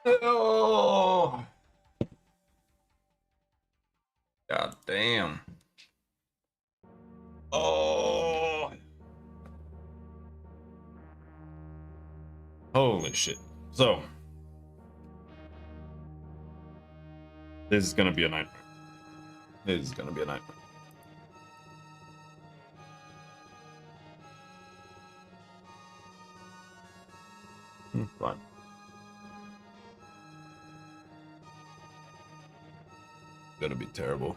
Oh, god damn. Oh, holy shit. So, this is gonna be a nightmare. This is gonna be a nightmare. Fine. Gonna be terrible.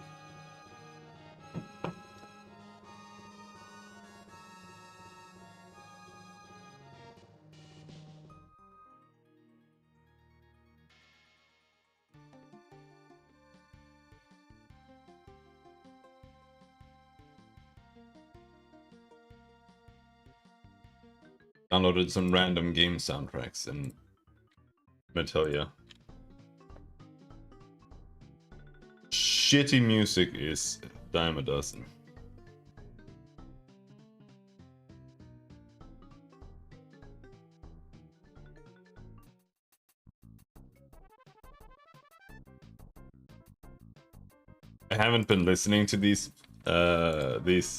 Downloaded some random game soundtracks and I'm gonna tell ya, shitty music is a dime a dozen. I haven't been listening to these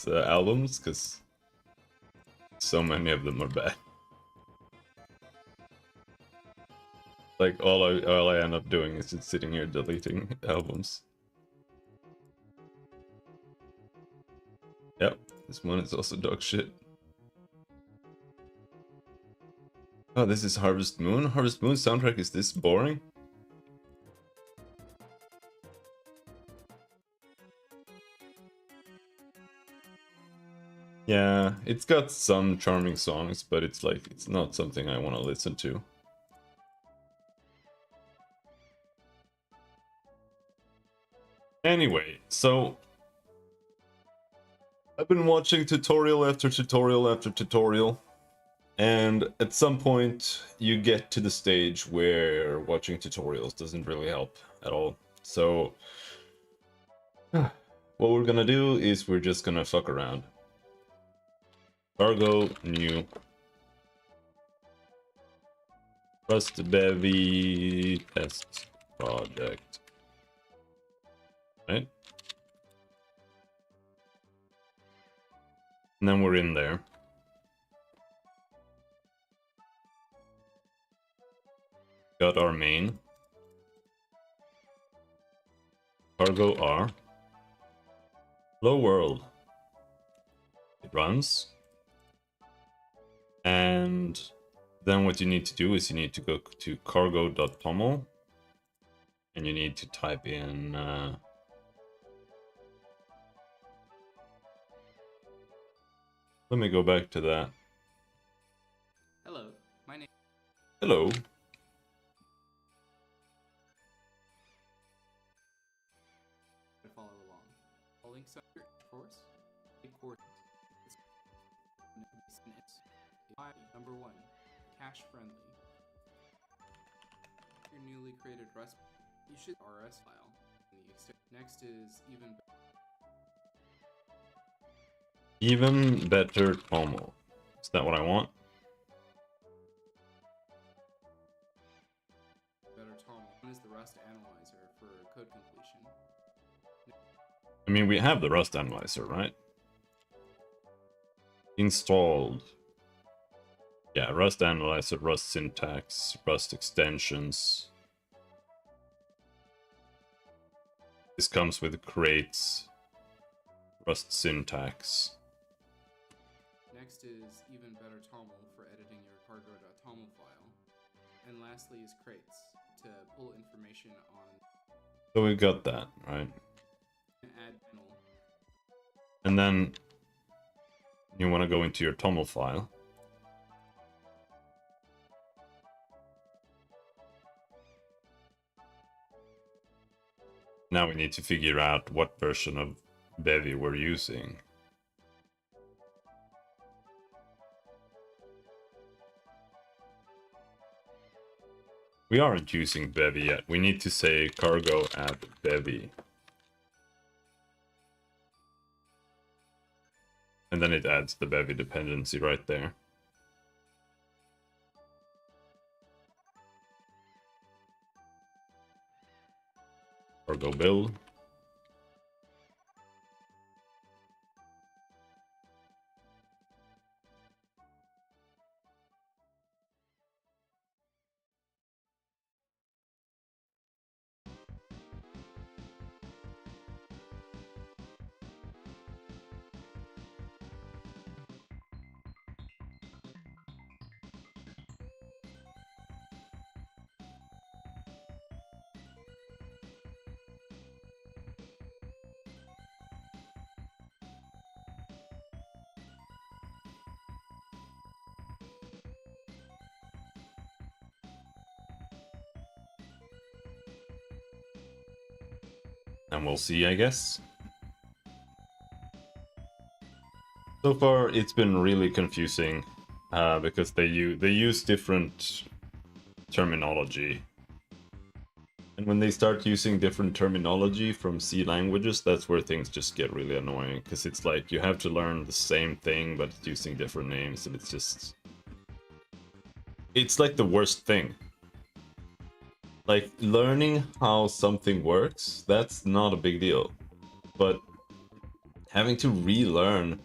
albums because so many of them are bad. Like all I end up doing is just sitting here deleting albums. Yep, this one is also dog shit. Oh, this is Harvest Moon. Harvest Moon soundtrack is this boring? Yeah, it's got some charming songs, but it's like, it's not something I want to listen to. Anyway, so I've been watching tutorial after tutorial after tutorial, and at some point you get to the stage where watching tutorials doesn't really help at all. So what we're gonna do is we're just gonna fuck around. Cargo, new. Rust Bevy test project. Right? And then we're in there. Got our main. Cargo R. Hello world. It runs. And then what you need to do is you need to go to cargo.toml and you need to type in let me go back to that. Hello, my name. Hello. To follow along. All links are here, of course. Big coordinates. Number 1, cache friendly. Your newly created Rust, you should RS file. Next is Even better toml. Is that what I want? better toml. One is the Rust analyzer for code completion. I mean, we have the Rust analyzer, right? Installed. Yeah, Rust analyzer, Rust syntax, Rust extensions. This comes with crates, Rust syntax. Next is even better toml for editing your cargo.toml file. And lastly is crates to pull information on. So we got that, right? Add panel. And then you want to go into your toml file. Now we need to figure out what version of Bevy we're using. We aren't using Bevy yet. We need to say cargo add Bevy. And then it adds the Bevy dependency right there. Cargo build. And we'll see, I guess. So far, it's been really confusing because they use different terminology. And when they start using different terminology from C languages, that's where things just get really annoying. Because it's like you have to learn the same thing, but it's using different names, and it's just... It's like the worst thing. Like, learning how something works, that's not a big deal. But having to relearn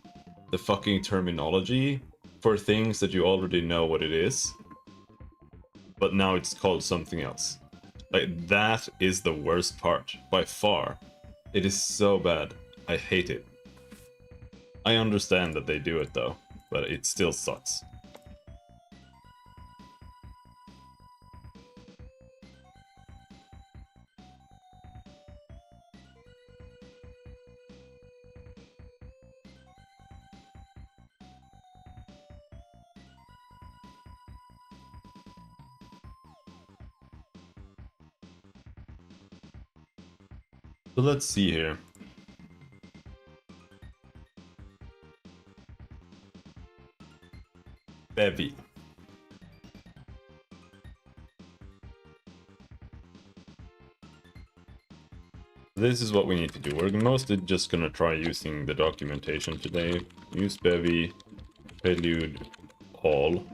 the fucking terminology for things that you already know what it is, but now it's called something else. Like, that is the worst part, by far. It is so bad. I hate it. I understand that they do it though, but it still sucks. So let's see here. Bevy. This is what we need to do. We're mostly just gonna try using the documentation today. Use Bevy, prelude, all.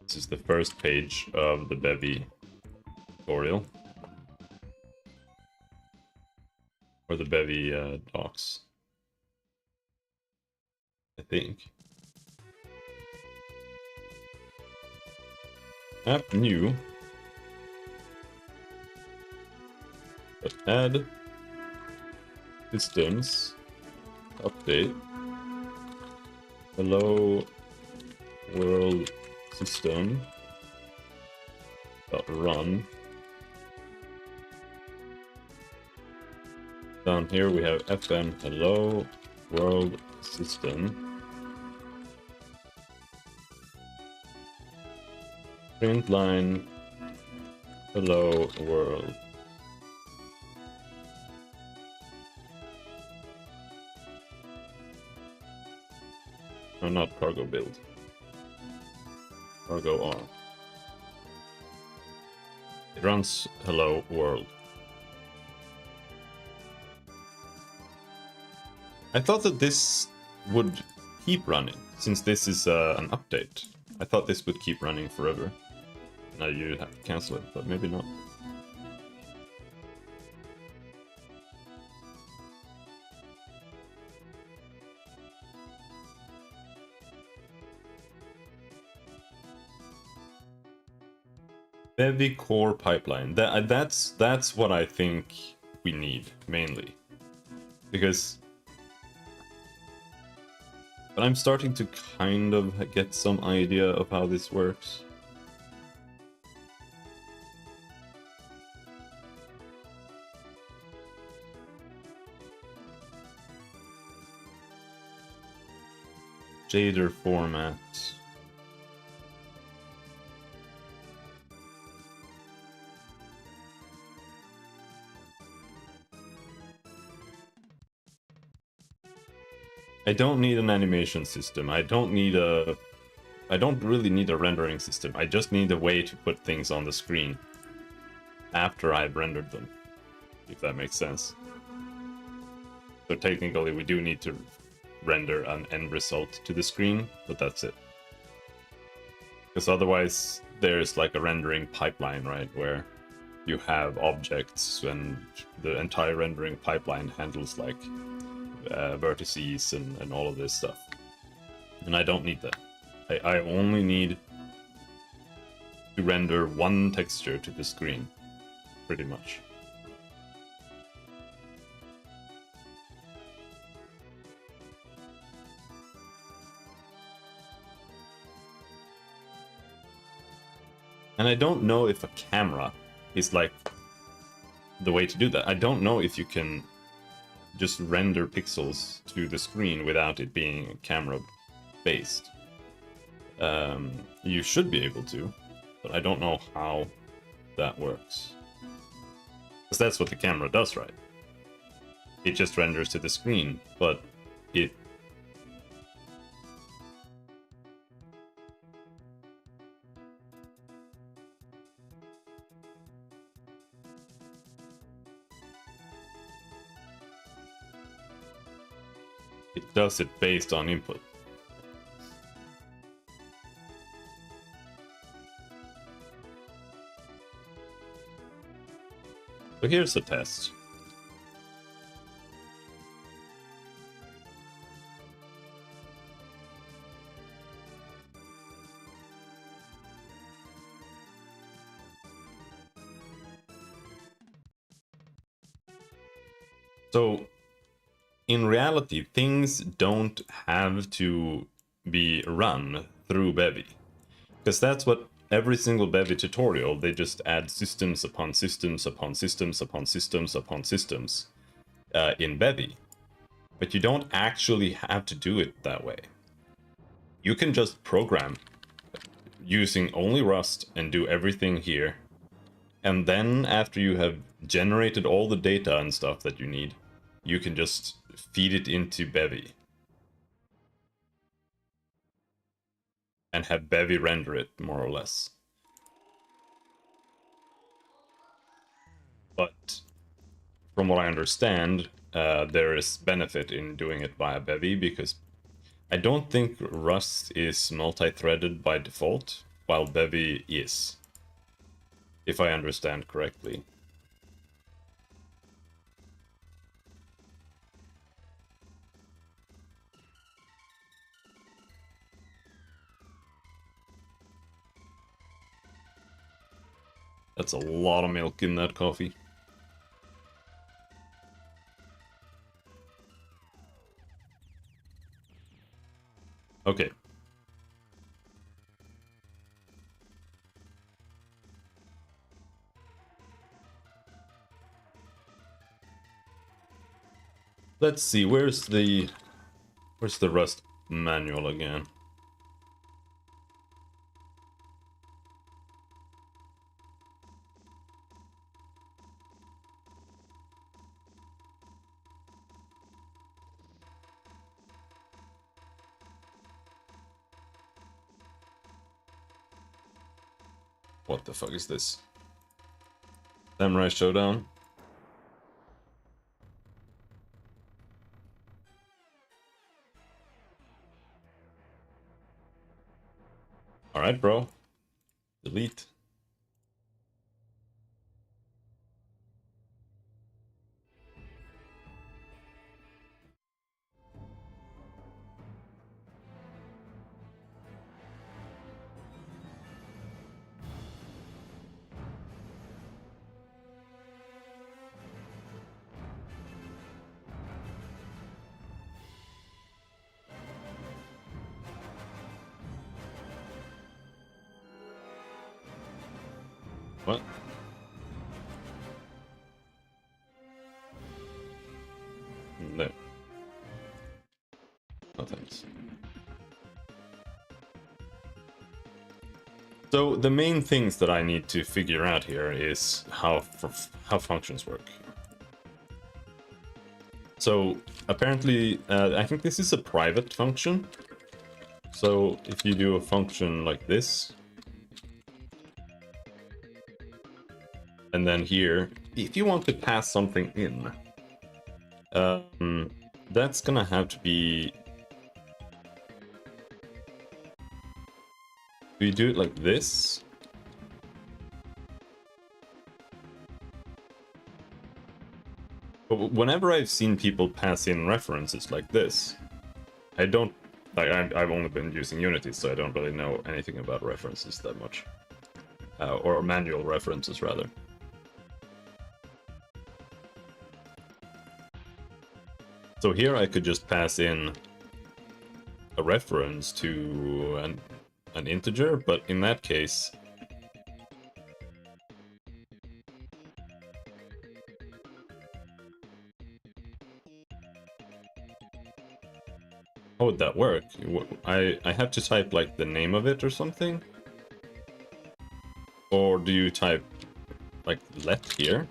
This is the first page of the Bevy tutorial. Or the Bevy docs. I think. App new. But add systems update. Hello world system run. Down here we have fn hello world system. Print line hello world. No, not cargo build. Cargo on. It runs hello world. I thought that this would keep running, since this is an update. I thought this would keep running forever. Now you have to cancel it, but maybe not. Bevy core pipeline. That's what I think we need mainly, because. But I'm starting to kind of get some idea of how this works. Shader format. I don't need an animation system. I don't really need a rendering system. I just need a way to put things on the screen after I've rendered them, if that makes sense. So technically we do need to render an end result to the screen, but that's it. Because otherwise there's like a rendering pipeline, right, where you have objects and the entire rendering pipeline handles like vertices and all of this stuff. And I don't need that. I only need to render one texture to the screen, pretty much. And I don't know if a camera is like the way to do that. I don't know if you can just render pixels to the screen without it being camera based. You should be able to, but I don't know how that works. Because that's what the camera does, right? It just renders to the screen, but it does it based on input. So here's a test. So in reality, things don't have to be run through Bevy. Because that's what every single Bevy tutorial, they just add systems upon systems upon systems upon systems upon systems in Bevy. But you don't actually have to do it that way. You can just program using only Rust and do everything here. And then after you have generated all the data and stuff that you need, you can just feed it into Bevy. And have Bevy render it, more or less. But from what I understand, there is benefit in doing it via Bevy, because I don't think Rust is multi-threaded by default, while Bevy is. If I understand correctly. That's a lot of milk in that coffee. Okay. Let's see, where's the Rust manual again? What the fuck is this? Samurai Showdown? Alright, bro. Delete. What? No. No thanks. So the main things that I need to figure out here is how functions work. So apparently, I think this is a private function. So if you do a function like this, and then here, if you want to pass something in, that's gonna have to be... We do it like this. But whenever I've seen people pass in references like this, I don't... Like, I've only been using Unity, so I don't really know anything about references that much. Or manual references, rather. So here I could just pass in a reference to an integer, but in that case... How would that work? I have to type like the name of it or something? Or do you type like let here?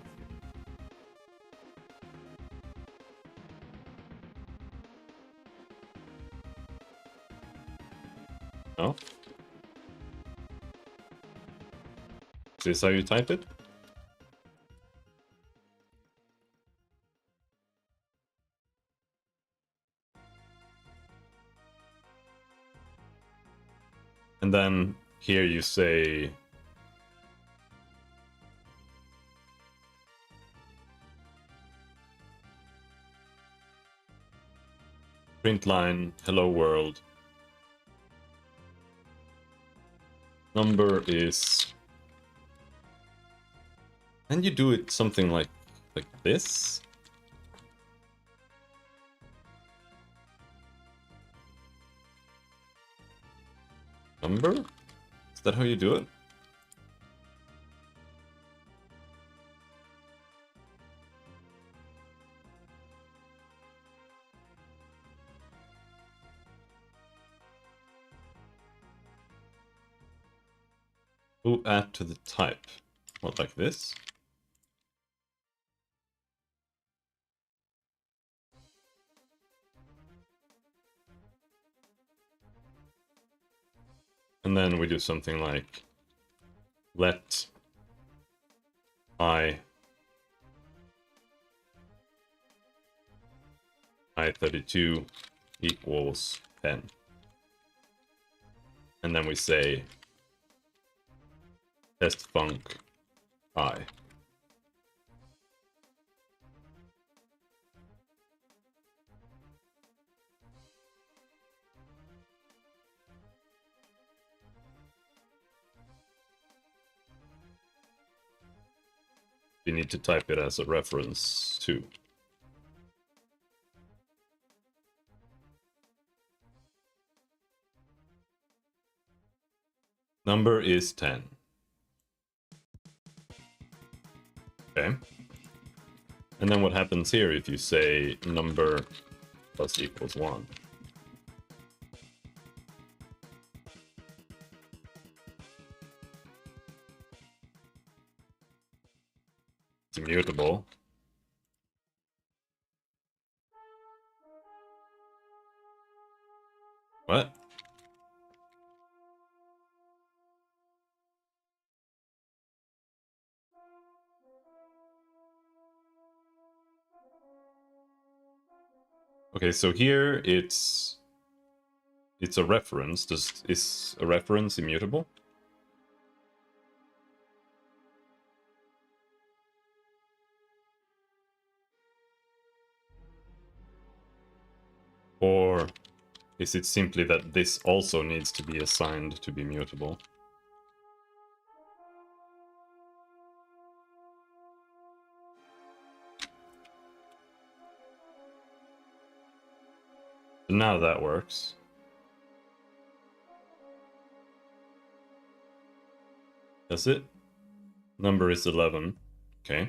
No? Is this how you type it? And then here you say print line hello world. Number is... And you do it something like this? Number? Is that how you do it? Who add to the type? What, like this? And then we do something like let I32 equals 10. And then we say test func I. You need to type it as a reference too. Number is 10. Okay. And then what happens here if you say number plus equals 1? It's immutable. What? Okay, so here it's a reference. Is a reference immutable? Or is it simply that this also needs to be assigned to be mutable? Now that works. Does it? Number is 11. Okay.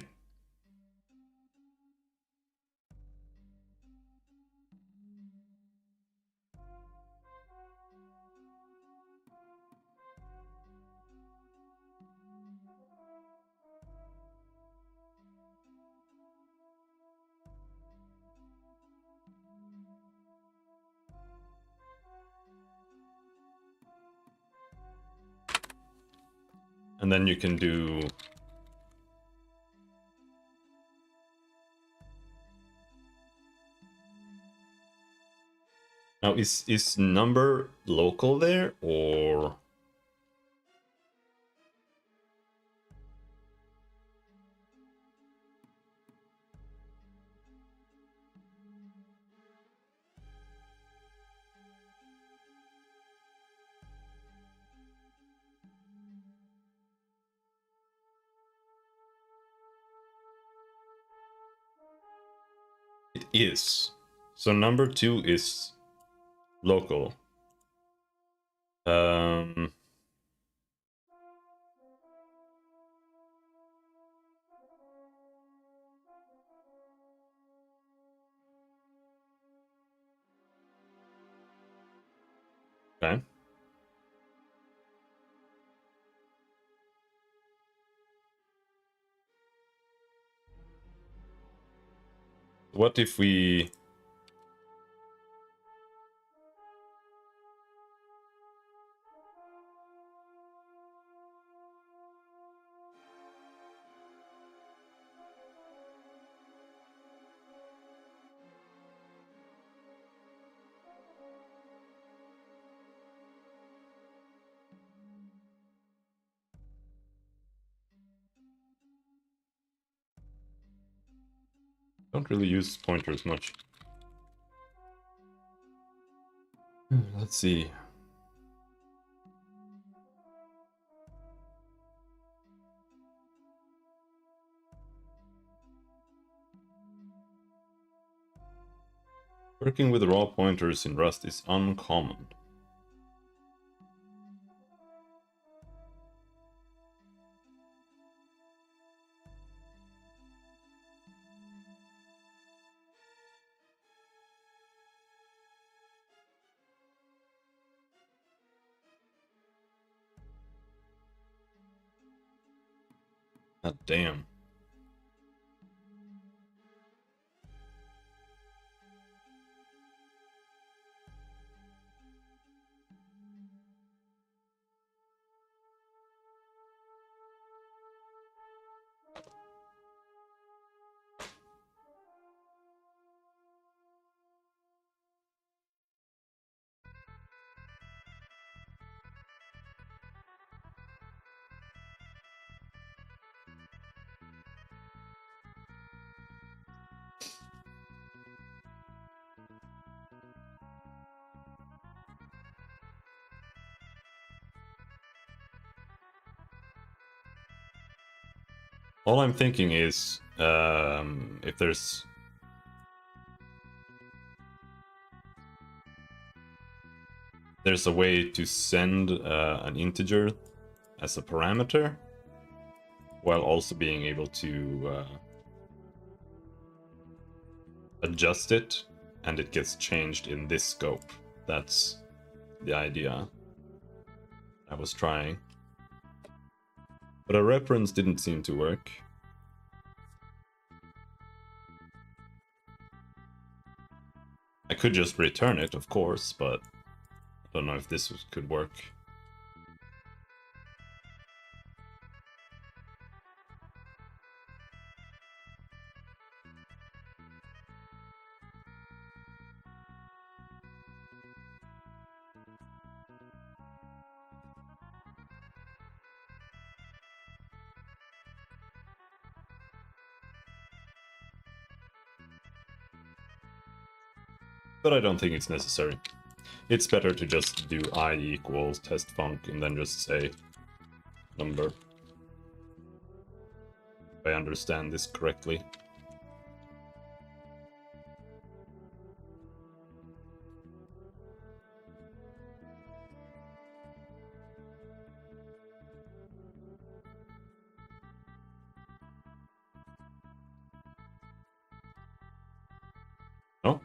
And then you can do... Now, is number local there, or... is. So number 2 is local. Okay. What if we... Don't really use pointers much. Let's see. Working with raw pointers in Rust is uncommon. God damn. All I'm thinking is, if there's... There's a way to send an integer as a parameter, while also being able to adjust it, and it gets changed in this scope. That's the idea I was trying. But a reference didn't seem to work. I could just return it, of course, but I don't know if this could work. But I don't think it's necessary. It's better to just do I equals test func and then just say number. If I understand this correctly. Oh.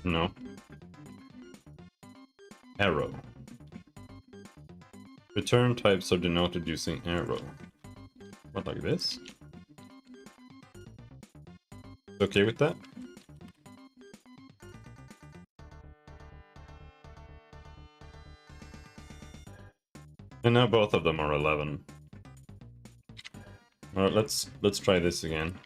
No. Arrow. Return types are denoted using arrow. What, like this? Okay with that? And now both of them are 11. Alright, let's try this again.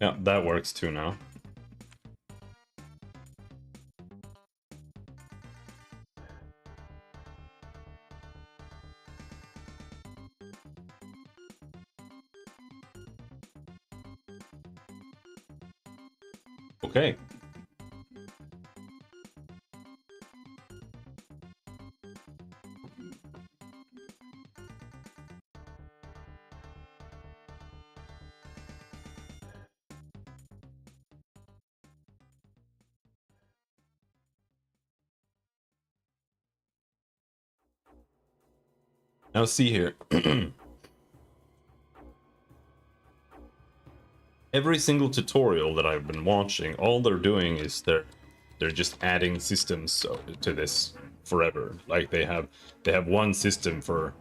Yeah, that works too now. Okay. Now see here. Every single tutorial that I've been watching, all they're doing is they're just adding systems to this forever. Like they have one system for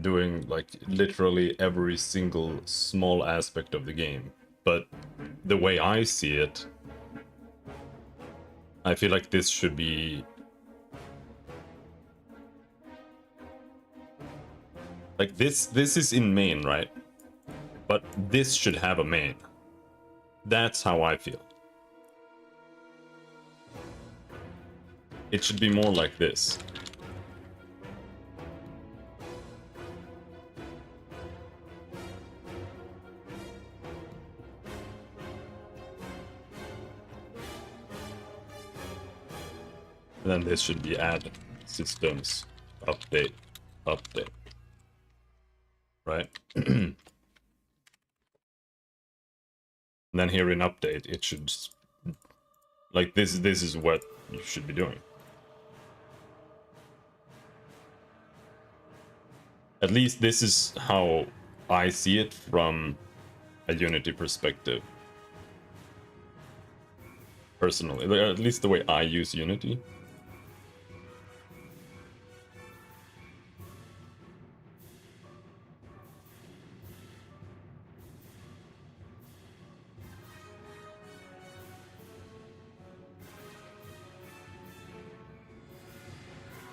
doing like literally every single small aspect of the game. But the way I see it, I feel like this should be like this is in main, right? But this should have a main. That's how I feel. It should be more like this. And then this should be add systems update update. Right? And then here in update it should like this is what you should be doing. At least this is how I see it from a Unity perspective. Personally, or at least the way I use Unity.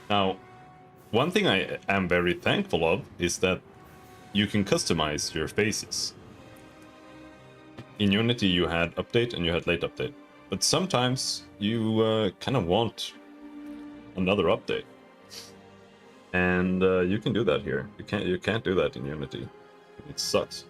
Now, one thing I am very thankful of is that you can customize your faces. In Unity you had update and you had late update, but sometimes you kind of want another update, and you can do that here. You can't do that in Unity. It sucks.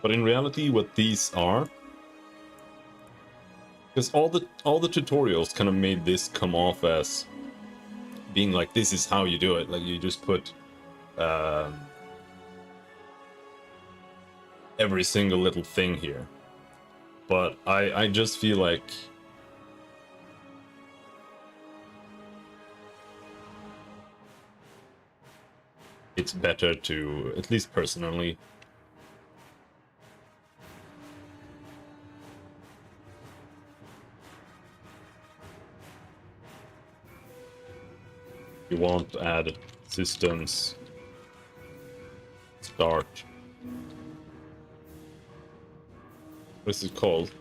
But in reality, what these are, because all the tutorials kind of made this come off as being like, this is how you do it. Like you just put every single little thing here. But I just feel like it's better to, at least personally, you want to add systems start. What's it called?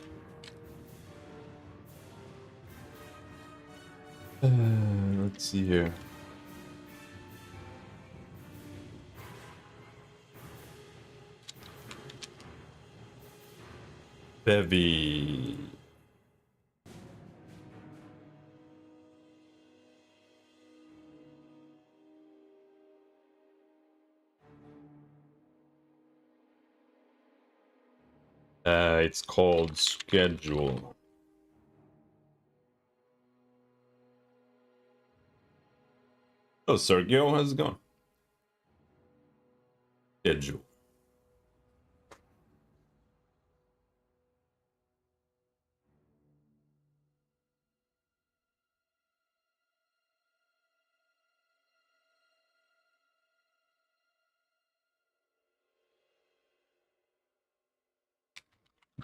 Let's see here. Bevy. It's called schedule. Oh, Sergio, how's it going? Schedule.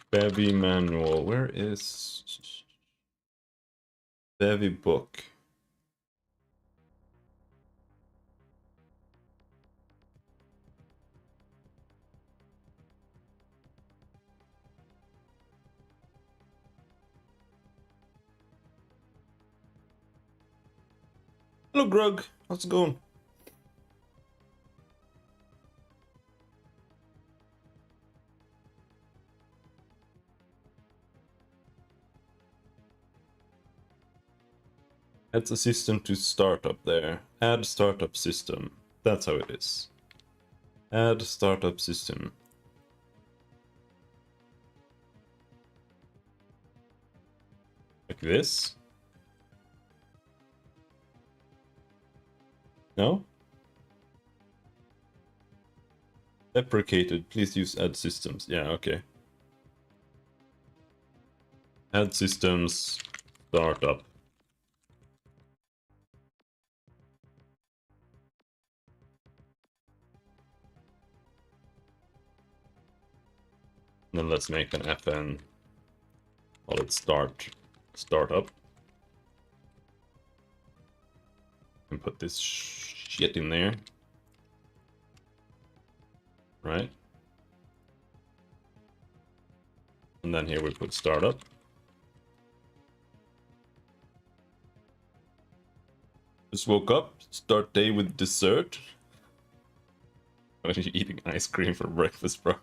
Bevy manual. Where is Bevy book? Hello, Grug. How's it going? Add a system to startup there. Add startup system. That's how it is. Add startup system. Like this? No? Deprecated. Please use add systems. Yeah, okay. Add systems. Startup. Then let's make an FN. Call it startup. And put this shit in there. Right? And then here we put startup. Just woke up. Start day with dessert. Why are you eating ice cream for breakfast, bro?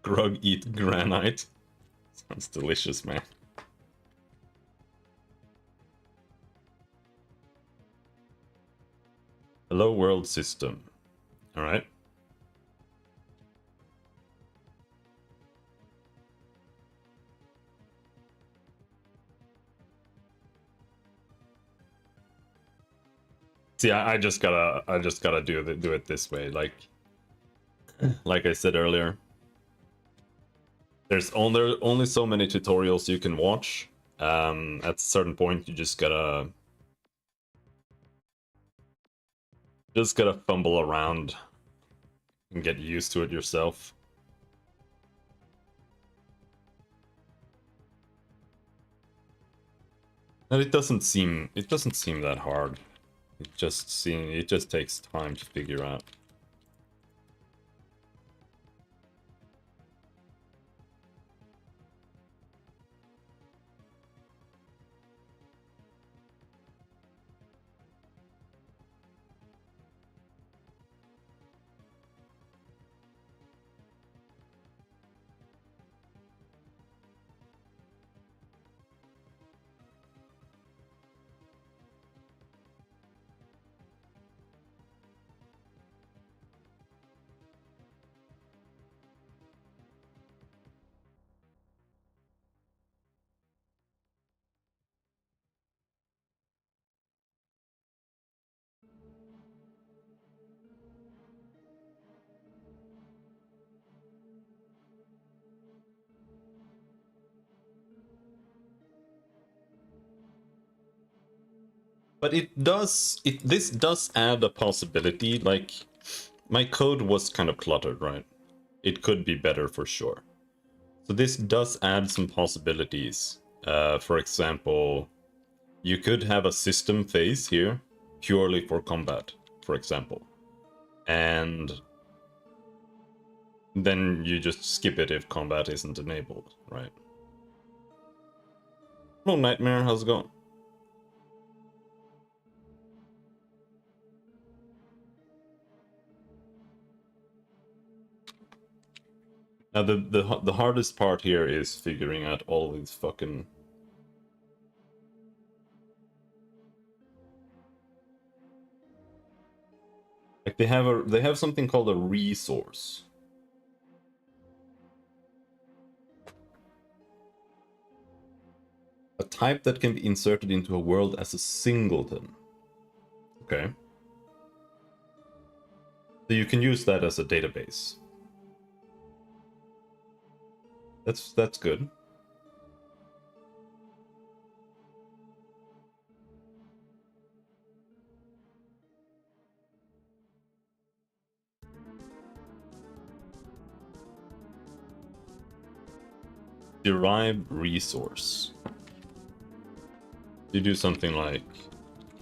Grug eat granite. Sounds delicious, man. Hello world system. Alright. See, I just gotta do it this way. Like I said earlier, there's only so many tutorials you can watch. At a certain point, you just gotta fumble around and get used to it yourself. And it doesn't seem that hard. It just takes time to figure out. But this does add a possibility. Like, my code was kind of cluttered, right? It could be better for sure. So this does add some possibilities. For example, you could have a system phase here purely for combat, for example. And then you just skip it if combat isn't enabled, right? Hello, Nightmare, how's it going? Now the hardest part here is figuring out all these fucking... Like they have something called a resource. A type that can be inserted into a world as a singleton. Okay. So you can use that as a database. That's good. derive resource. You do something like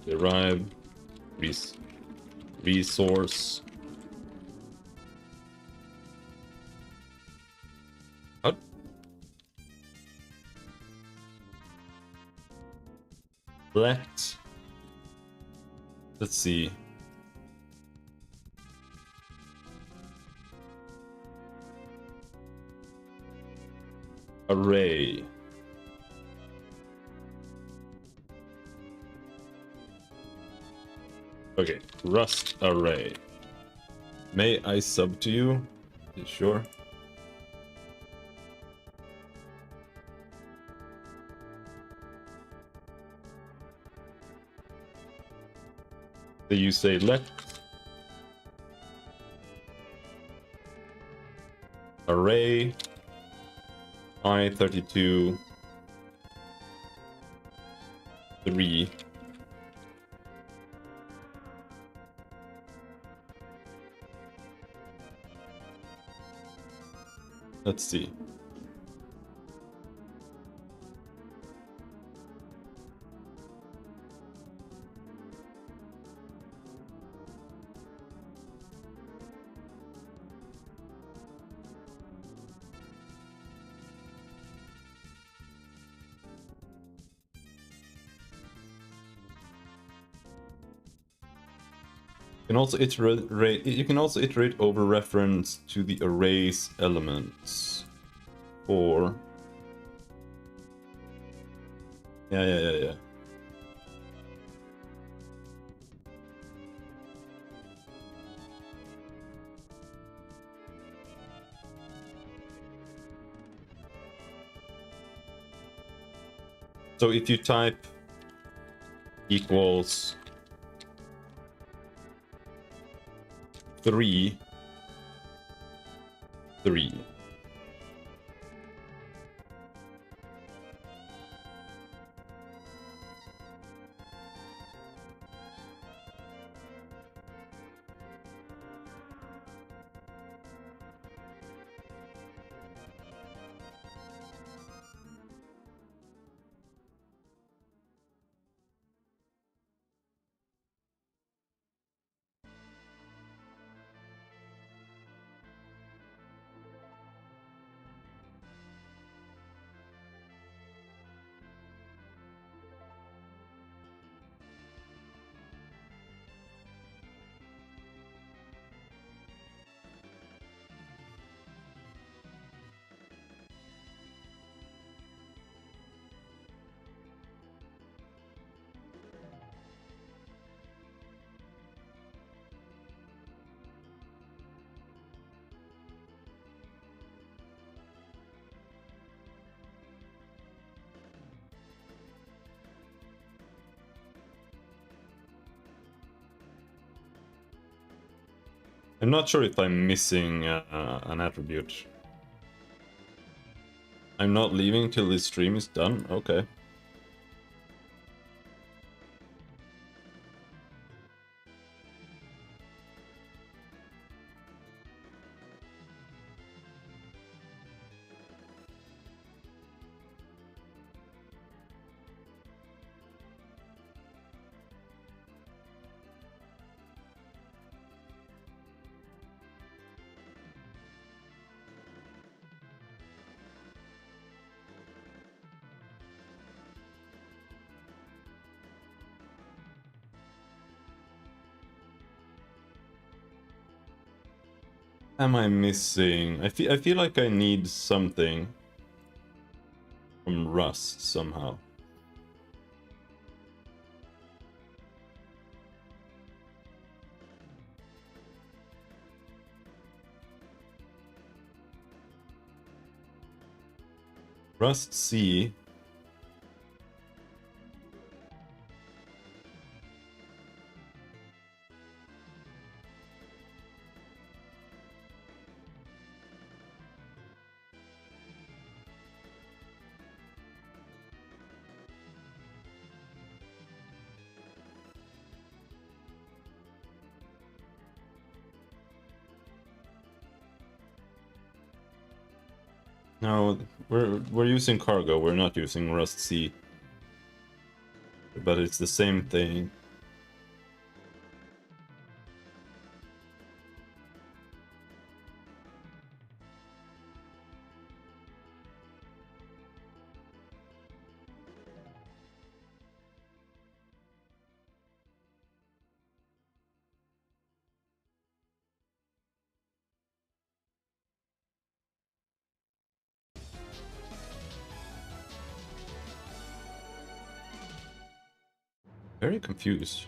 derive resource. What? Let's see. Array. Okay, Rust array. May I sub to you? You sure? So you say let array I32 3 let's see. You can also iterate over reference to the array's elements. Or yeah. So if you type equals 3 I'm not sure if I'm missing an attribute. I'm not leaving till this stream is done? Okay. Am I missing? I feel like I need something from Rust somehow. Rust C. No, we're using cargo. We're not using Rust C. But it's the same thing. Very confused.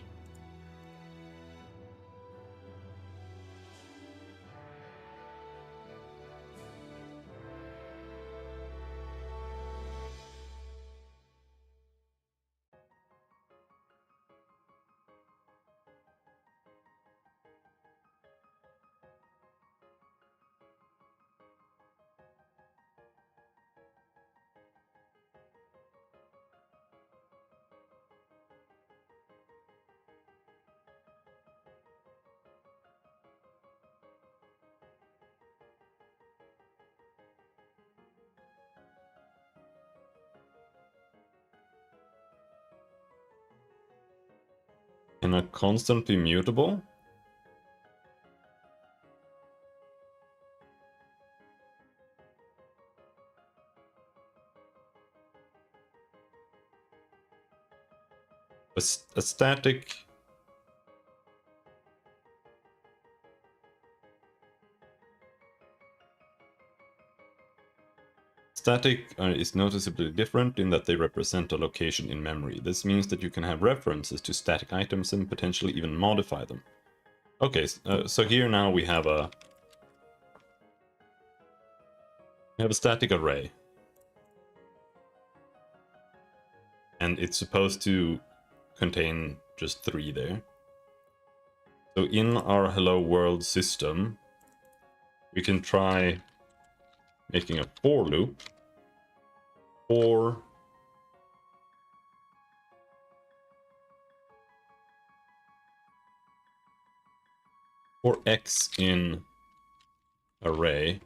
And a constantly mutable? A static... Static is noticeably different in that they represent a location in memory. This means that you can have references to static items and potentially even modify them. Okay, so here now we have a static array. And it's supposed to contain just 3 there. So in our hello world system, we can try making a for loop for x in array.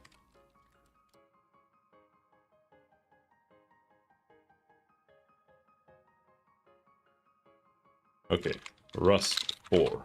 Okay, Rust 4.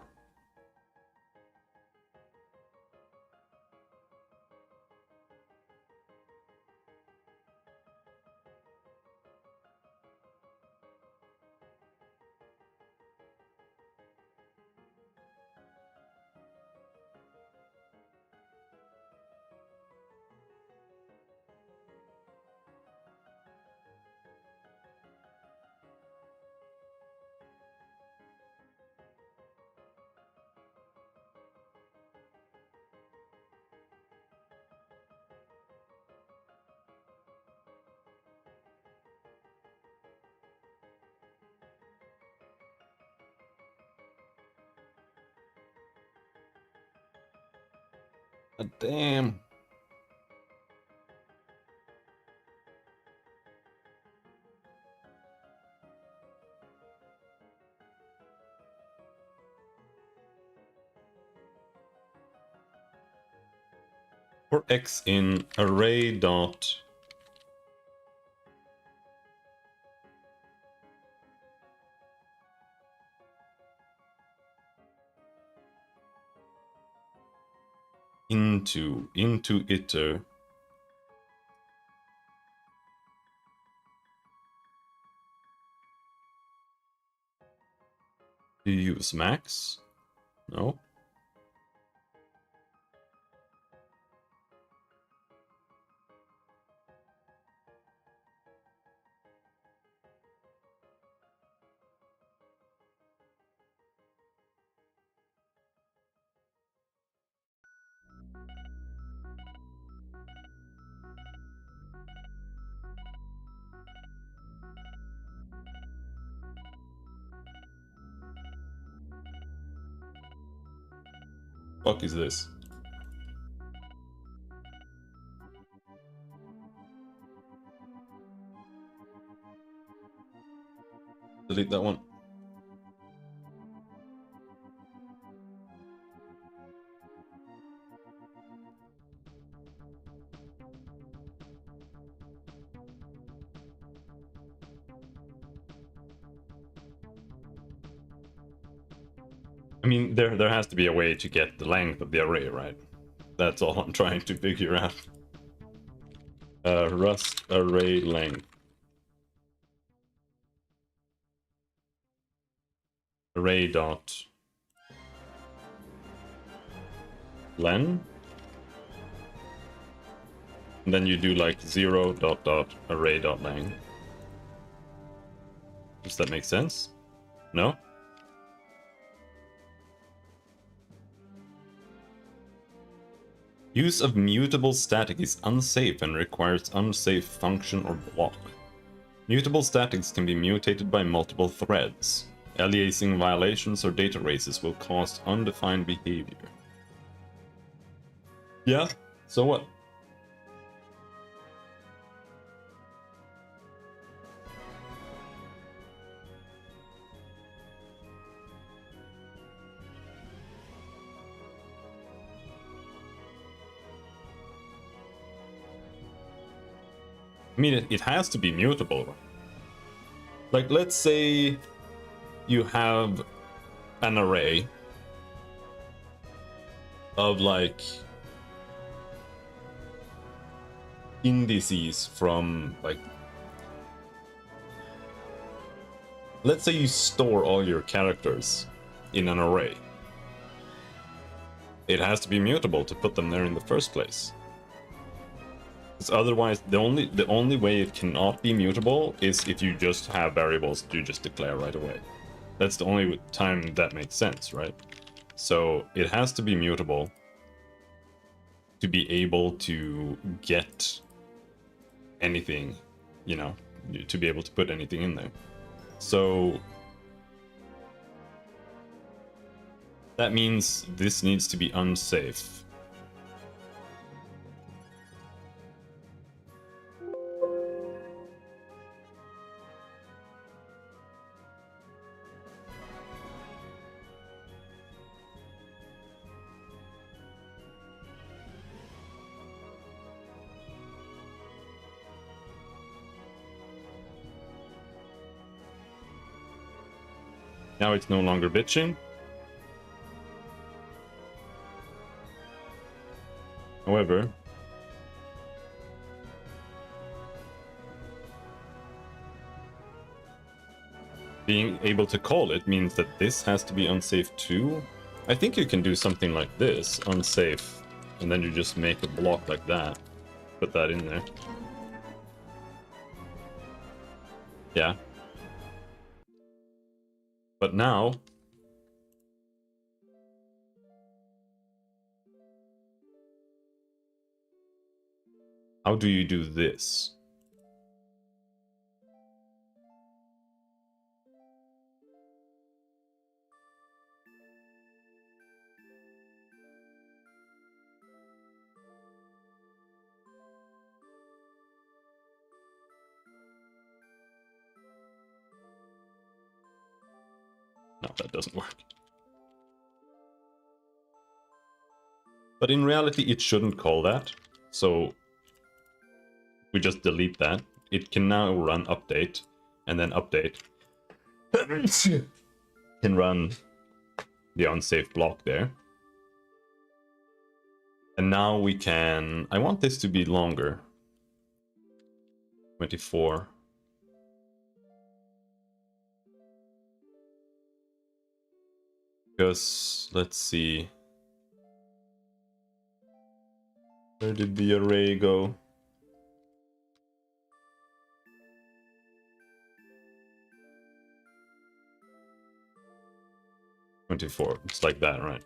Damn. For x in array dot into iter. Do you use max? No. Fuck is this? Delete that one. I mean, there has to be a way to get the length of the array, right? That's all I'm trying to figure out. Rust array length. Array dot len. And then you do like 0 dot dot array dot length. Does that make sense? No? Use of mutable static is unsafe and requires unsafe function or block. Mutable statics can be mutated by multiple threads. Aliasing violations or data races will cause undefined behavior. Yeah, so what? I mean, it has to be mutable. Like, let's say you have an array of like indices from like, let's say you store all your characters in an array. It has to be mutable to put them there in the first place. Because otherwise, the only way it cannot be mutable is if you just have variables you just declare right away. That's the only time that makes sense, right? So it has to be mutable to be able to get anything, you know, to be able to put anything in there. So that means this needs to be unsafe. Now it's no longer bitching. However, being able to call it means that this has to be unsafe too. I think you can do something like this, unsafe, and then you just make a block like that. Put that in there. Yeah. But now, how do you do this? No, that doesn't work. But in reality, it shouldn't call that. So we just delete that. It can now run update, and then update can run the unsafe block there. And now we can... I want this to be longer. 24. Because, let's see. Where did the array go? $24. It's like that, right?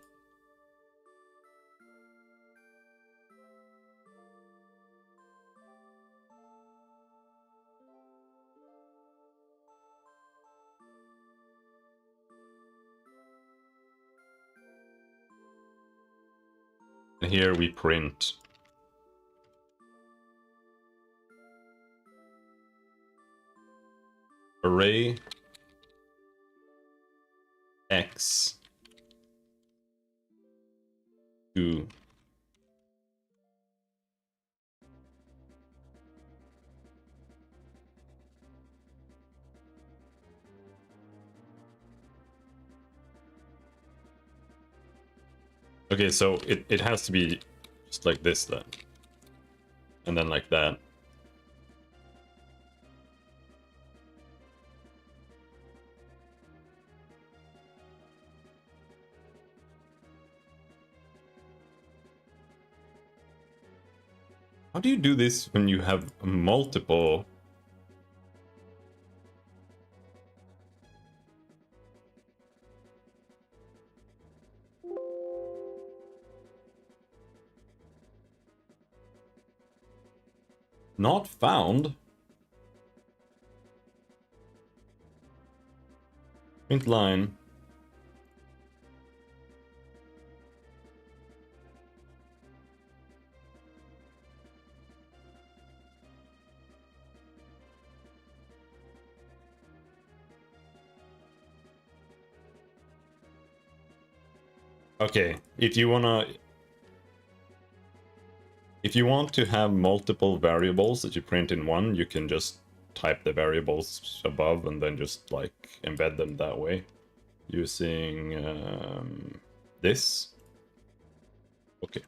And here we print array x to Okay, so it has to be just like this then. And then like that. How do you do this when you have multiple? Not found. Print line. Okay, if you want to have multiple variables that you print in one, you can just type the variables above and then just like embed them that way using this. Okay.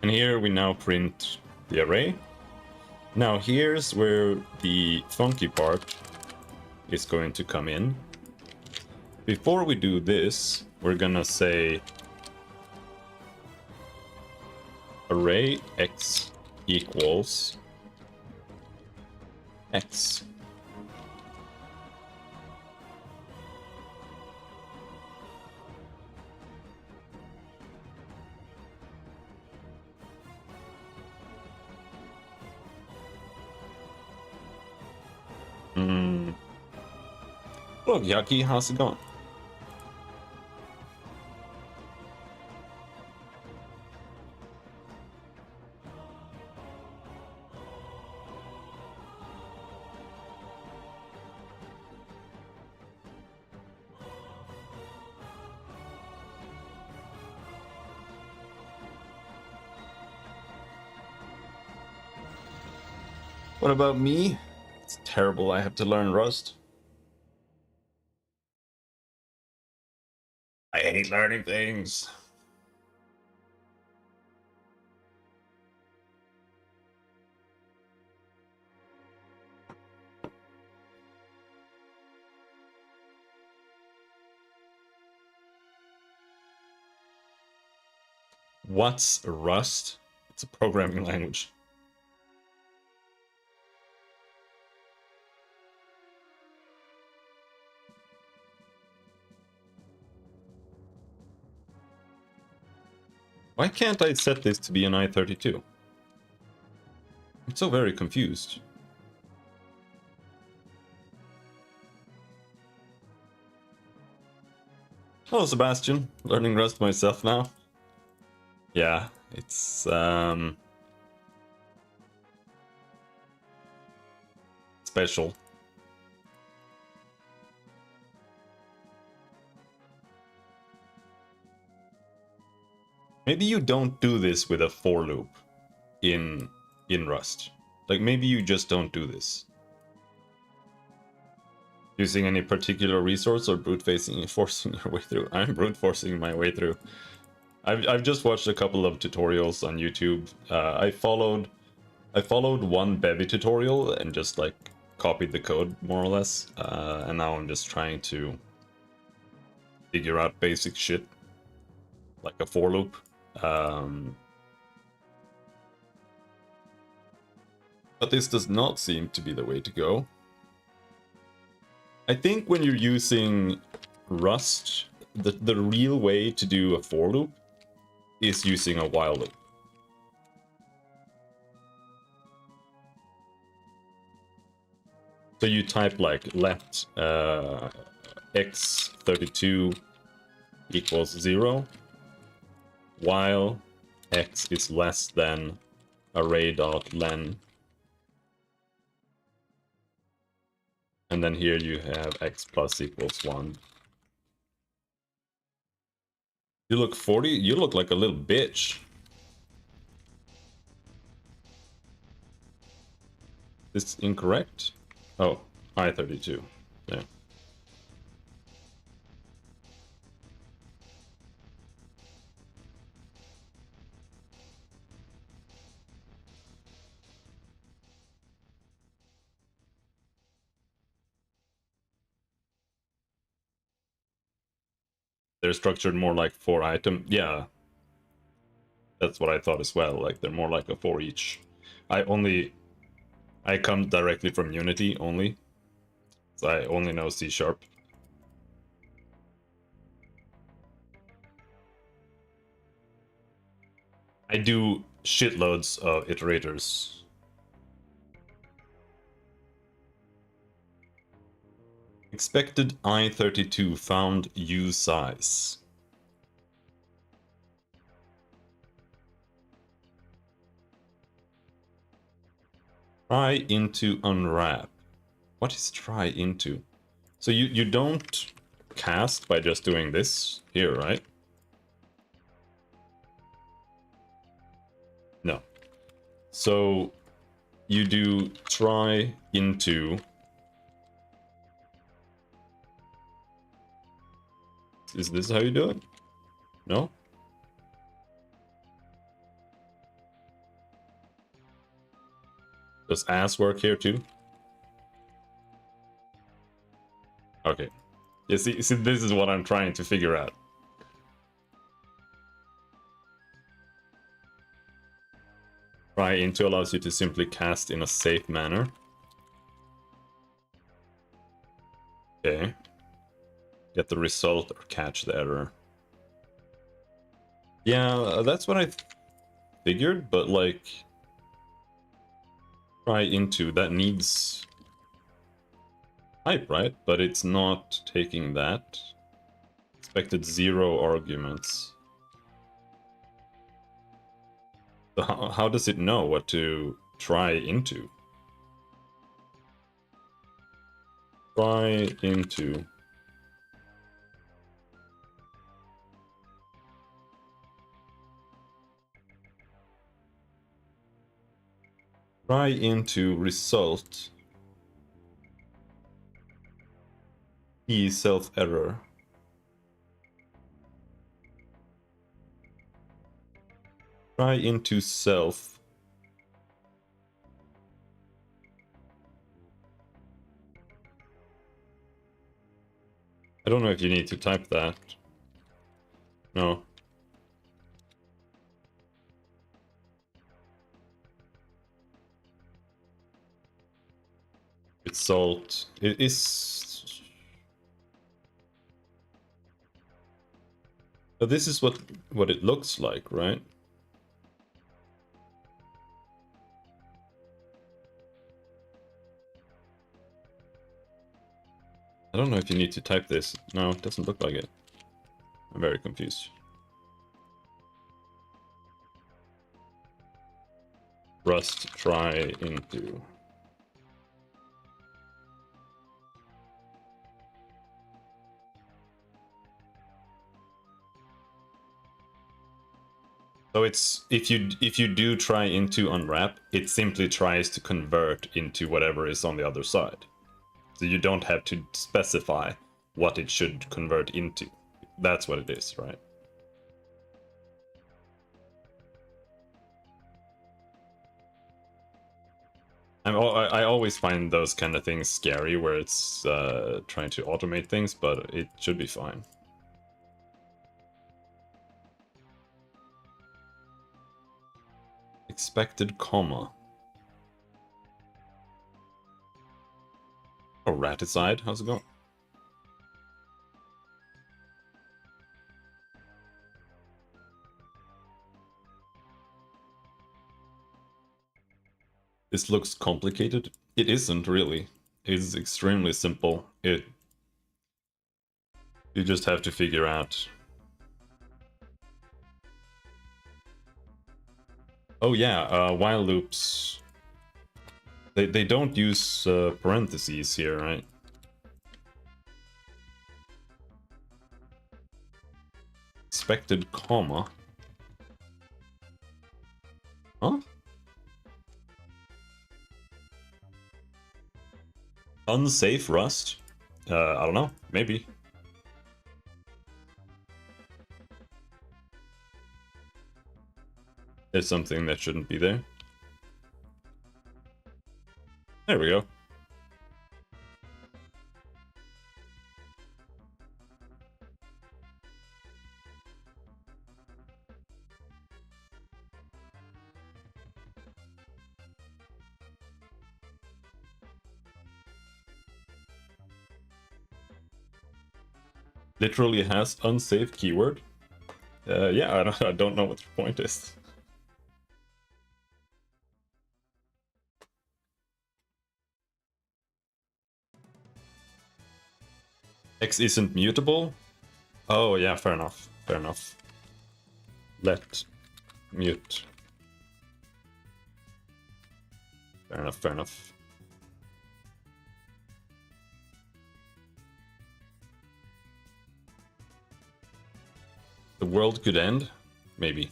And here we now print the array. Now here's where the funky part is going to come in. Before we do this, we're gonna say array x equals x. Hello, Yaki, how's it going? What about me? It's terrible, I have to learn Rust. I hate learning things. What's Rust? It's a programming language. Why can't I set this to be an I-32? I'm so very confused. Hello, Sebastian. Learning Rust myself now. Yeah, it's special. Maybe you don't do this with a for loop in Rust. Like maybe you just don't do this. Using any particular resource or brute forcing your way through? I'm brute forcing my way through. I've just watched a couple of tutorials on YouTube. I followed one Bevy tutorial and just like copied the code more or less. And now I'm just trying to figure out basic shit like a for loop. But this does not seem to be the way to go. I think when you're using Rust, the real way to do a for loop is using a while loop. So you type like let x32 equals 0 while x is less than array.len And then here you have x plus equals 1. You look 40? You look like a little bitch. This is incorrect? Oh, I-32. Yeah. They're structured more like 4 item. Yeah. That's what I thought as well. Like they're more like a 4 each. I come directly from Unity only. So I only know C#. I do shitloads of iterators. Expected I-32 found U size. Try into unwrap. What is try into? So you don't cast by just doing this here, right? No. So you do try into. Is this how you do it? No? Does ass work here too? Okay. Yeah, see, this is what I'm trying to figure out. Try into allows you to simply cast in a safe manner. Okay. Get the result or catch the error. Yeah, that's what I figured, but like... Try into, that needs... type, right? But it's not taking that. Expected 0 arguments. So how does it know what to try into? Try into... Try into result. Key self error. Try into self. I don't know if you need to type that. No. Result. It is... But this is what it looks like, right? I don't know if you need to type this. No, it doesn't look like it. I'm very confused. Rust try into. So it's if you do try into unwrap, it simply tries to convert into whatever is on the other side. So you don't have to specify what it should convert into. That's what it is, right? I always find those kind of things scary where it's trying to automate things, but it should be fine. Expected comma. Oh, raticide, how's it going? This looks complicated. It isn't really. It's extremely simple. You just have to figure out. Oh yeah, while loops. They don't use parentheses here, right? expected comma. Huh? Unsafe Rust? I don't know. Maybe. There's something that shouldn't be there. There we go. Literally has unsafe keyword. Yeah, I don't know what the point is. X isn't mutable? Oh yeah, fair enough. Fair enough. Let mute. Fair enough, fair enough. The world could end? Maybe.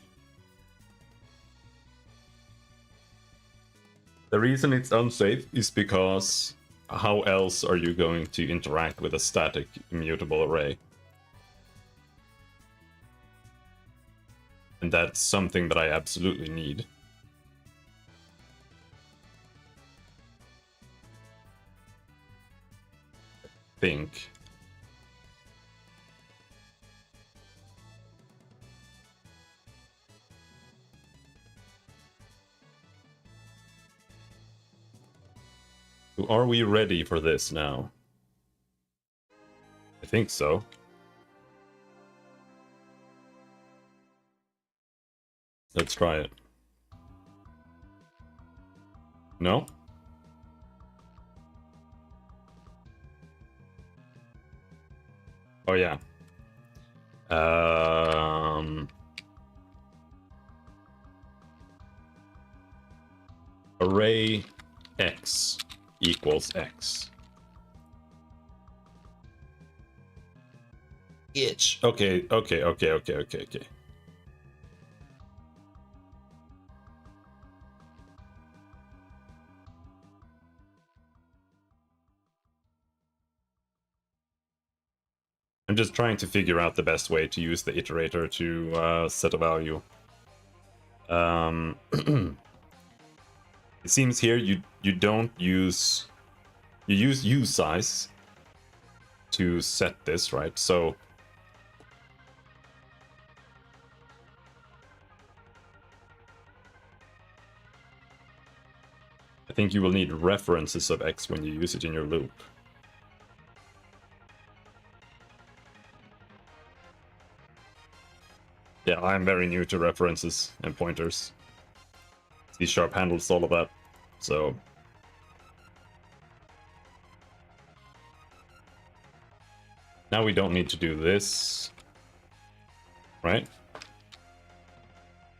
The reason it's unsafe is because how else are you going to interact with a static immutable array? And that's something that I absolutely need. Think. Are we ready for this now? I think so. Let's try it. No? Oh yeah. Array x equals x. Itch. Okay. I'm just trying to figure out the best way to use the iterator to set a value. It seems here you don't use... You use usize to set this, right? So... I think you will need references of x when you use it in your loop. Yeah, I'm very new to references and pointers. C# handles all of that, so... Now we don't need to do this, right?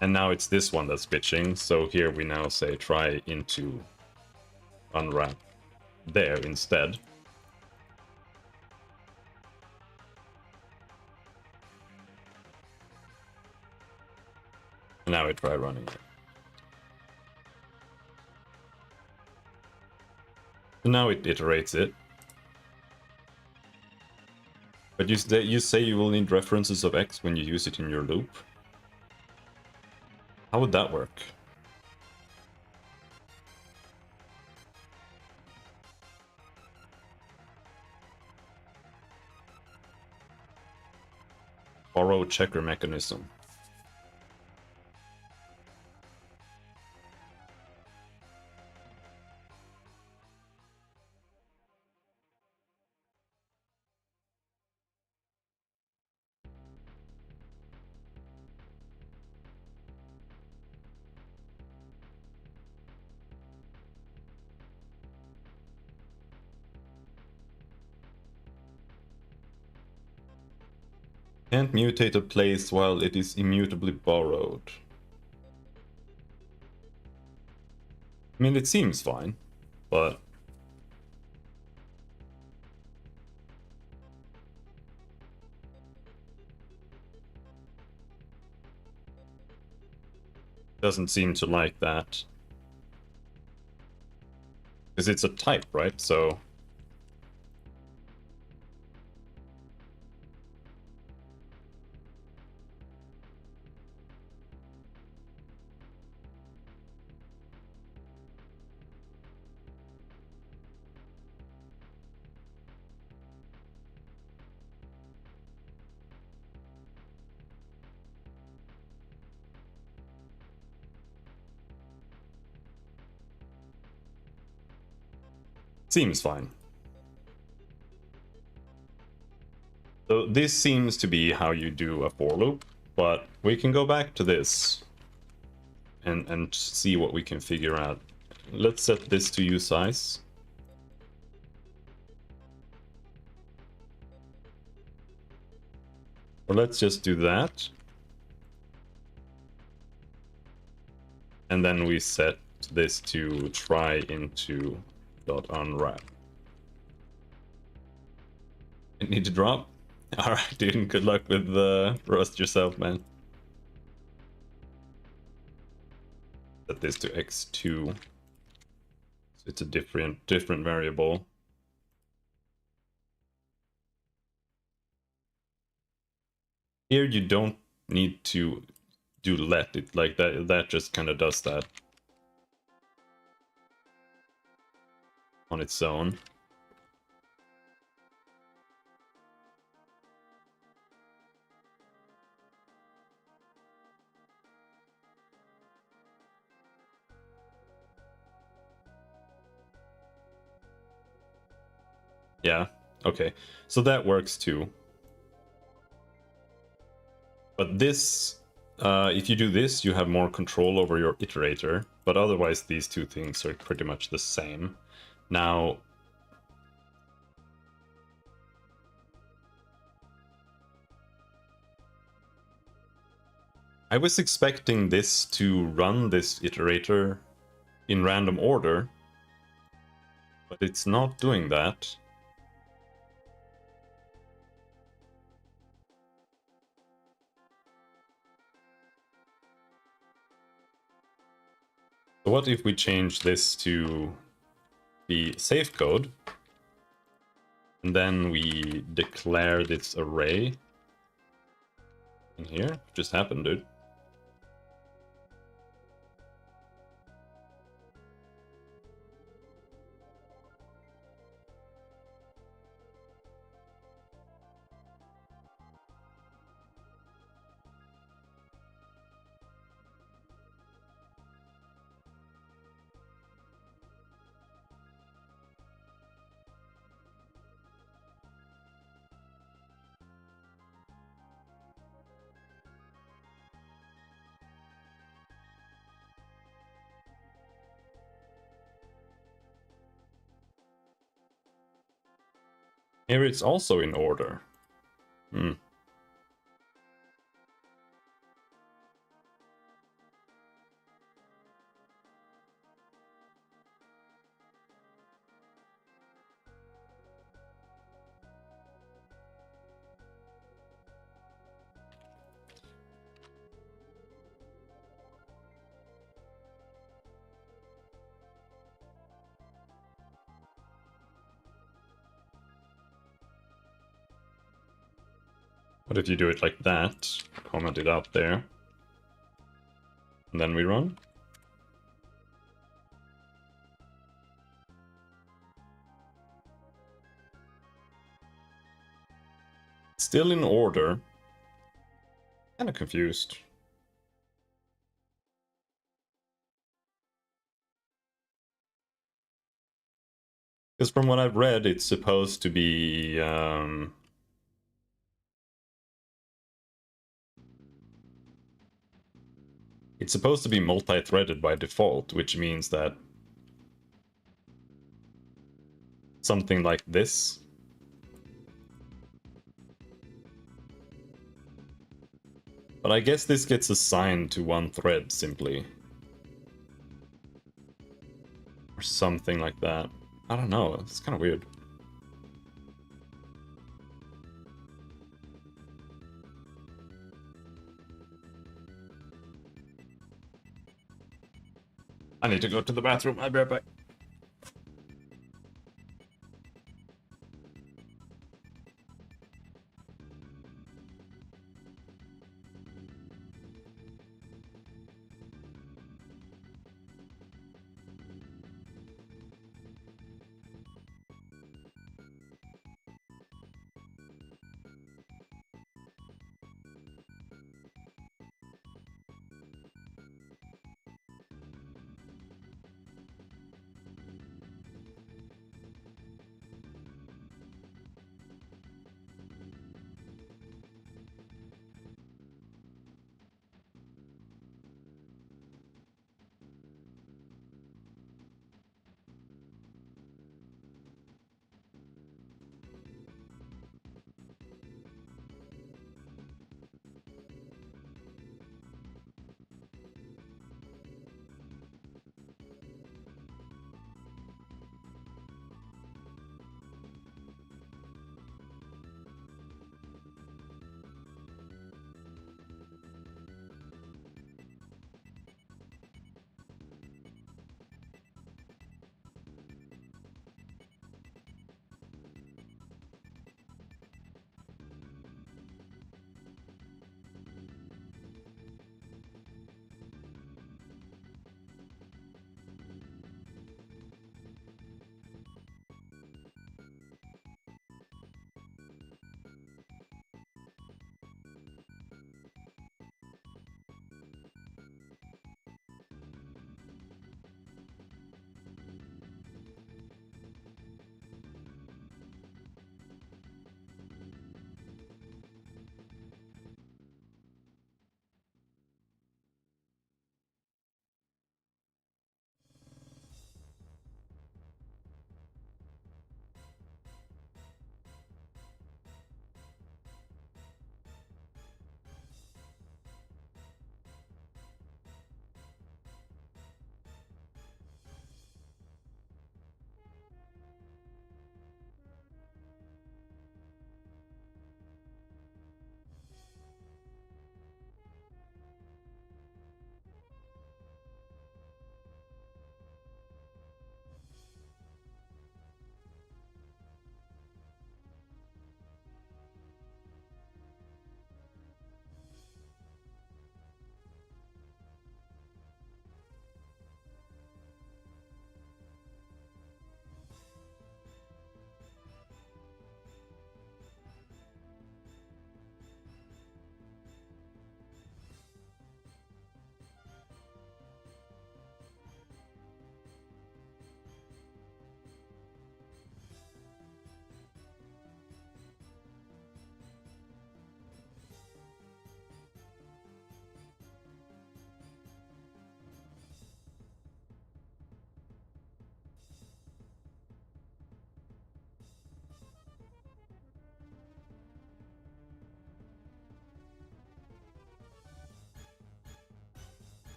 And now it's this one that's bitching, so here we now say try into unwrap there instead. And now we try running it. So now it iterates it. But you say you will need references of x when you use it in your loop. How would that work? Borrow checker mechanism. Can't mutate a place while it is immutably borrowed. I mean, it seems fine, but... Doesn't seem to like that. Because it's a type, right? So... Seems fine. So this seems to be how you do a for loop, but we can go back to this and see what we can figure out. Let's set this to usize. Or let's just do that. And then we set this to try into .unwrap. I need to drop. Alright, dude, good luck with Rust yourself, man. Set this to x2. So it's a different variable. Here you don't need to do let it like that. That just kind of does that on its own. Yeah, okay. So that works too. But this, if you do this, you have more control over your iterator. But otherwise, these two things are pretty much the same. Now, I was expecting this to run this iterator in random order, but it's not doing that. So what if we change this to be safe code, and then we declare this array in here? Just happened, dude. Here it's also in order. Hmm. What if you do it like that? Comment it out there. And then we run. Still in order. Kinda confused. Because from what I've read, it's supposed to be... it's supposed to be multi-threaded by default, which means that something like this. But I guess this gets assigned to one thread simply. Or something like that. I don't know, it's kind of weird. I need to go to the bathroom. I'll be right back.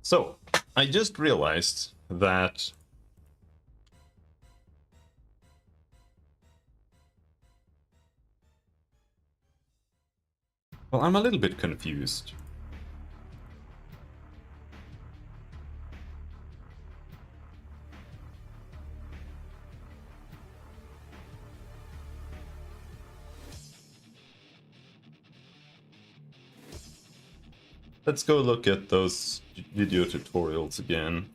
So, I just realized that well, I'm a little bit confused. Let's go look at those video tutorials again.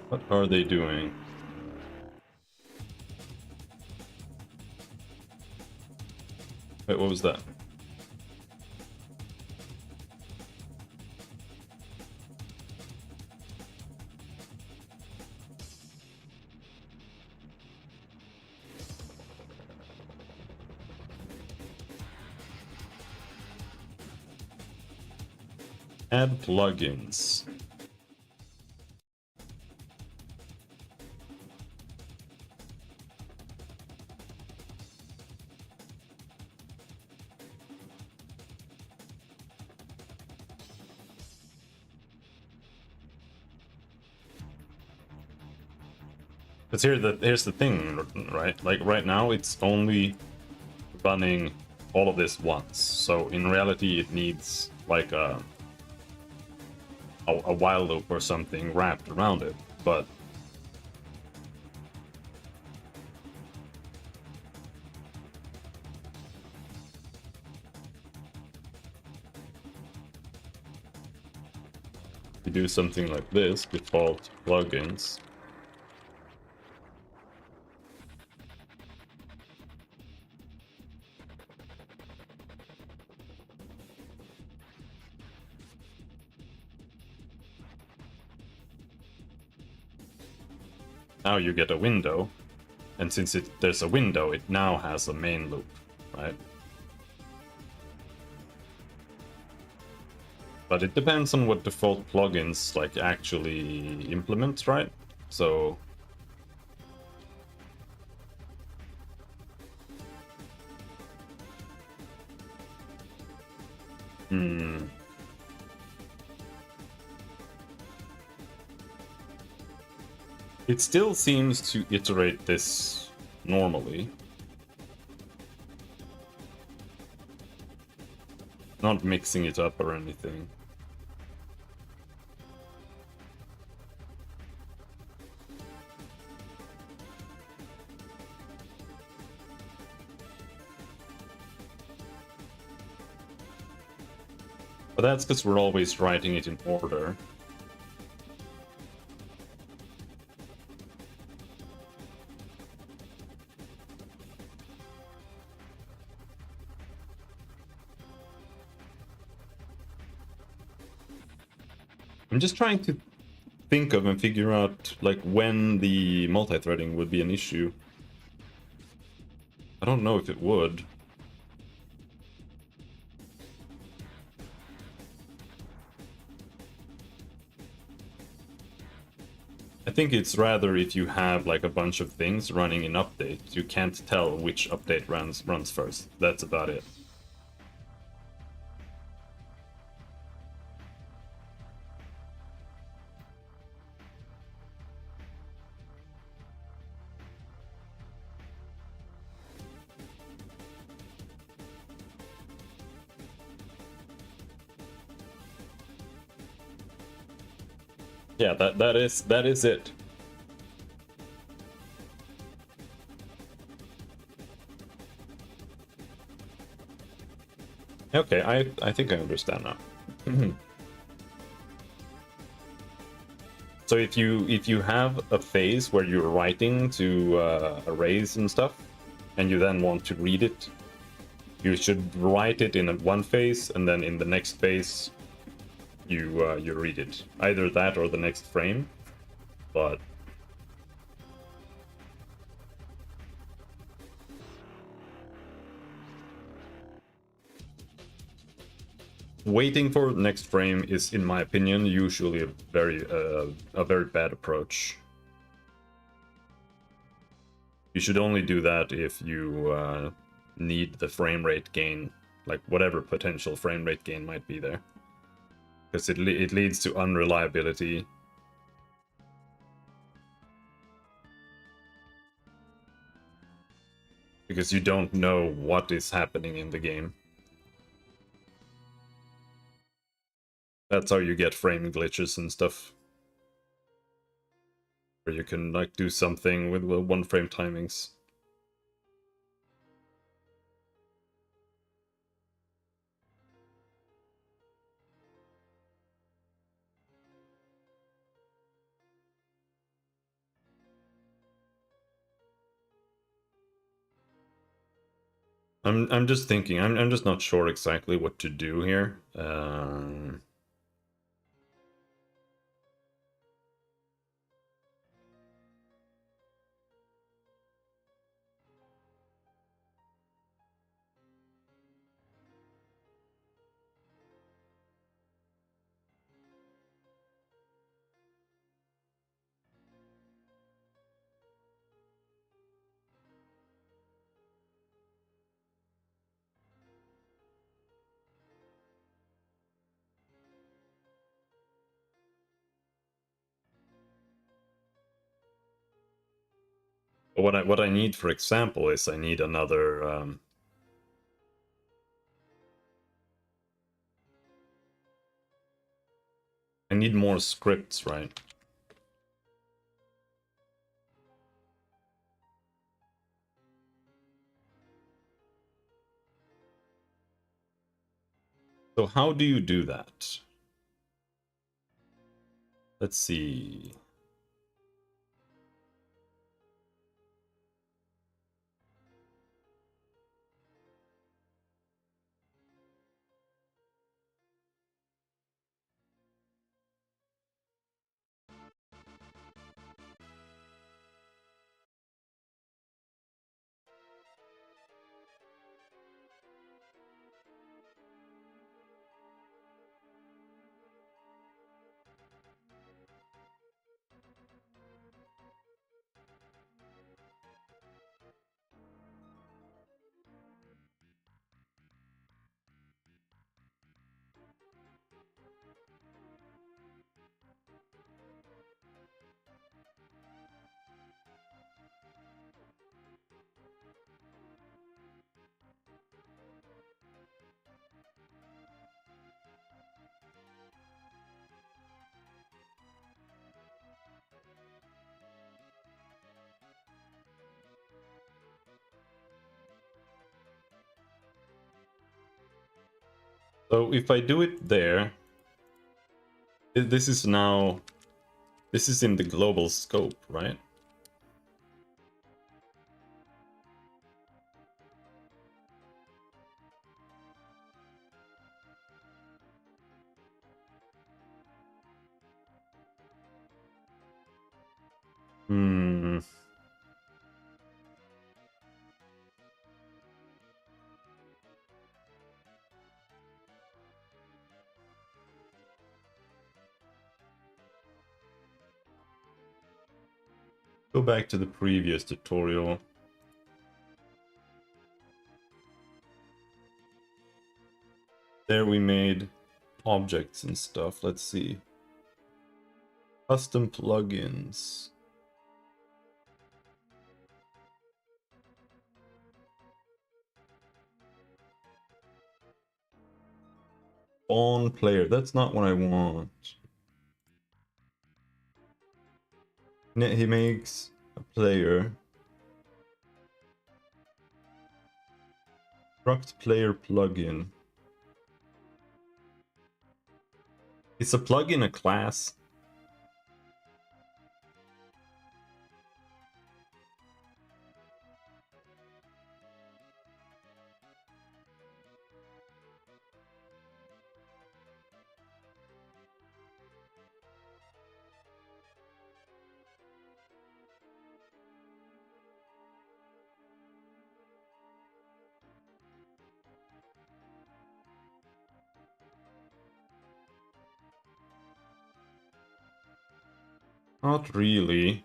What are they doing? Wait, what was that? Add plugins. Because here's the thing, right? Like right now, it's only running all of this once. So in reality, it needs like a while loop or something wrapped around it. But if you do something like this, default plugins. Now you get a window, and since there's a window, it now has a main loop, right? But it depends on what default plugins like actually implement, right? So it still seems to iterate this normally. Not mixing it up or anything. But that's because we're always writing it in order. I'm just trying to think of and figure out like when the multi-threading would be an issue. I don't know if it would. I think it's rather if you have like a bunch of things running in update, you can't tell which update runs first. That's about it. Yeah, that is it. Okay, I think I understand now. So if you have a phase where you're writing to arrays and stuff, and you then want to read it, you should write it in one phase, and then in the next phase, you read it. Either that or the next frame, but waiting for the next frame is, in my opinion, usually a very bad approach. You should only do that if you need the frame rate gain, like whatever potential frame rate gain might be there, because it leads to unreliability. Because you don't know what is happening in the game. That's how you get frame glitches and stuff. Where you can like do something with one frame timings. I'm just thinking. I'm just not sure exactly what to do here. What I need, for example, is I need another. I need more scripts, right? So how do you do that? Let's see. So if I do it there, this is now, this is in the global scope, right? Hmm. Go back to the previous tutorial. There we made objects and stuff. Let's see. Custom plugins. On player. That's not what I want. He makes a player. Struct player plugin. Is a plugin a class? Not really.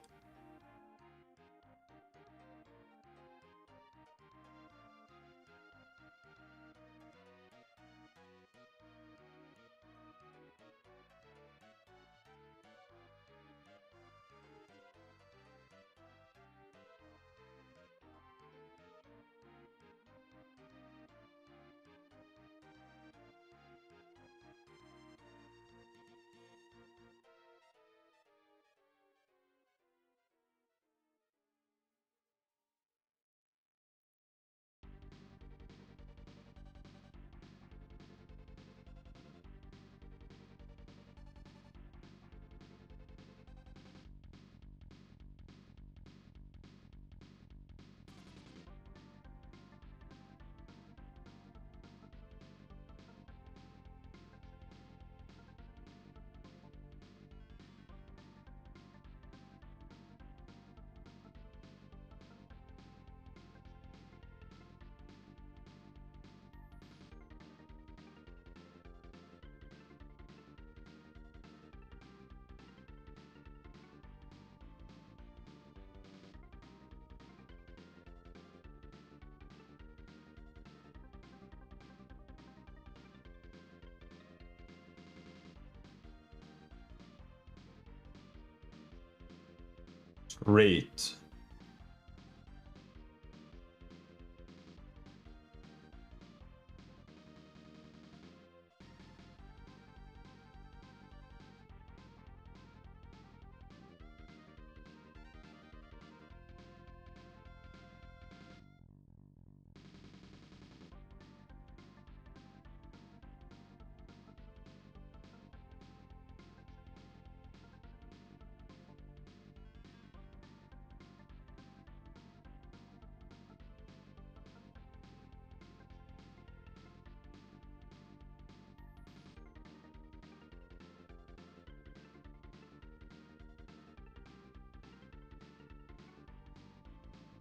Great.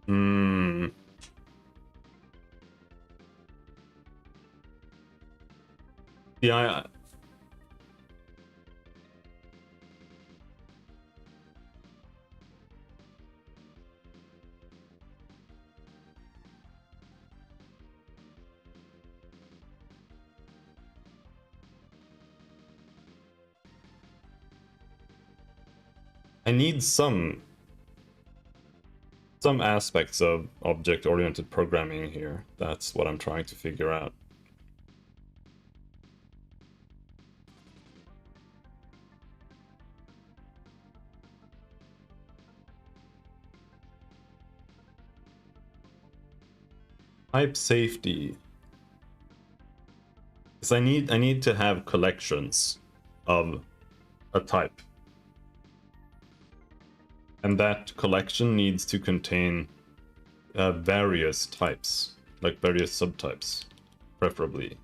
Hmm. Yeah, I need some aspects of object-oriented programming here. That's what I'm trying to figure out. Type safety. Because I need to have collections of a type. And that collection needs to contain various types, like various subtypes, preferably.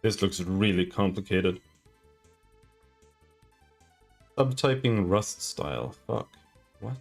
This looks really complicated. Subtyping Rust style. Fuck. What?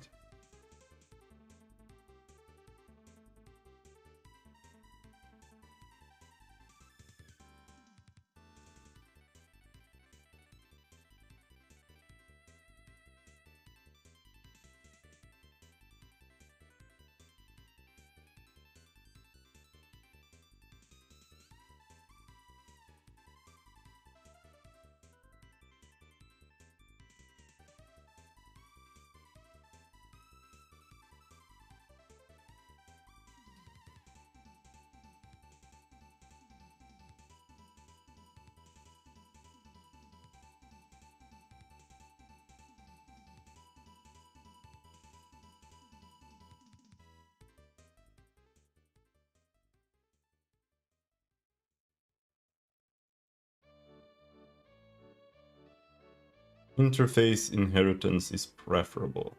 Interface inheritance is preferable.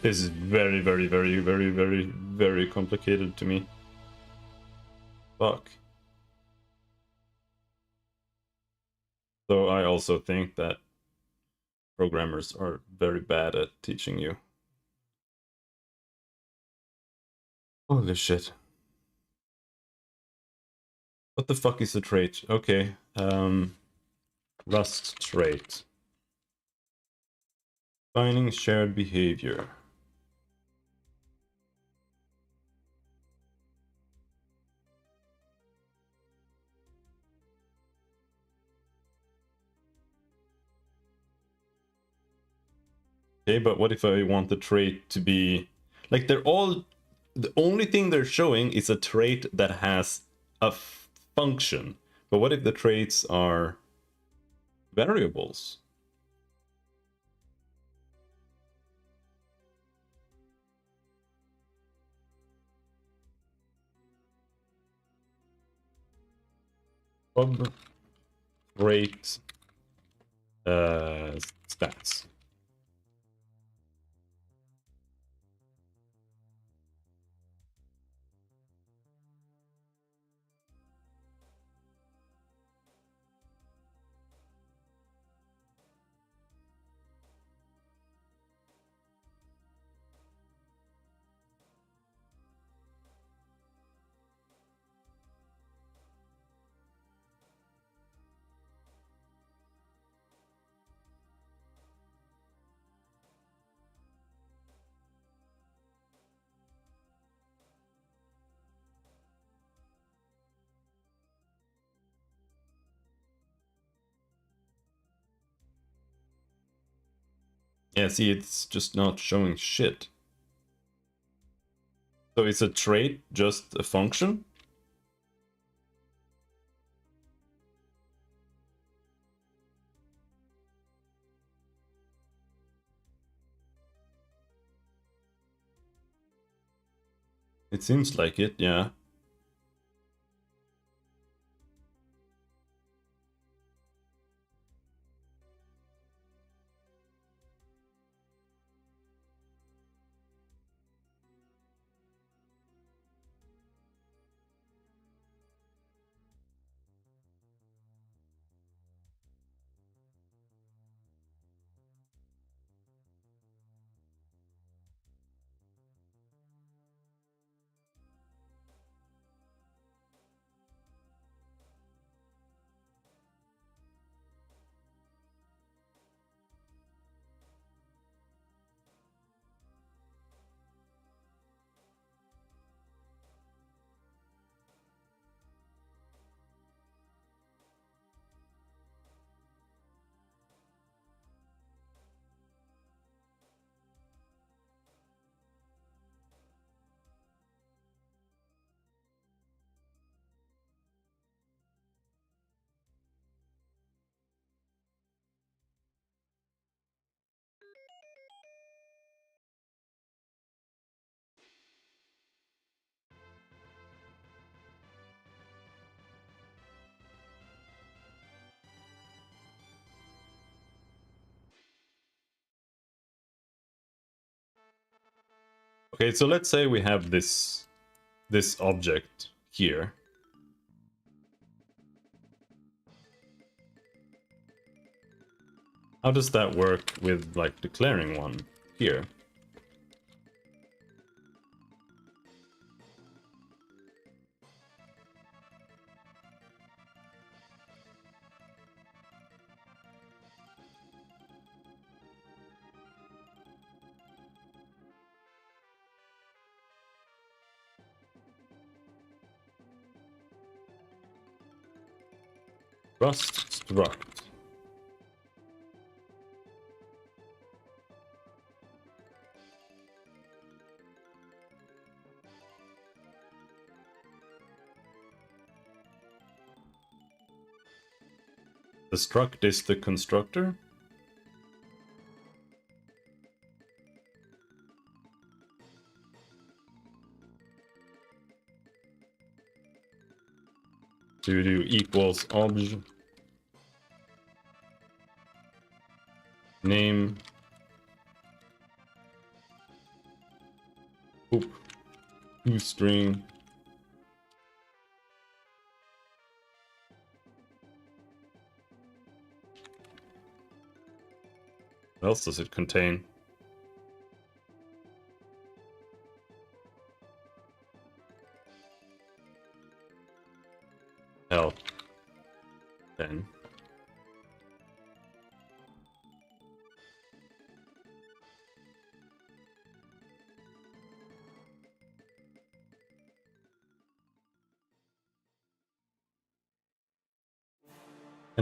This is very, very, very, very, very, very complicated to me. Fuck. So I also think that programmers are very bad at teaching you. Holy shit. What the fuck is a trait? Okay. Rust trait. Finding shared behavior. Okay, but what if I want the trait to be... Like, they're all... The only thing they're showing is a trait that has a function. But what if the traits are variables? Pub trait stats. Yeah, see, it's just not showing shit. So is a trait just a function? It seems like it, yeah. Okay, so let's say we have this object here. How does that work with like declaring one here? Rust struct. The struct is the constructor. To do equals obj name oop string what else does it contain? Hell. Then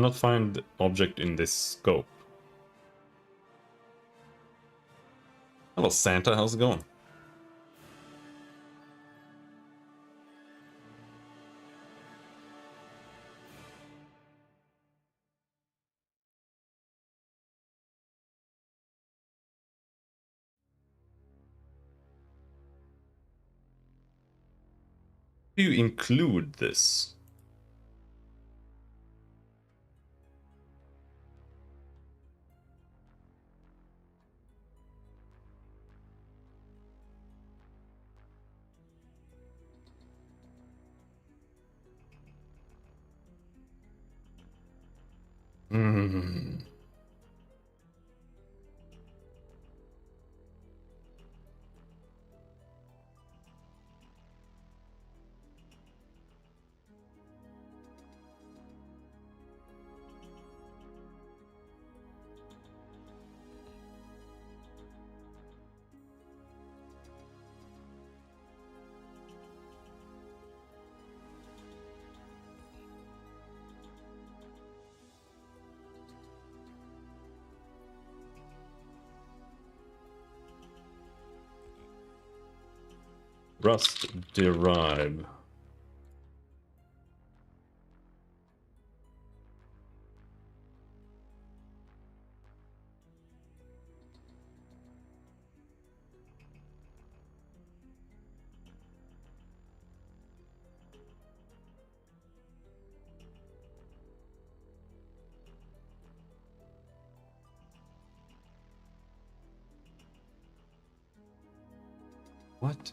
cannot find the object in this scope. Hello Santa, how's it going? Do you include this? Hmm. Rust derive. What?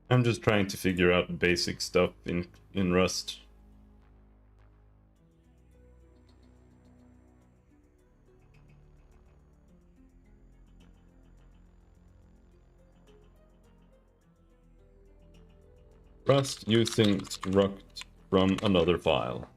I'm just trying to figure out basic stuff in Rust. Rust using struct from another file.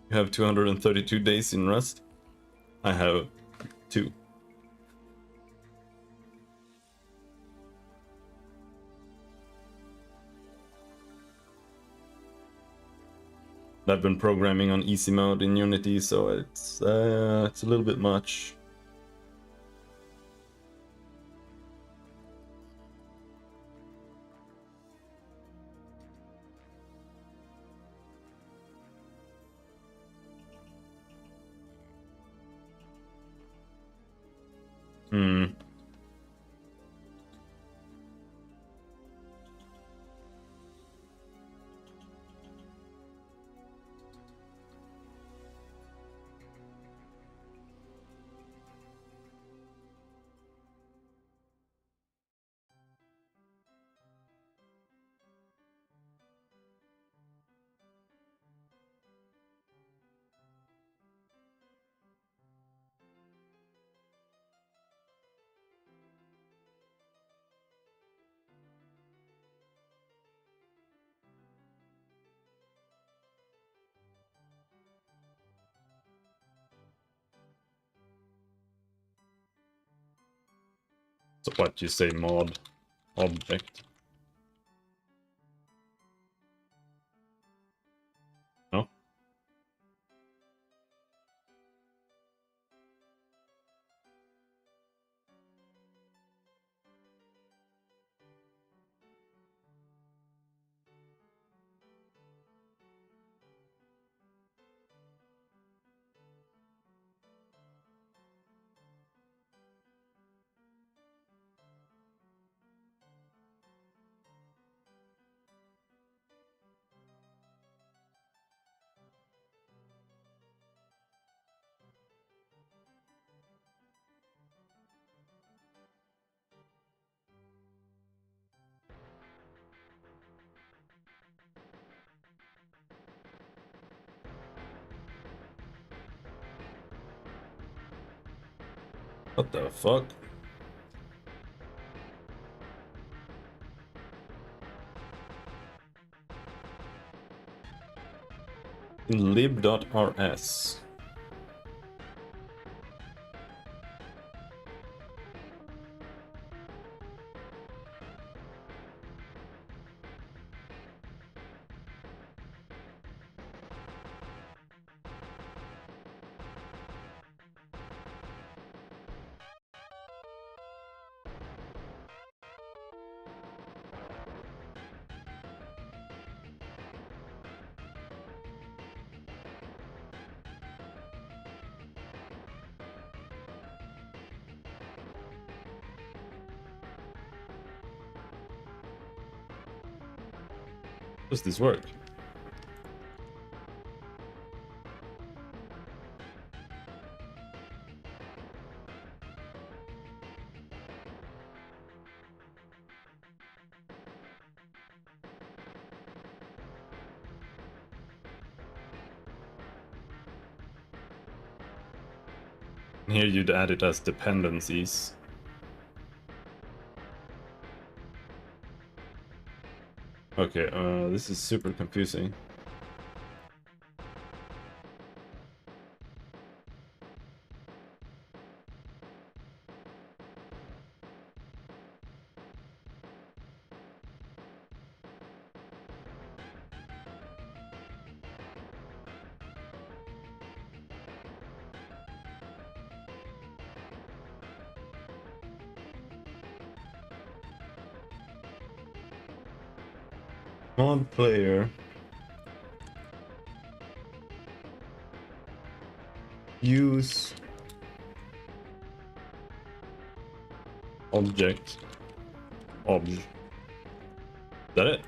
You have 232 days in Rust. I have 2. I've been programming on easy mode in Unity, so it's a little bit much. Hmm. So what you say, mod object? No. What the fuck? In lib.rs. Does this work? Here you'd add it as dependencies. Okay, this is super confusing. Mod player. Use object. Obj. Is that it?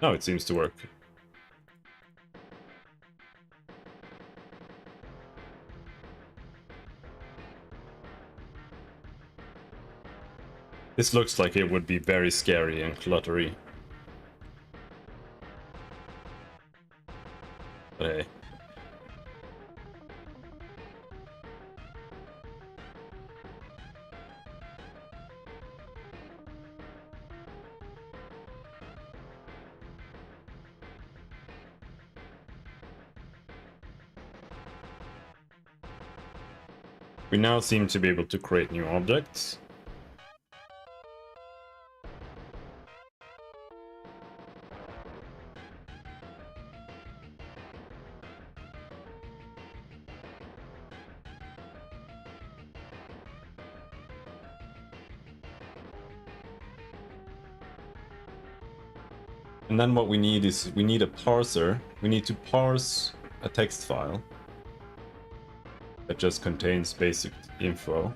No, it seems to work. This looks like it would be very scary and cluttery. But hey. We now seem to be able to create new objects. And then what we need is, we need a parser. We need to parse a text file that just contains basic info.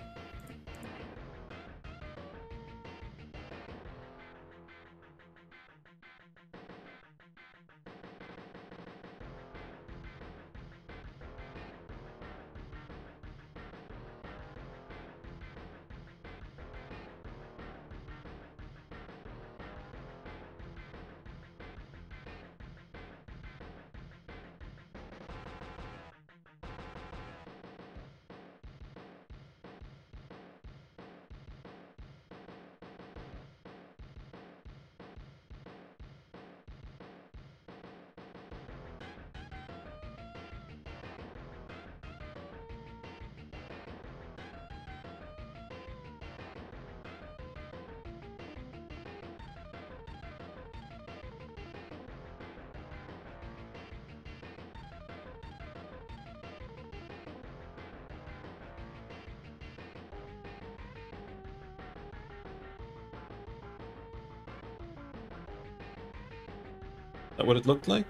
Is that what it looked like?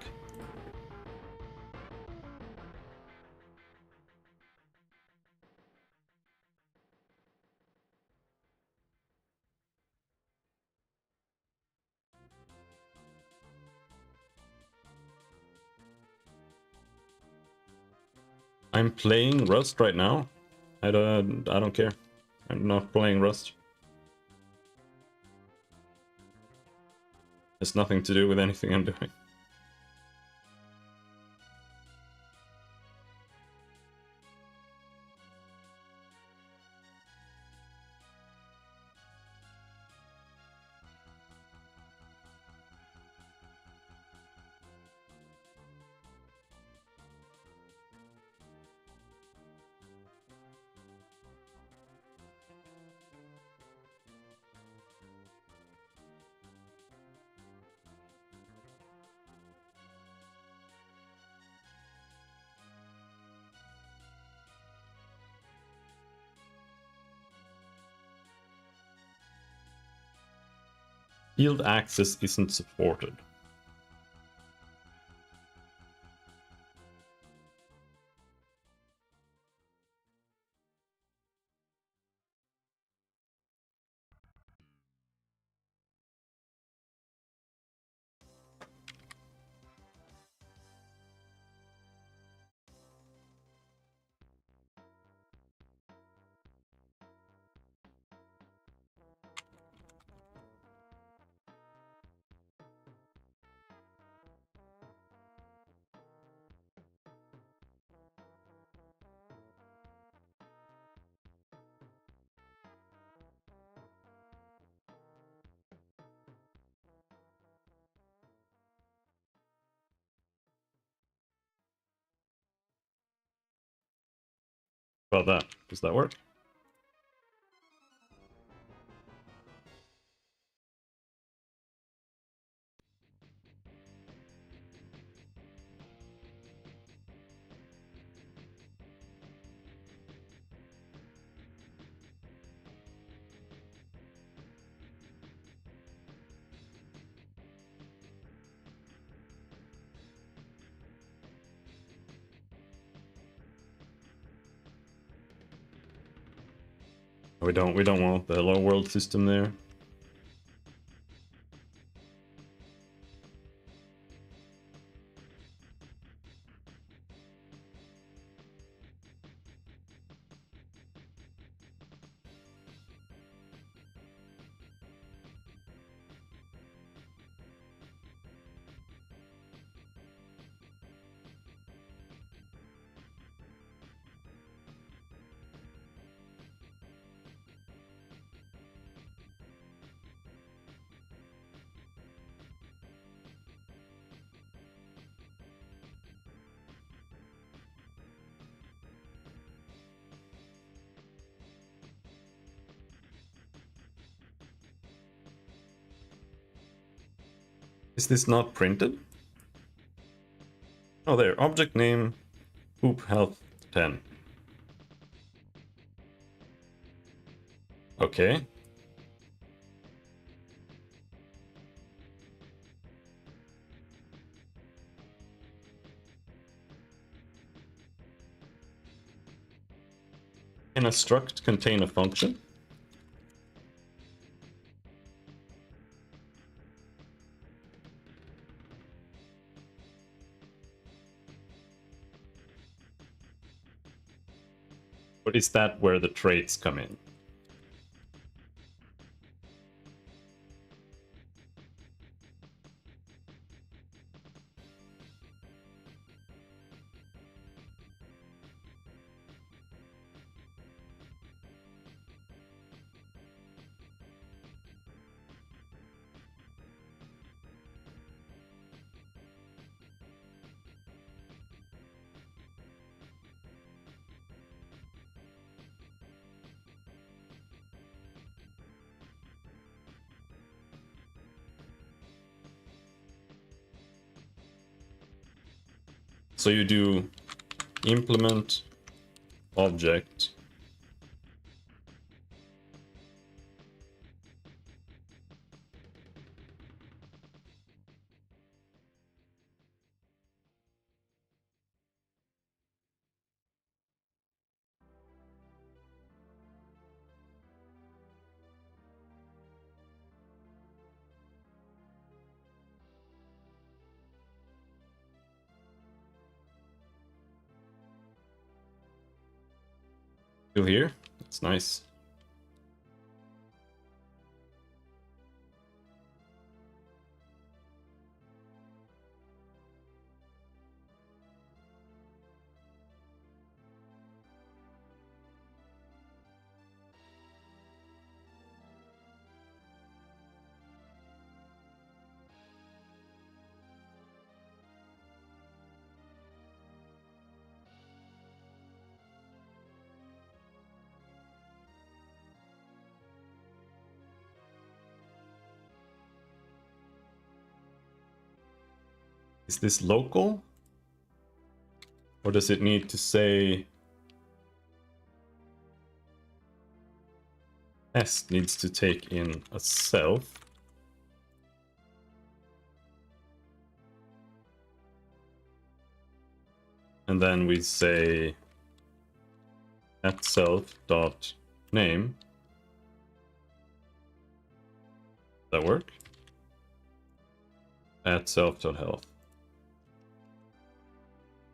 I'm playing Rust right now. I don't care. I'm not playing Rust. It's nothing to do with anything I'm doing. Field access isn't supported. About that. Does that work? We don't want the hello world system there. Is this not printed? Oh, there. Object name, poop health 10. Okay. Can a struct contain a function? Or is that where the traits come in? So you do implement object still here. That's nice. Is this local? Or does it need to say test needs to take in a self? And then we say at self dot name. Does that work? At self dot health.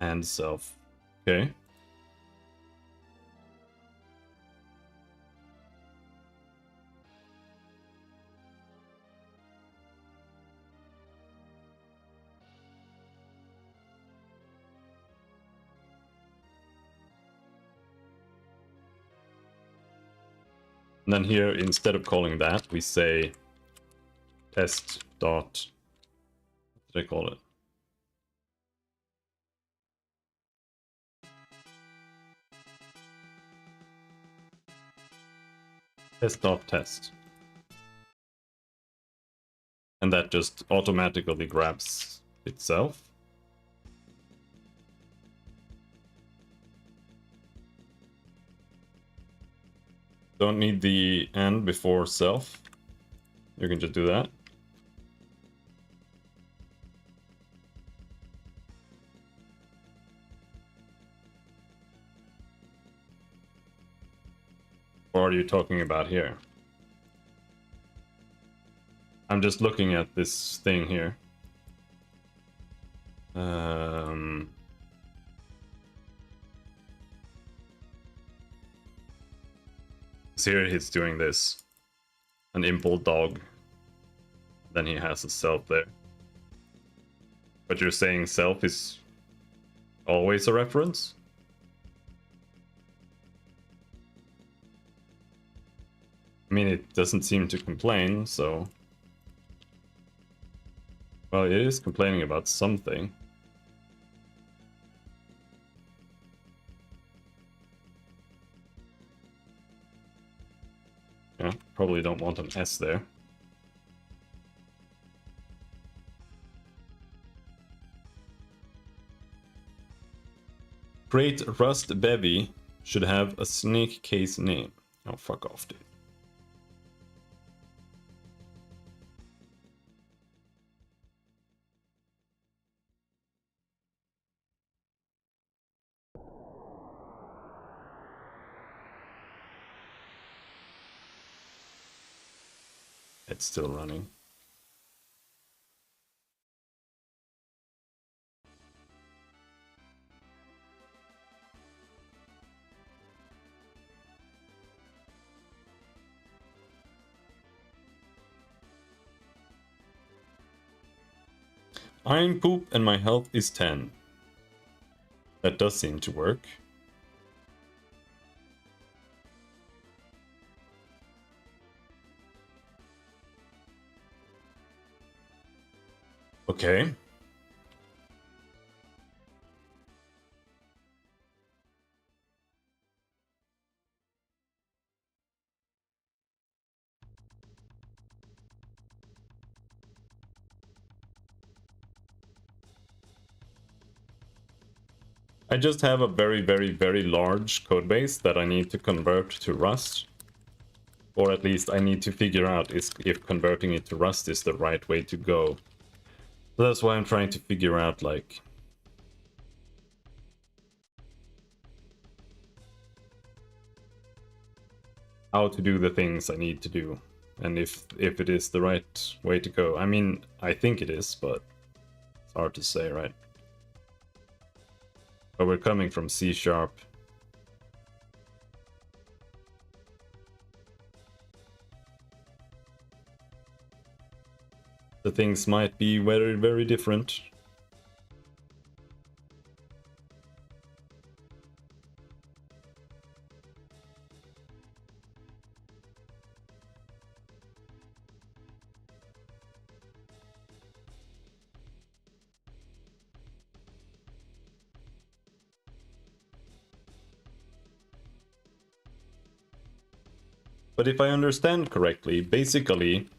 And self. Okay. And then here, instead of calling that, we say test dot, what did I call it? test. And that just automatically grabs itself. Don't need the and before self. You can just do that. What are you talking about here? I'm just looking at this thing here. So here he's doing this. An impulse dog. Then he has a self there. But you're saying self is always a reference? I mean, it doesn't seem to complain, so... Well, it is complaining about something. Yeah, probably don't want an S there. Create Rust Bevy should have a snake case name. Oh, fuck off, dude. It's still running. I'm poop and my health is 10. That does seem to work. Okay. I just have a very, very, very large codebase that I need to convert to Rust. Or at least I need to figure out if converting it to Rust is the right way to go. So that's why I'm trying to figure out, like... how to do the things I need to do. And if it is the right way to go. I mean, I think it is, but it's hard to say, right? But we're coming from C#. The things might be very, very different. But if I understand correctly, basically...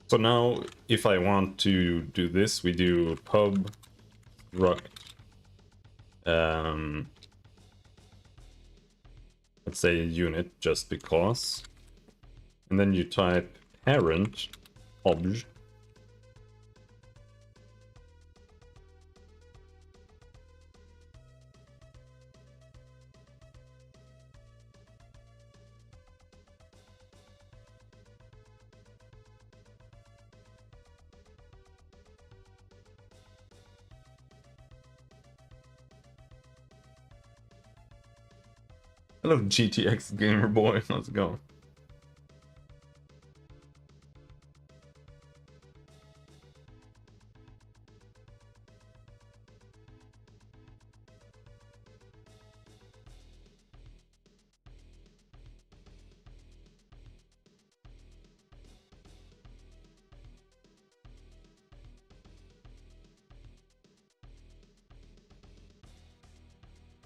So now, if I want to do this, we do pub struct, let's say unit, just because. And then you type parent obj. Hello, GTX Gamer Boy. Let's go.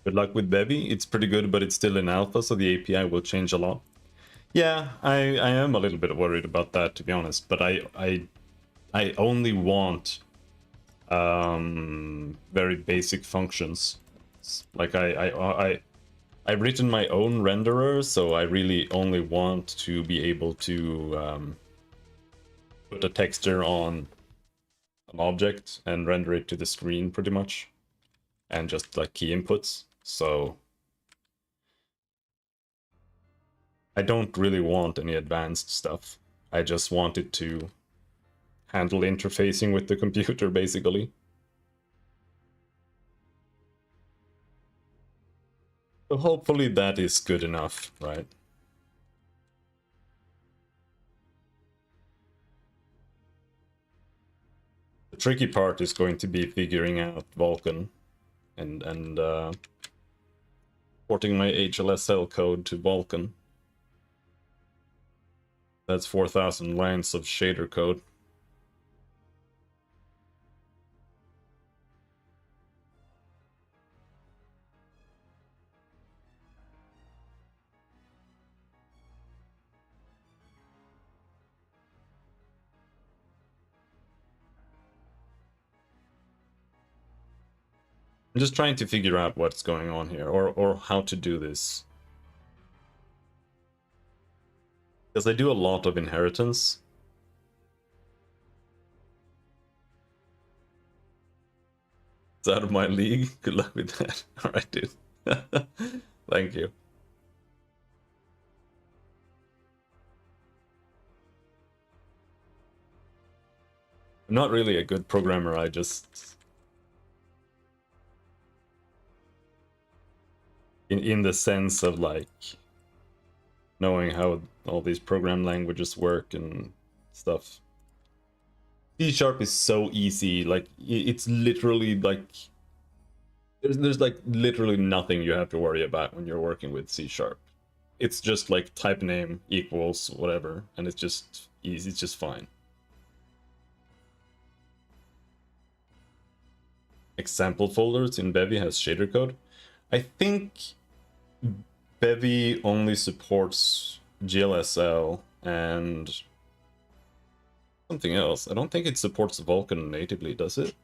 Good luck with Bevy. It's pretty good, but it's still in alpha, so the API will change a lot. Yeah, I am a little bit worried about that, to be honest. But I only want very basic functions. Like I've written my own renderer, so I really only want to be able to put a texture on an object and render it to the screen pretty much, and just like key inputs. So I don't really want any advanced stuff. I just want it to handle interfacing with the computer, basically. So hopefully that is good enough, right? The tricky part is going to be figuring out Vulkan and porting my HLSL code to Vulkan. That's 4,000 lines of shader code. I'm just trying to figure out what's going on here, or how to do this. Because I do a lot of inheritance. It's out of my league. Good luck with that. Alright, dude. Thank you. I'm not really a good programmer, I just... In the sense of, like, knowing how all these program languages work and stuff. C# is so easy, like, it's literally, like... There's like, literally nothing you have to worry about when you're working with C#. It's just, like, type name equals whatever, and it's just easy, it's just fine. Example folders in Bevy has shader code. I think Bevy only supports GLSL and something else. I don't think it supports Vulkan natively, does it?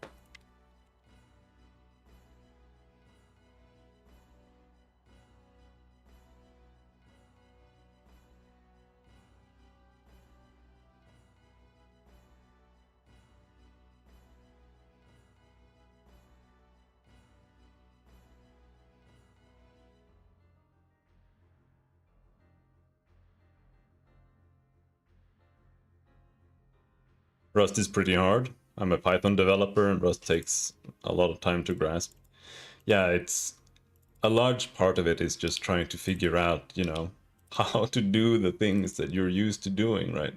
Rust is pretty hard. I'm a Python developer and Rust takes a lot of time to grasp. Yeah, it's a large part of it is just trying to figure out, you know, how to do the things that you're used to doing, right?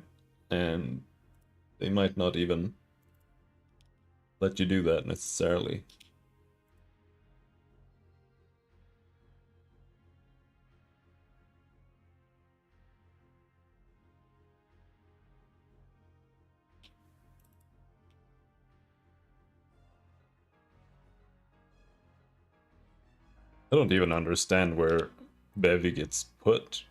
And they might not even let you do that necessarily. I don't even understand where Bevy gets put.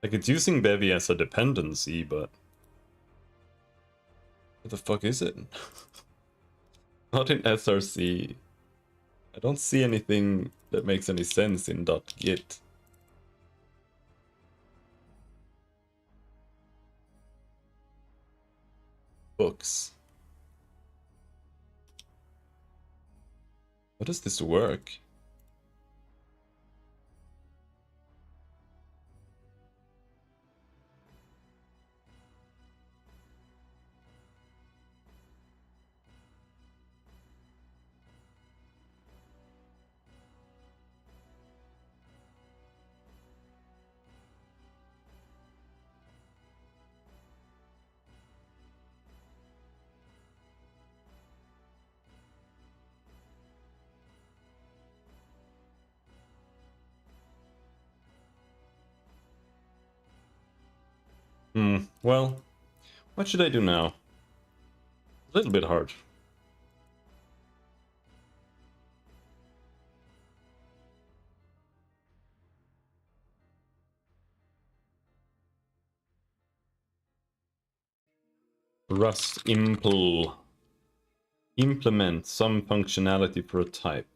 Like, it's using Bevy as a dependency, but what the fuck is it? Not in SRC. I don't see anything that makes any sense in .git. Books. How does this work? Well, what should I do now? A little bit hard. Rust implement some functionality for a type.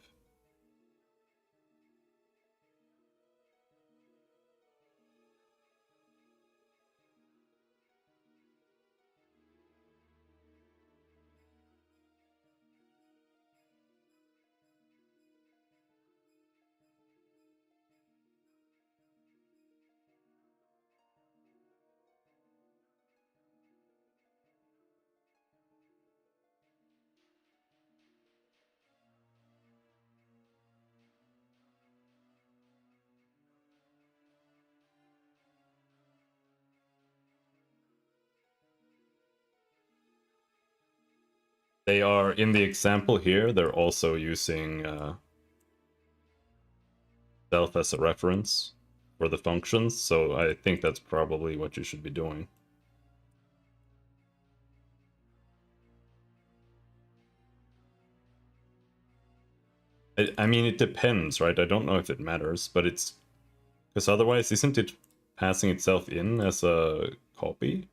They are, in the example here, they're also using self as a reference for the functions, so I think that's probably what you should be doing. I mean, it depends, right? I don't know if it matters, but it's... Because otherwise, isn't it passing itself in as a copy?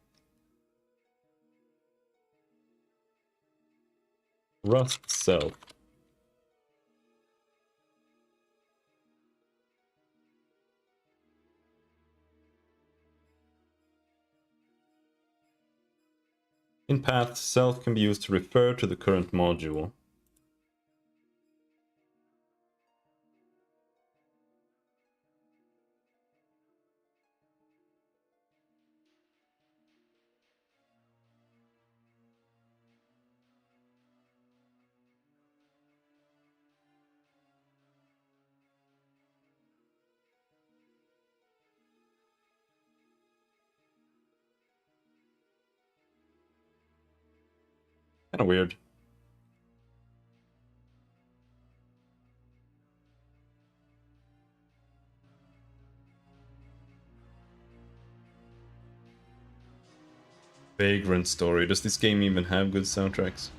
Rust self. In path, self can be used to refer to the current module. Kind of weird. Vagrant Story. Does this game even have good soundtracks?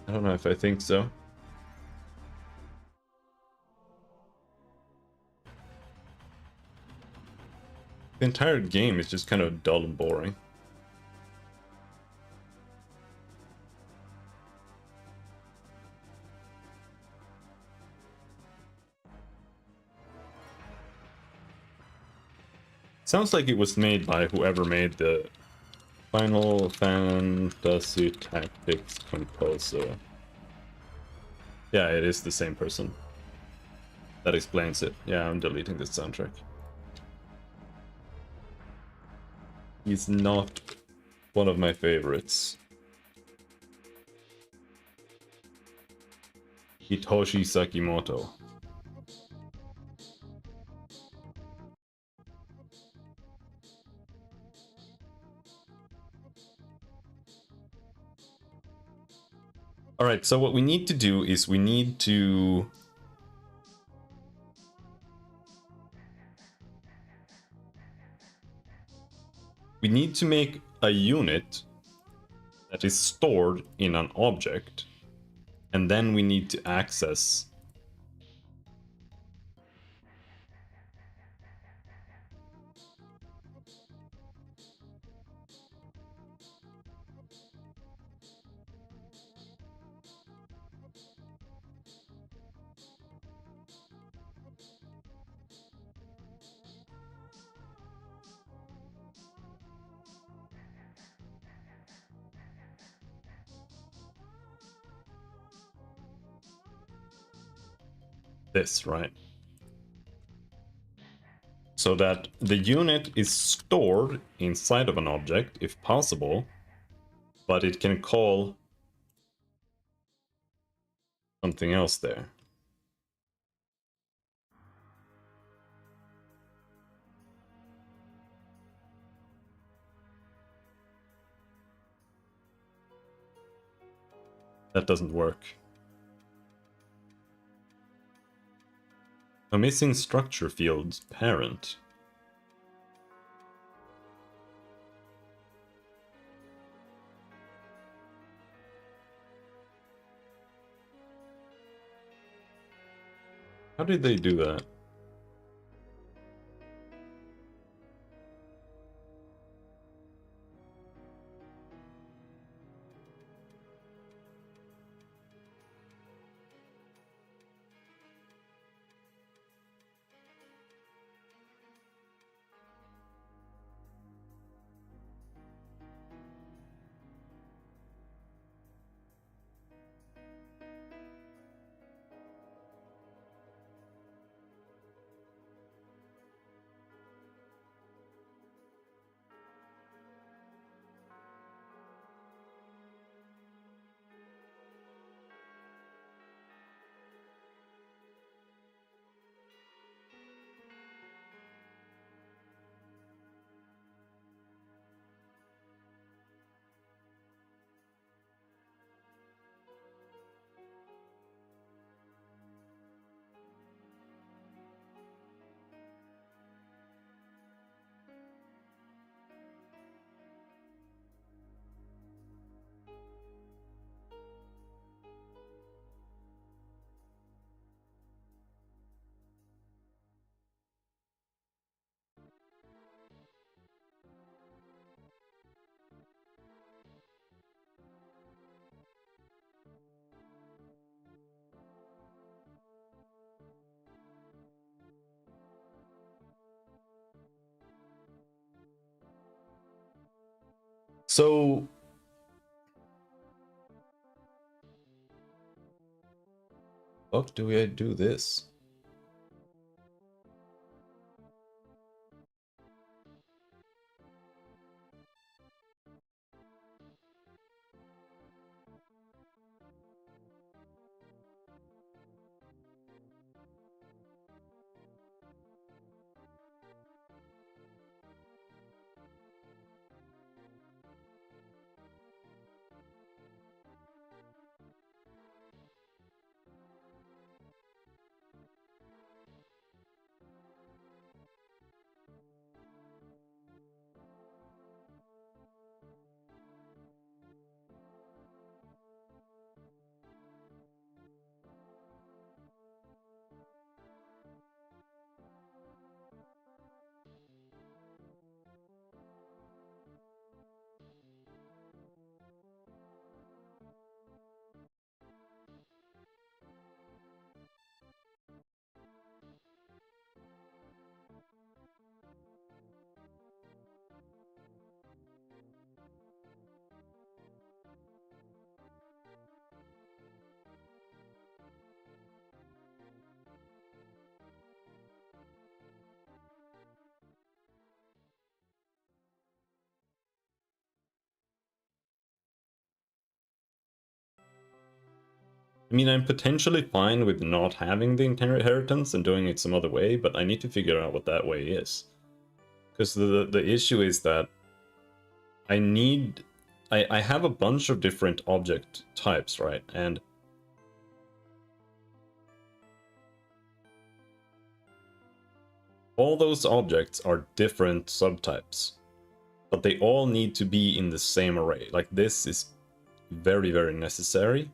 I don't know if I think so. The entire game is just kind of dull and boring. Sounds like it was made by whoever made the Final Fantasy Tactics composer. Yeah, it is the same person. That explains it. Yeah, I'm deleting this soundtrack. He's not one of my favorites. Hitoshi Sakimoto. Alright, so what we need to do is we need to... We need to make a unit that is stored in an object, and then we need to access this, right? So that the unit is stored inside of an object, if possible, but it can call something else there. That doesn't work. A missing structure field parent. How did they do that? So fuck do I do this? I mean, I'm potentially fine with not having the inheritance and doing it some other way, but I need to figure out what that way is. Because the issue is that I need... I have a bunch of different object types, right? And all those objects are different subtypes, but they all need to be in the same array. Like, this is very, very necessary.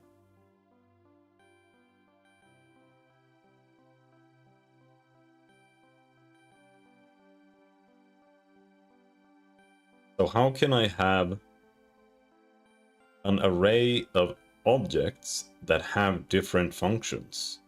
So how can I have an array of objects that have different functions?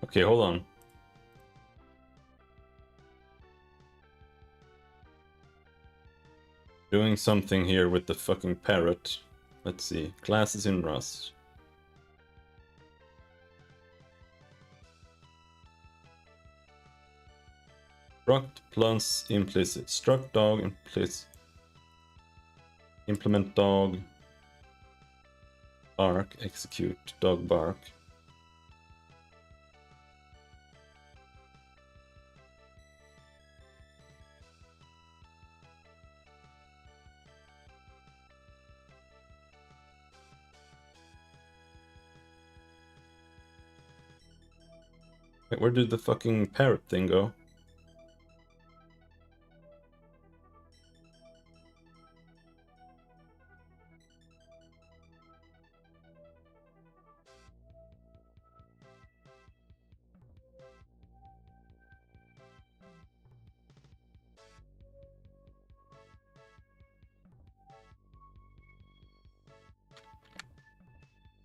Okay, hold on. Doing something here with the fucking parrot. Let's see. Classes in Rust. Struct plus implicit. Struct dog implicit. Implement dog. Bark. Execute dog bark. Wait, where did the fucking parrot thing go?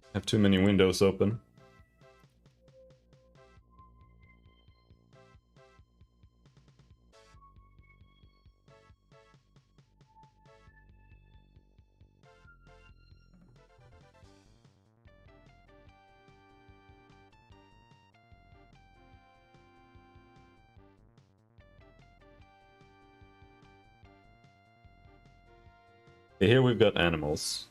I have too many windows open. Okay, here we've got animals.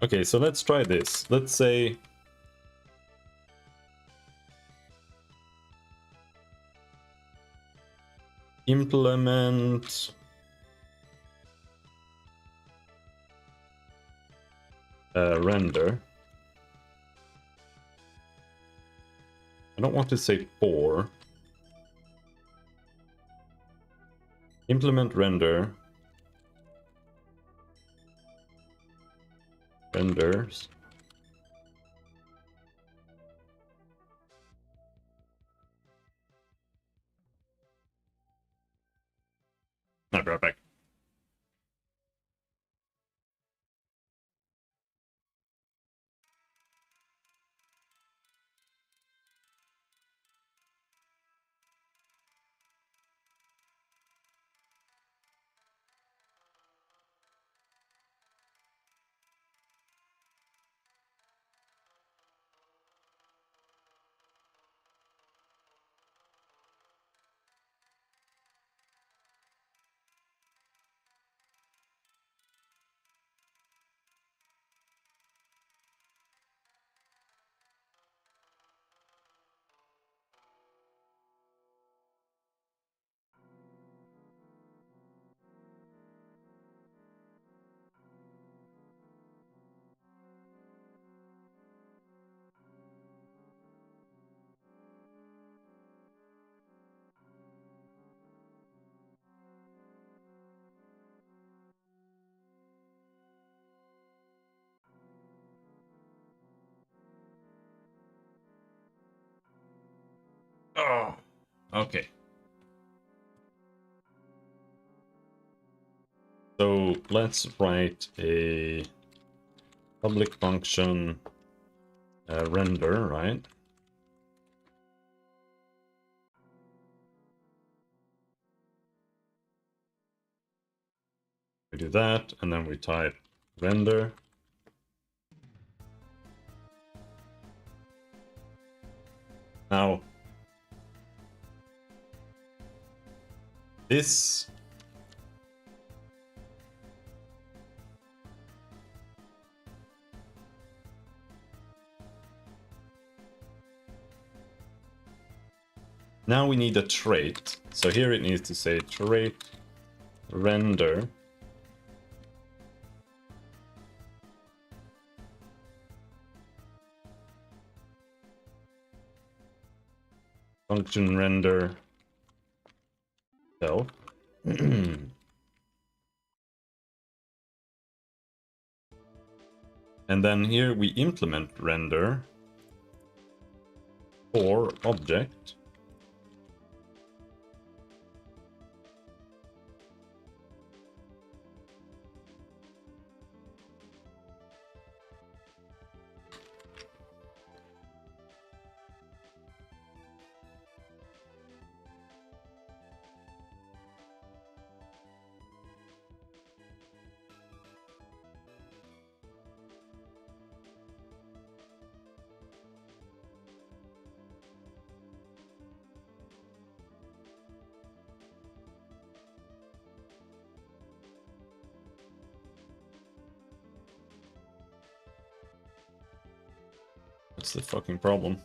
Okay, so let's try this. Let's say implement render. I don't want to say for. Implement render. Renders. I'll be right back. Oh, okay. So let's write a public function render, right? We do that, and then we type render. Now, this now we need a trait. So here it needs to say trait render. function render self. And then here we implement render for object. That's the fucking problem.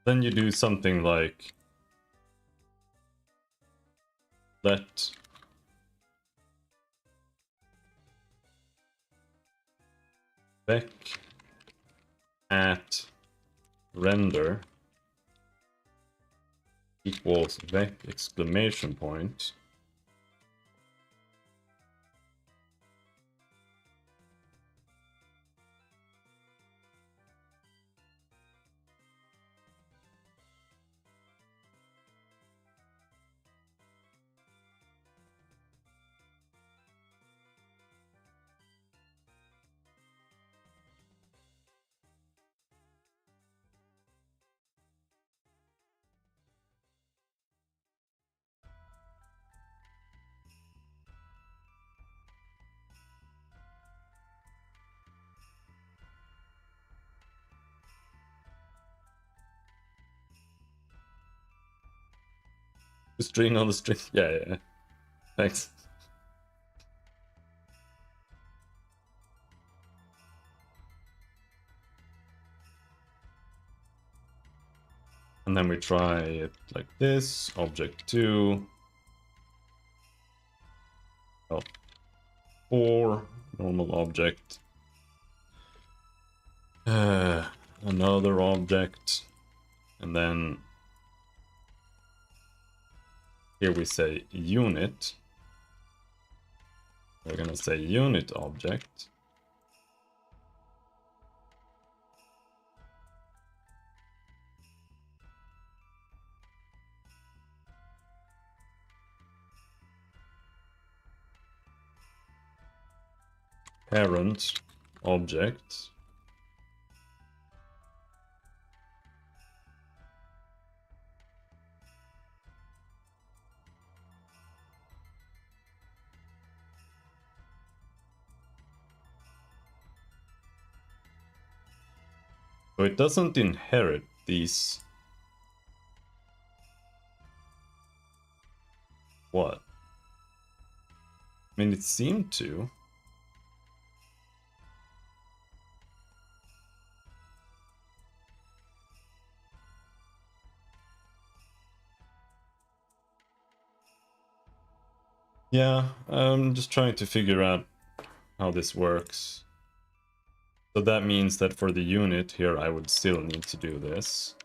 Then you do something like let vec at render equals vec exclamation point. The string on the string. Yeah. Thanks. And then we try it like this, object 2, well, 4, normal object, another object, and then here we say unit. We're gonna say unit object. Parent object. So it doesn't inherit these. What? I mean, it seemed to. Yeah, I'm just trying to figure out how this works. So that means that for the unit here, I would still need to do this.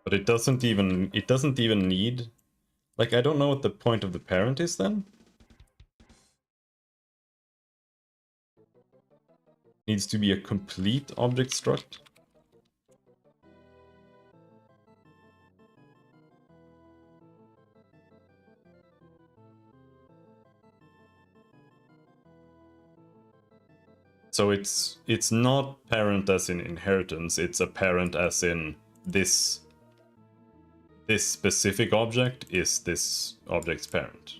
But it doesn't even need, like, I don't know what the point of the parent is then. Needs to be a complete object struct. So it's not parent as in inheritance, it's a parent as in this specific object is this object's parent.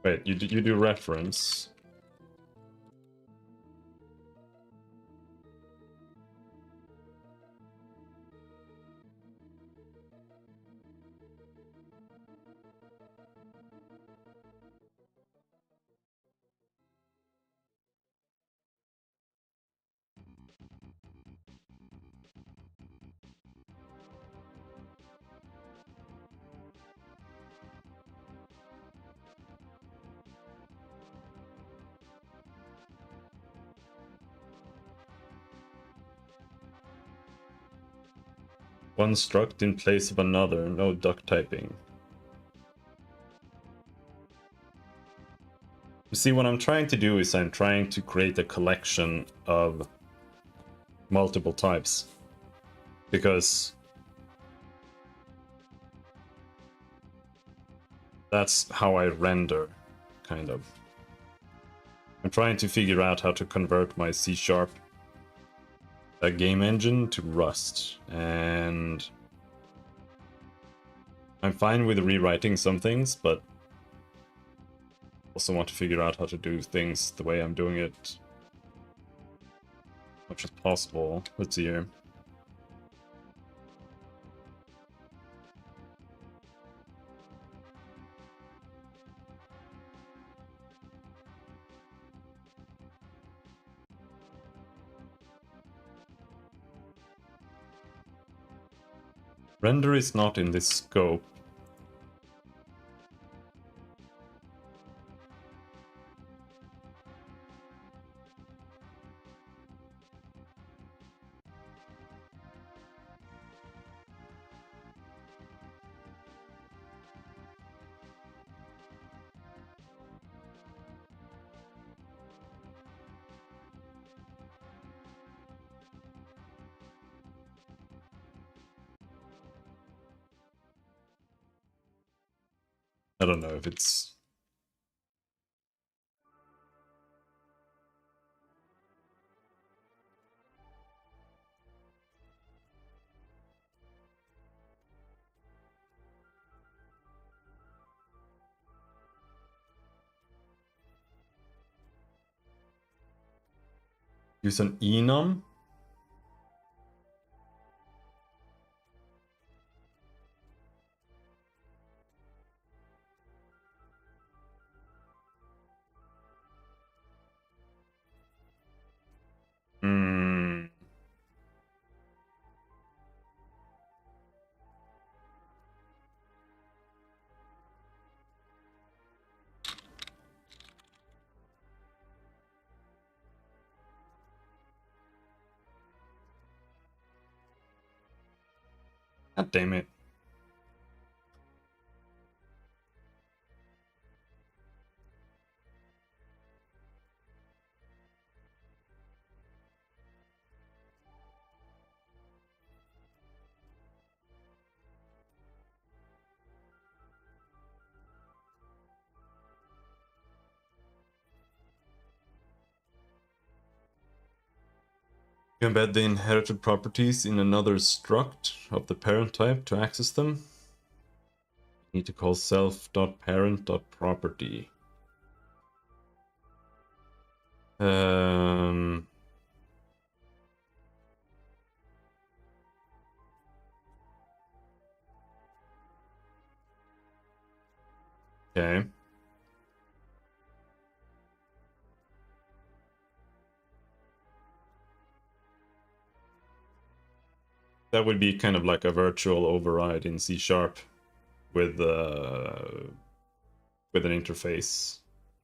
Wait, you do reference. One struct in place of another, no duck typing. You see, what I'm trying to do is I'm trying to create a collection of multiple types. Because that's how I render, kind of. I'm trying to figure out how to convert my C# a game engine to Rust, and I'm fine with rewriting some things, but also want to figure out how to do things the way I'm doing it as much as possible. Let's see here. Render is not in this scope. I don't know if it's... Use an enum? Hmm. God damn it. You embed the inherited properties in another struct of the parent type to access them. You need to call self.parent.property. Um... Okay. That would be kind of like a virtual override in C# with an interface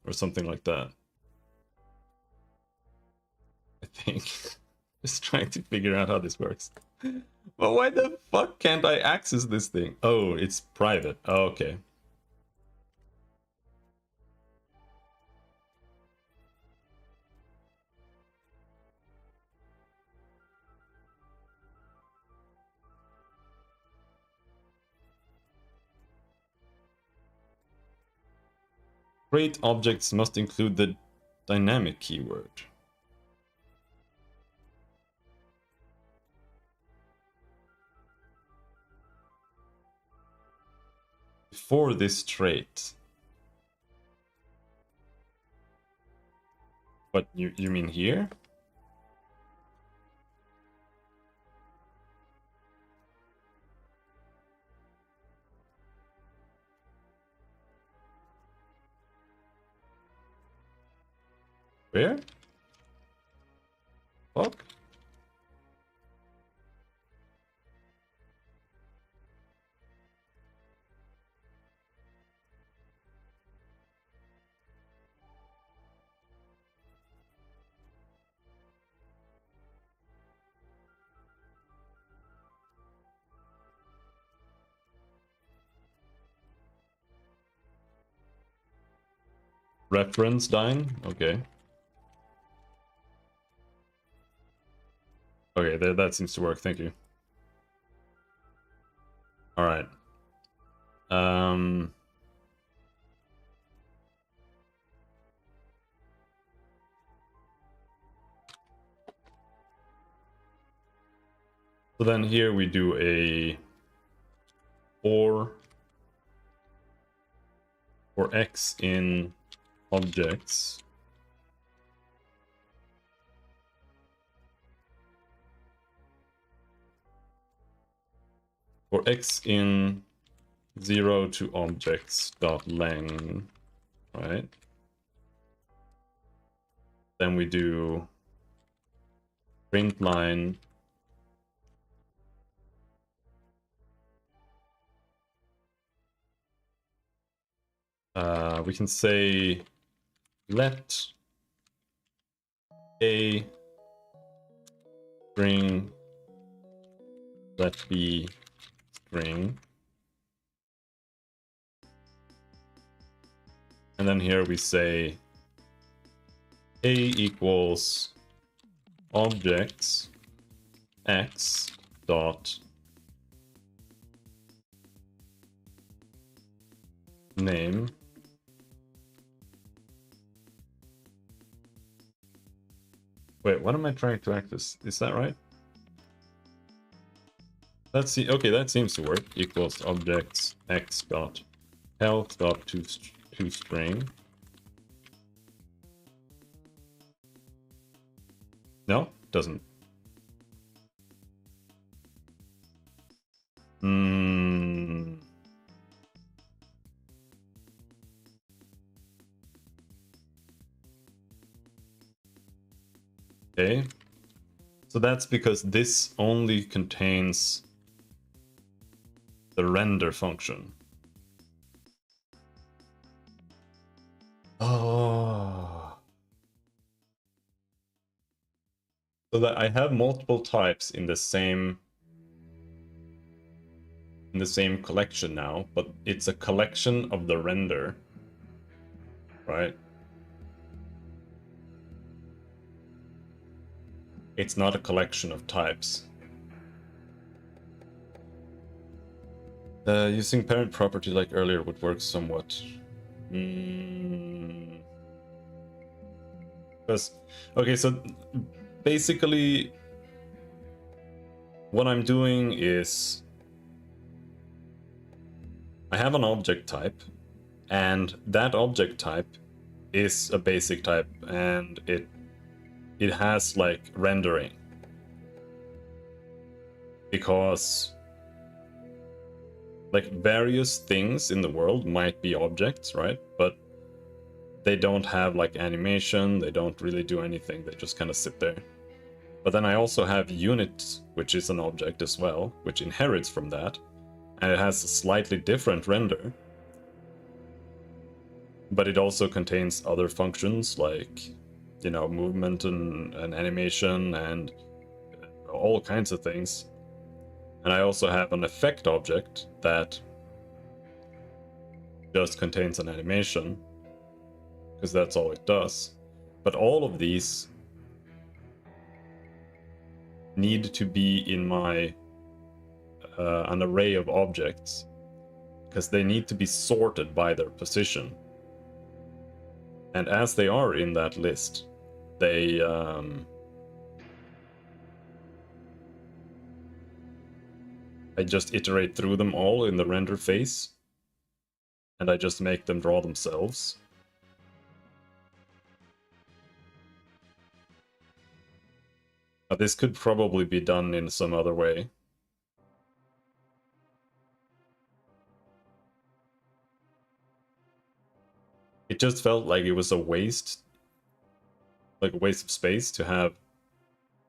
or something like that. I think. Just trying to figure out how this works. But why the fuck can't I access this thing? Oh, it's private. Oh, okay. Create objects must include the dynamic keyword. For this trait. What, you mean here? Where? Fuck? Reference dyne? Okay. Okay, that seems to work, thank you. Alright. So then here we do a for x in objects for x in 0 to objects dot length, right? Then we do print line we can say let a string let b string, and then here we say a equals objects x dot name Wait, what am I trying to access? Is that right? Let's see. Okay, that seems to work. Equals objects x dot health dot to string. No, doesn't. Okay. So that's because this only contains the render function. Oh. So that I have multiple types in the same collection now, but it's a collection of the render, right? It's not a collection of types. Using parent property like earlier would work somewhat. Okay, so basically what I'm doing is I have an object type, and that object type is a basic type, and it has like rendering, because like various things in the world might be objects, right? But they don't have like animation, they don't really do anything, they just kind of sit there. But then I also have unit, which is an object as well, which inherits from that, and it has a slightly different render. But it also contains other functions like, you know, movement and animation and all kinds of things. And I also have an effect object that just contains an animation, because that's all it does. But all of these need to be in my an array of objects, because they need to be sorted by their position. And as they are in that list, they I just iterate through them all in the render phase, and I just make them draw themselves. This could probably be done in some other way. It just felt like it was a waste, like a waste of space to have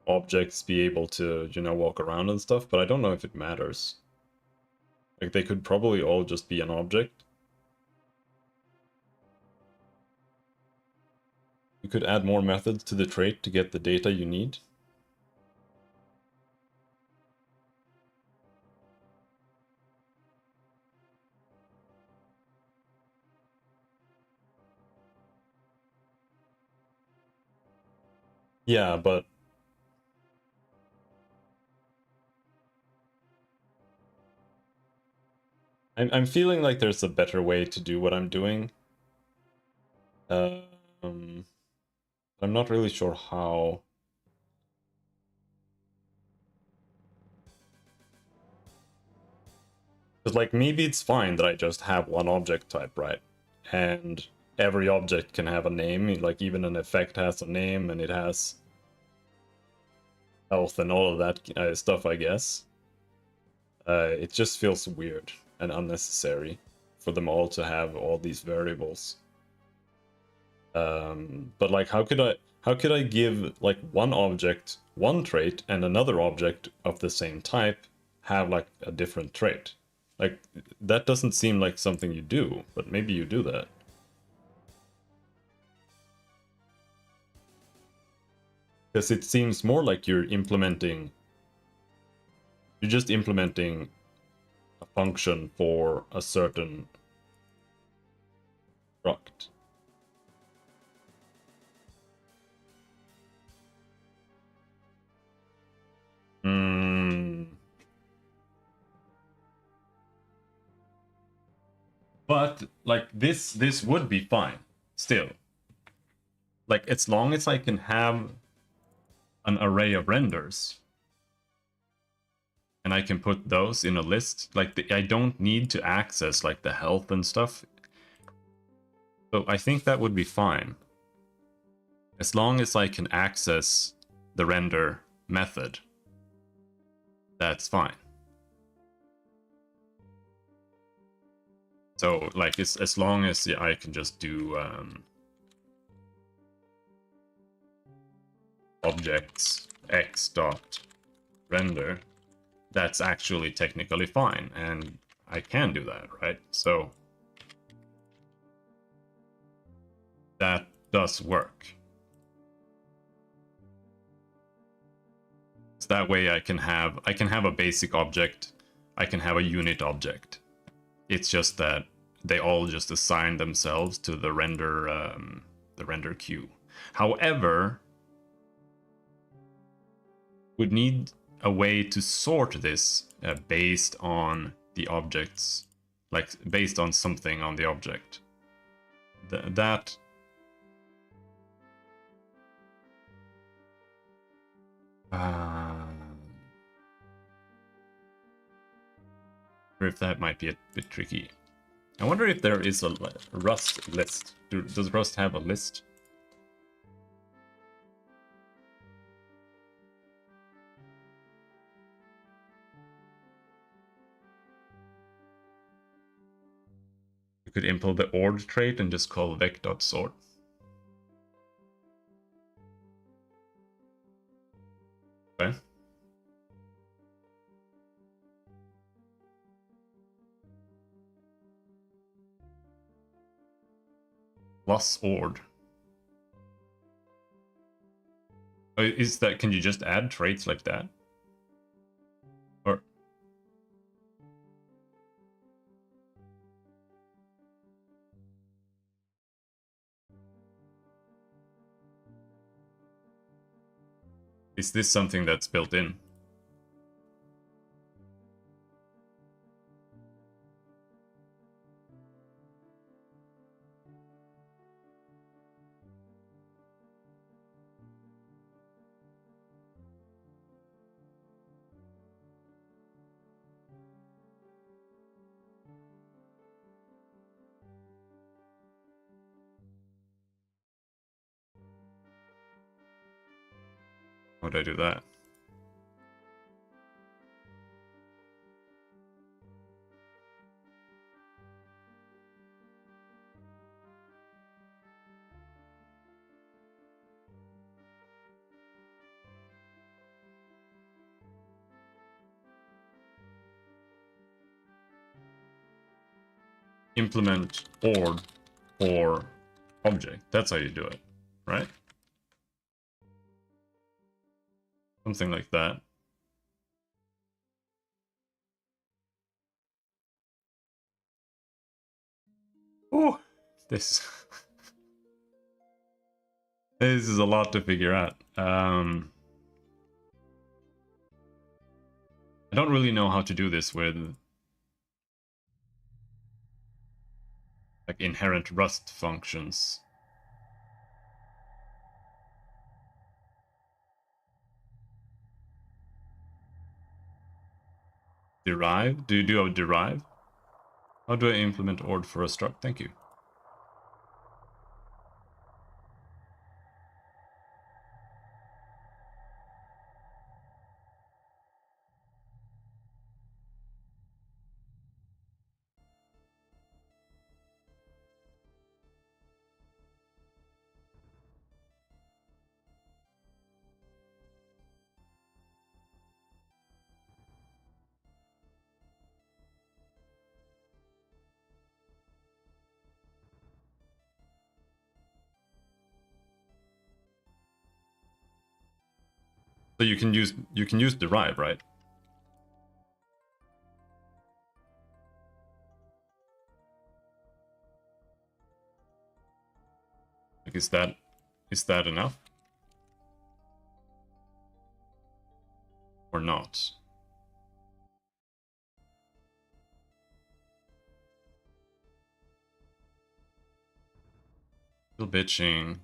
objects be able to, you know, walk around and stuff, but I don't know if it matters. Like, they could probably all just be an object. You could add more methods to the trait to get the data you need. Yeah, but I'm feeling like there's a better way to do what I'm doing. I'm not really sure how. Because like maybe it's fine that I just have one object type, right? And every object can have a name, like even an effect has a name and it has health and all of that stuff, I guess. It just feels weird and unnecessary for them all to have all these variables. But like, how could I give like one object one trait and another object of the same type have like a different trait? Like, that doesn't seem like something you do, but maybe you do that. Because it seems more like you're just implementing a function for a certain struct. But like this would be fine still. Like as long as I can have an array of renders and I can put those in a list, like I don't need to access like the health and stuff. So I think that would be fine. As long as I can access the render method, that's fine. So like as long as I can just do objects x dot render, that's actually technically fine, and I can do that, right? So that does work. So that way I can have a basic object, I can have a unit object. It's just that they all just assign themselves to the render queue. However, would need a way to sort this based on the objects, like based on something on the object. That or if that might be a bit tricky. I wonder if there is a Rust list. Does Rust have a list? You could implement the ord trait and just call vec.sort. Okay. Plus ord. Is that, can you just add traits like that? Or is this something that's built in? How would I do that? Implement ord for object. That's how you do it, right? Something like that. Oh, this this is a lot to figure out. I don't really know how to do this with like inherent Rust functions. Derive? Do you do a derive? How do I implement ord for a struct? Thank you. So you can use derive, right? Like, is that enough? Or not? Still bitching.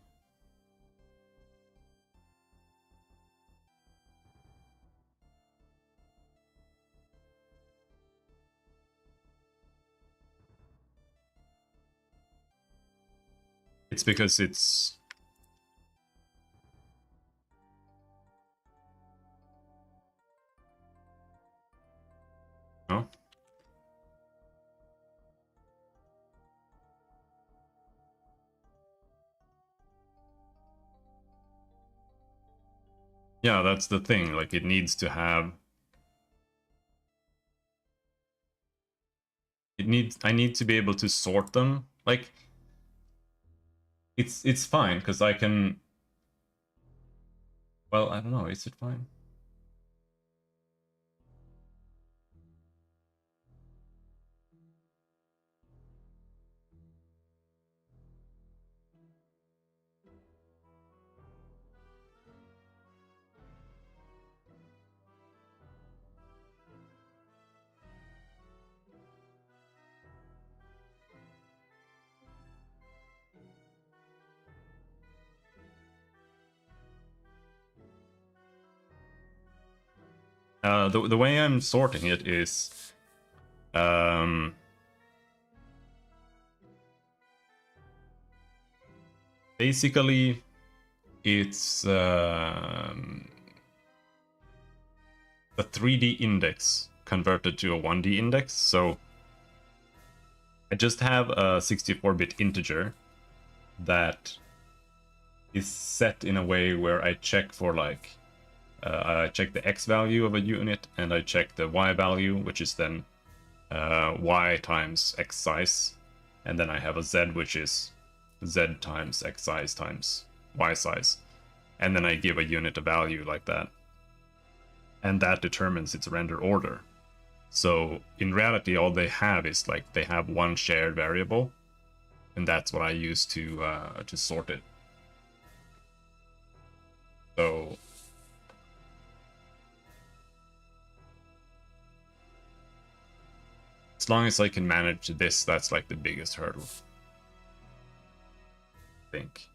It's because it's... No? Yeah, that's the thing. Like, it needs to have... I need to be able to sort them. Like, it's fine, because I can... Well, I don't know, is it fine? The way I'm sorting it is... basically, it's a 3D index converted to a 1D index. So I just have a 64-bit integer that is set in a way where I check for like I check the x value of a unit and I check the y value, which is then y times x size, and then I have a z, which is z times x size times y size, and then I give a unit a value like that, and that determines its render order. So in reality, all they have is like they have one shared variable, and that's what I use to sort it. So as long as I can manage this, that's like the biggest hurdle, I think.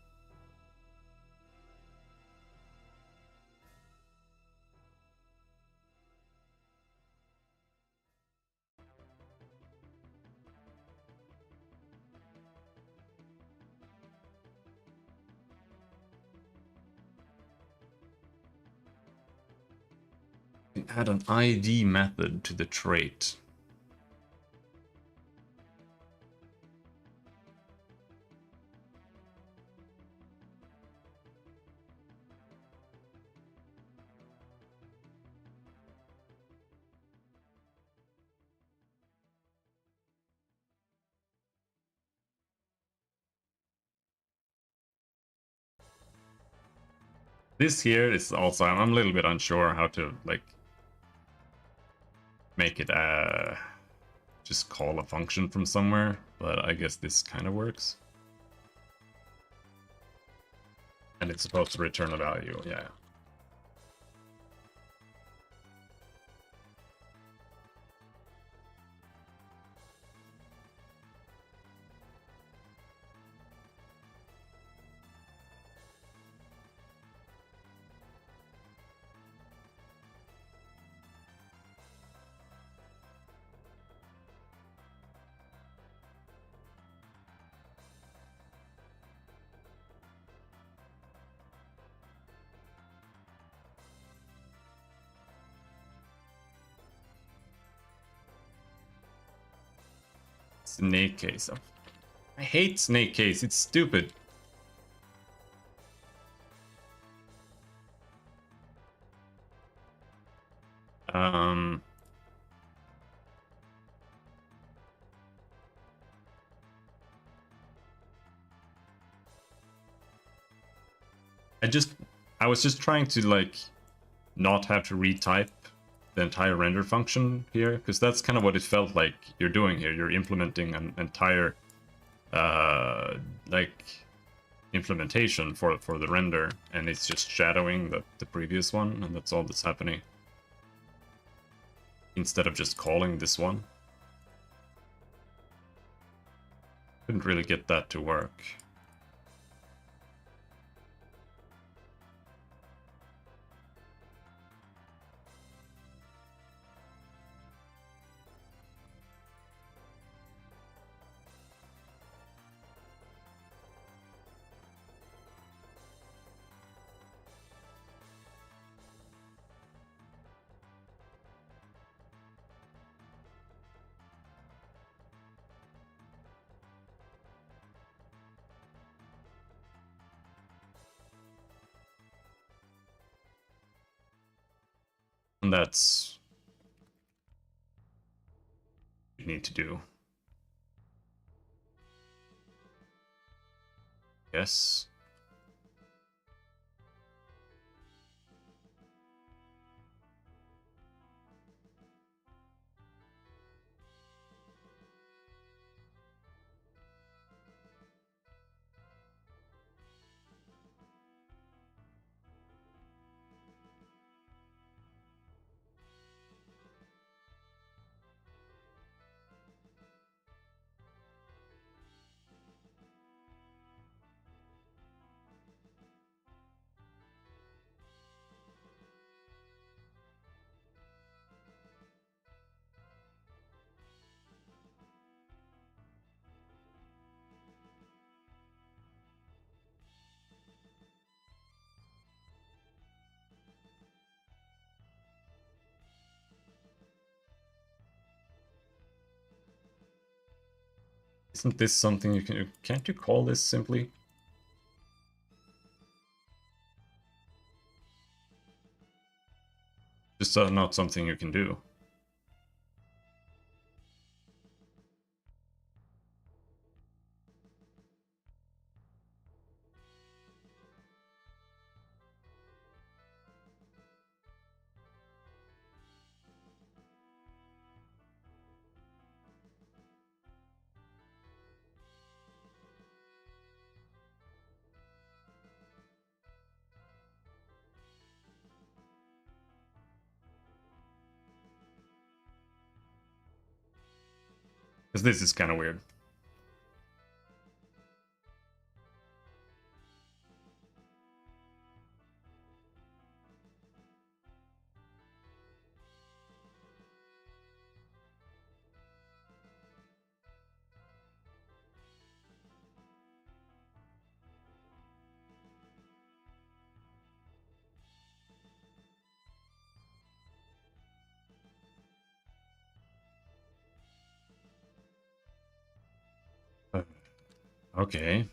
Add an ID method to the trait. This here is also, I'm a little bit unsure how to like make it just call a function from somewhere, but I guess this kind of works. And it's supposed to return a value, yeah. snake case. I hate snake case. It's stupid. I was just trying to like not have to retype the entire render function here, because that's kind of what it felt like you're doing here. You're implementing an entire like implementation for the render, and it's just shadowing the previous one, and that's all that's happening. Instead of just calling this one. Couldn't really get that to work. And that's what you need to do. Yes. Isn't this something you can... Can't you call this simply? Just not something you can do. Because this is kind of weird. Okay.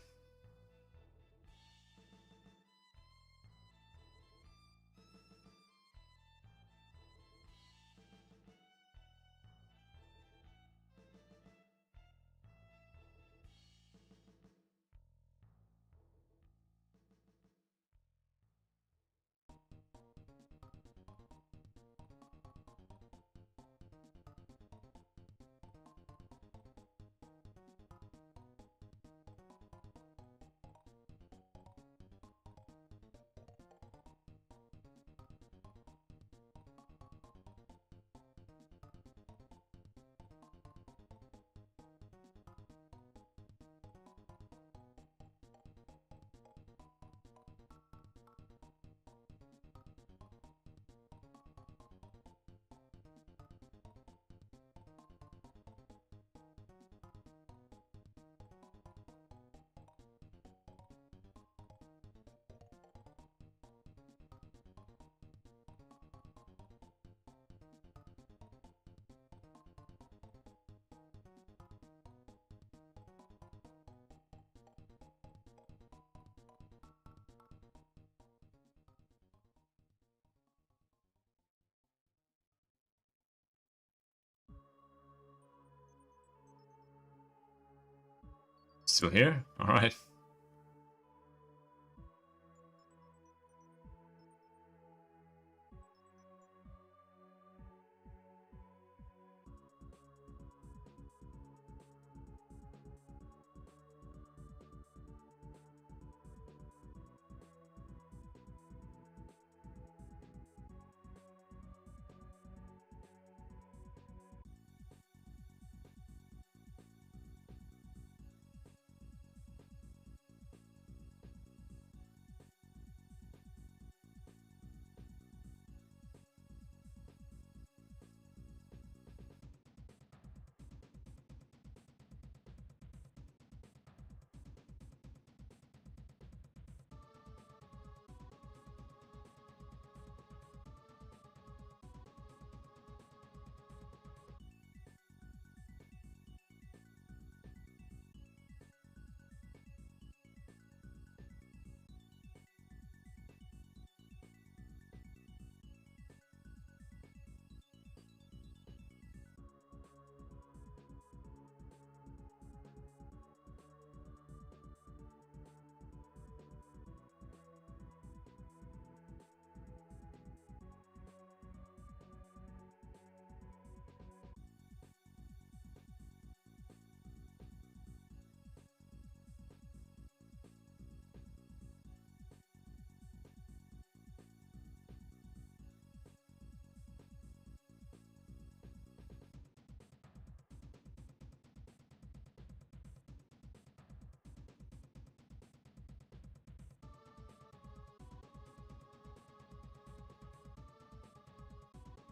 Still here? Alright.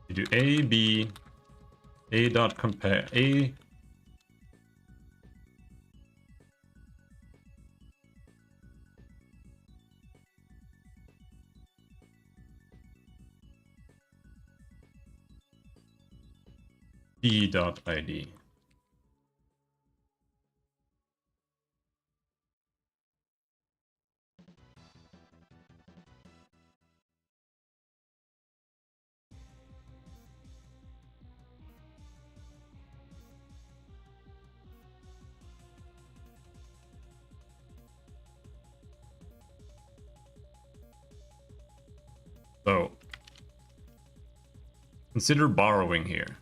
You do A, B, A dot compare, A. B dot ID. So, consider borrowing here.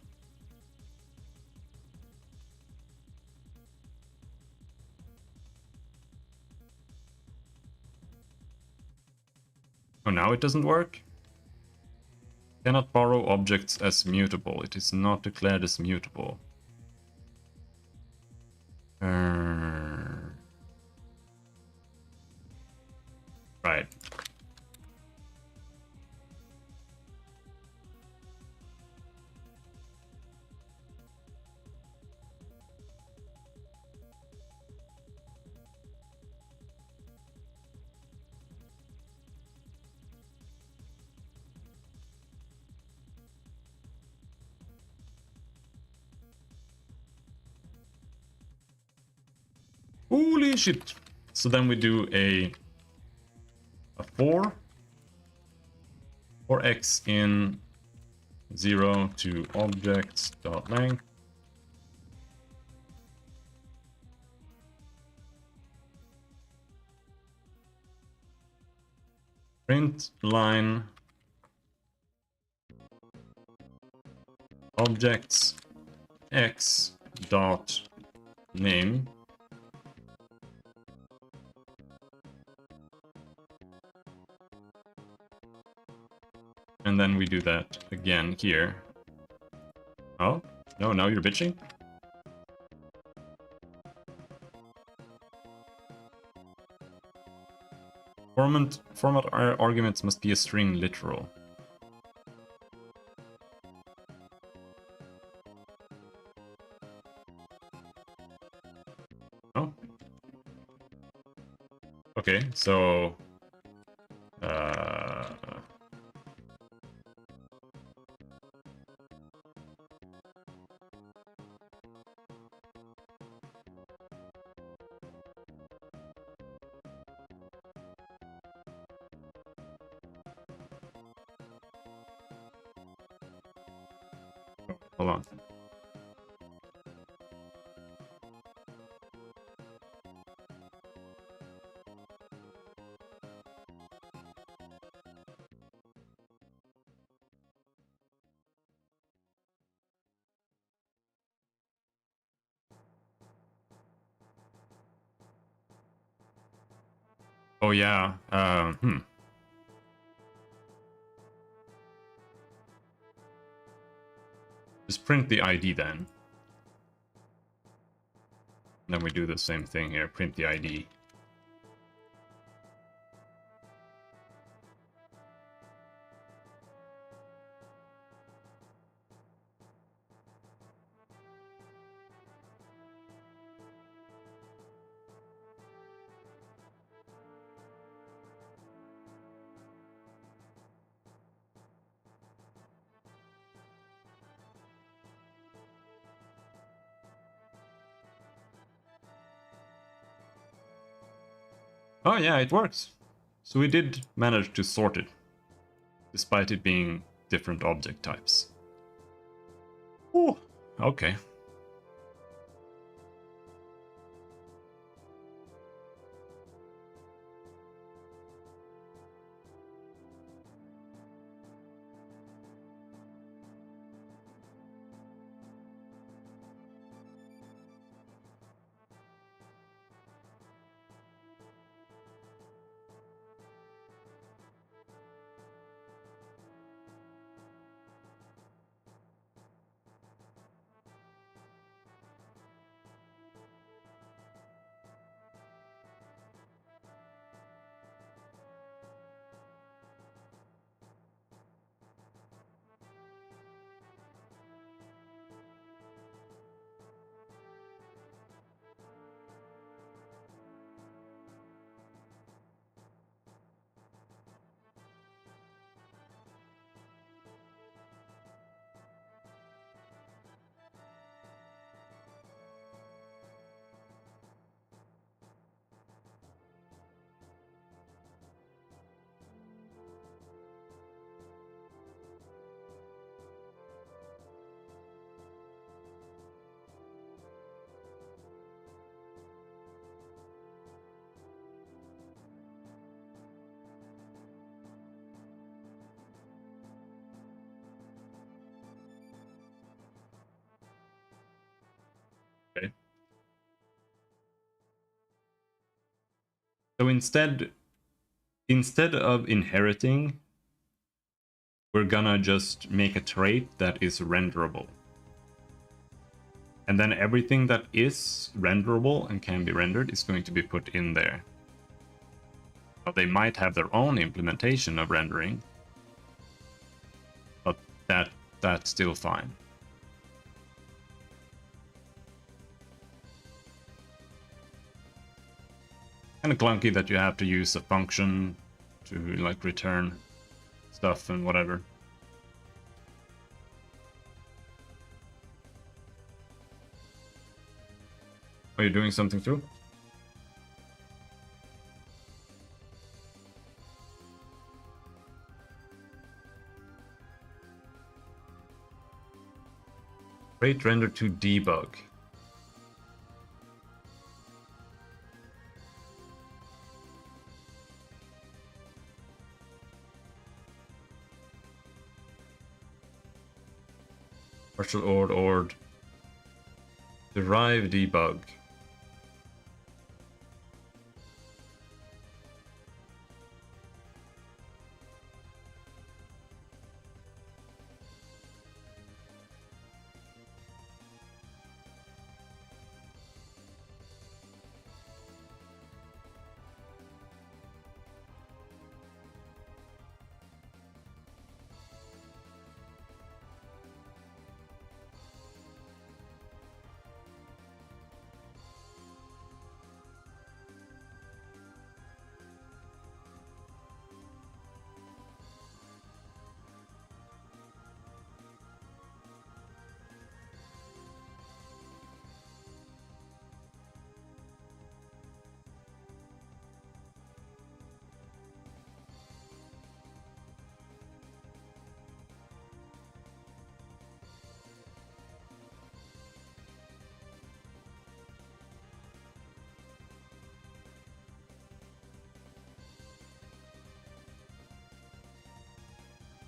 Oh, now it doesn't work? Cannot borrow objects as mutable. It is not declared as mutable. Right. Holy shit. So then we do a 4 for x in 0 to objects dot length. Print line objects x dot name. And then we do that again here. Oh, no, now you're bitching? Format arguments must be a string literal. Oh. Okay, so... hold on. Oh yeah. Just print the ID then. And then we do the same thing here. Print the ID. Oh yeah, it works. So we did manage to sort it, despite it being different object types. Oh, okay. Okay. So instead of inheriting, we're gonna just make a trait that is renderable. And then everything that is renderable and can be rendered is going to be put in there. But they might have their own implementation of rendering, but that's still fine. Kind of clunky that you have to use a function to like return stuff and whatever. Are you doing something too? Rate render to debug. Partial ORed. Derive debug.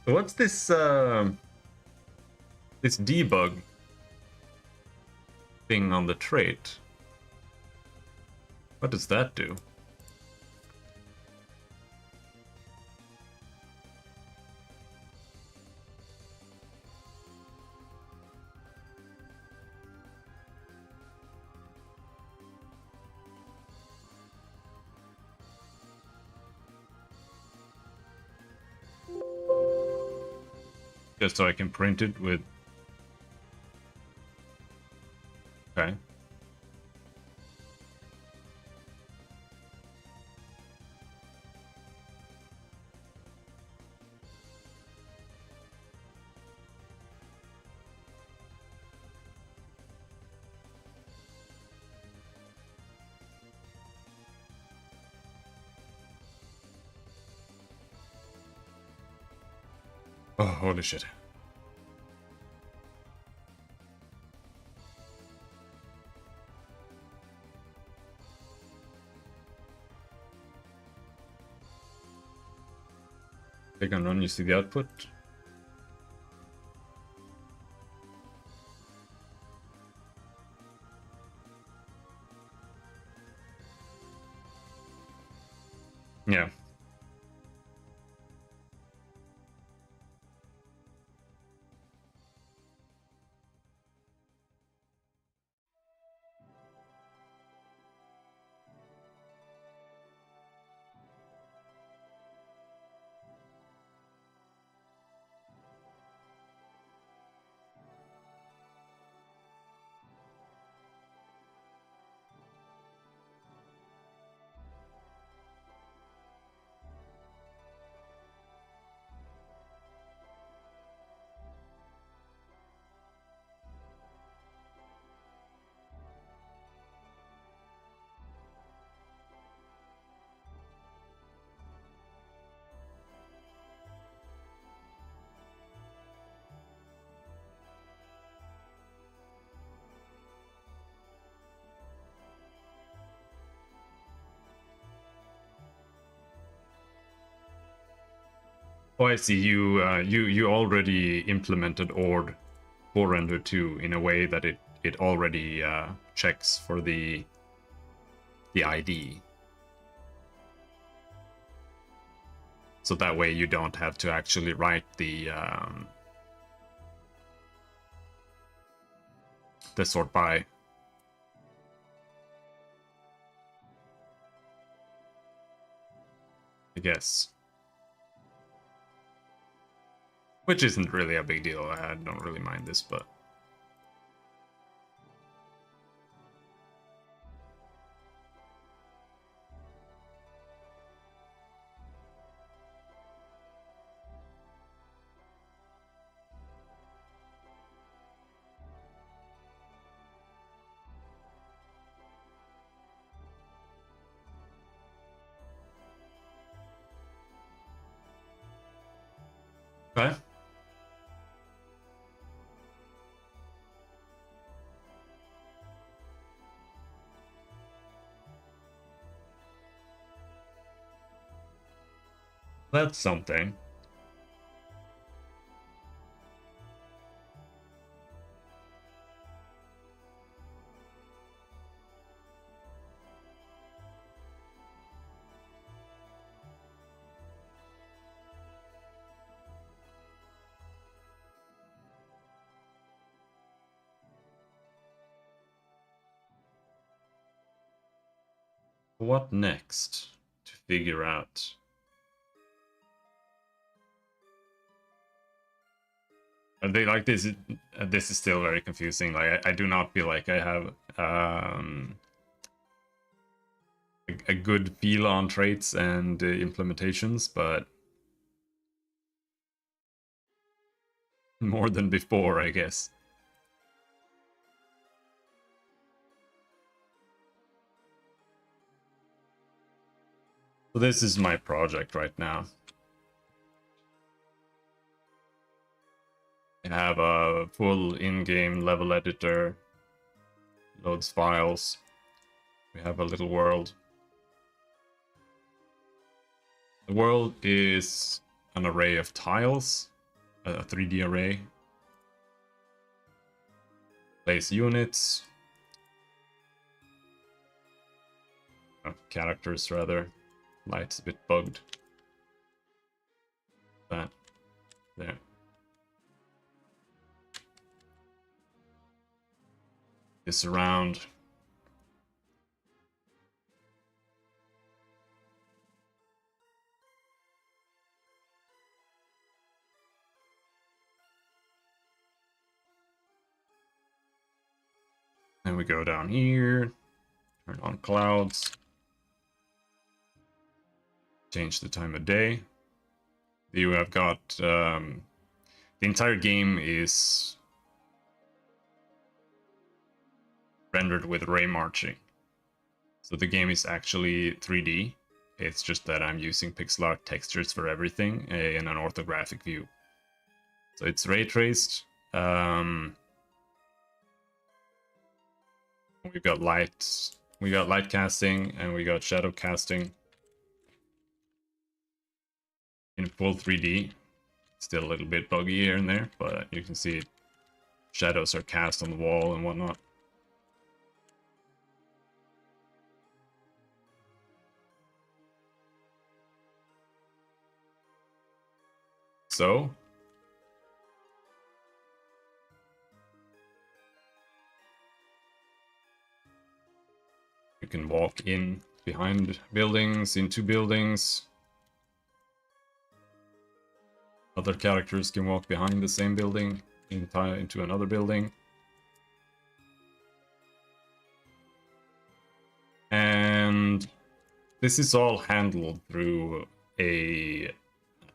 What's this this debug thing on the trait? What does that do? Just so I can print it with... Okay. Oh, holy shit. Click on run, you see the output. Yeah. Oh, I see. You already implemented ORD for render 2 in a way that it already checks for the ID. So that way you don't have to actually write the sort by. I guess. Which isn't really a big deal. I don't really mind this, but... Okay. That's something. What next to figure out? They like this. This is still very confusing. Like I do not feel like I have a good feel on traits and implementations, but more than before, I guess. So this is my project right now. I have a full in-game level editor, loads files. We have a little world. The world is an array of tiles, a 3D array. Place units. Characters, rather. Light's a bit bugged. That. There. This around. Then we go down here, turn on clouds, change the time of day. You have got the entire game is rendered with ray marching. So the game is actually 3D. It's just that I'm using pixel art textures for everything in an orthographic view. So it's ray traced. We've got light casting, and we got shadow casting in full 3D. Still a little bit buggy here and there, but you can see shadows are cast on the wall and whatnot. So you can walk in behind buildings, into buildings. Other characters can walk behind the same building into another building. And this is all handled through an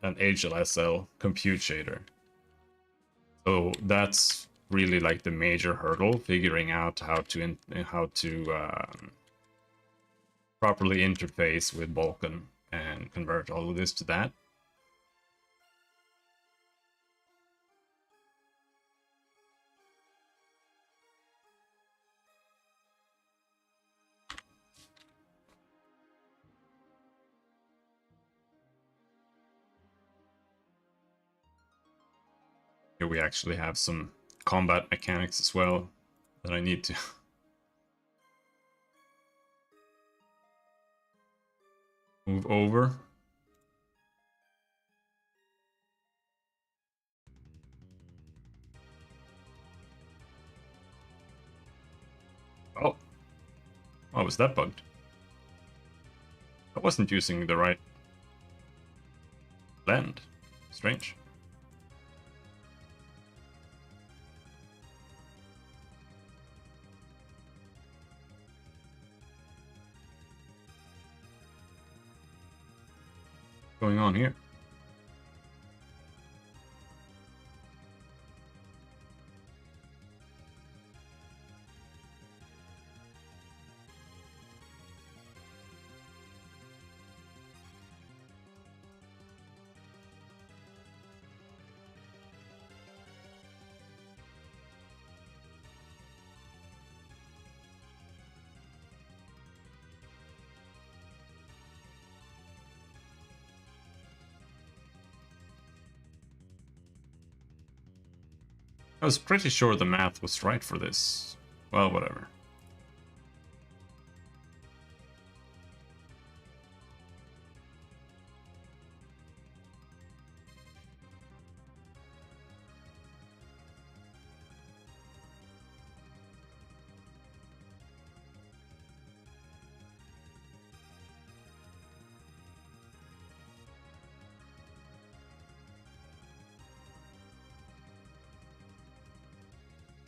HLSL compute shader. So that's really like the major hurdle, figuring out how to properly interface with Vulkan and convert all of this to that. Here we actually have some combat mechanics as well that I need to move over. Oh, why was that bugged? I wasn't using the right blend. Strange. What's going on here? I was pretty sure the math was right for this. Well, whatever.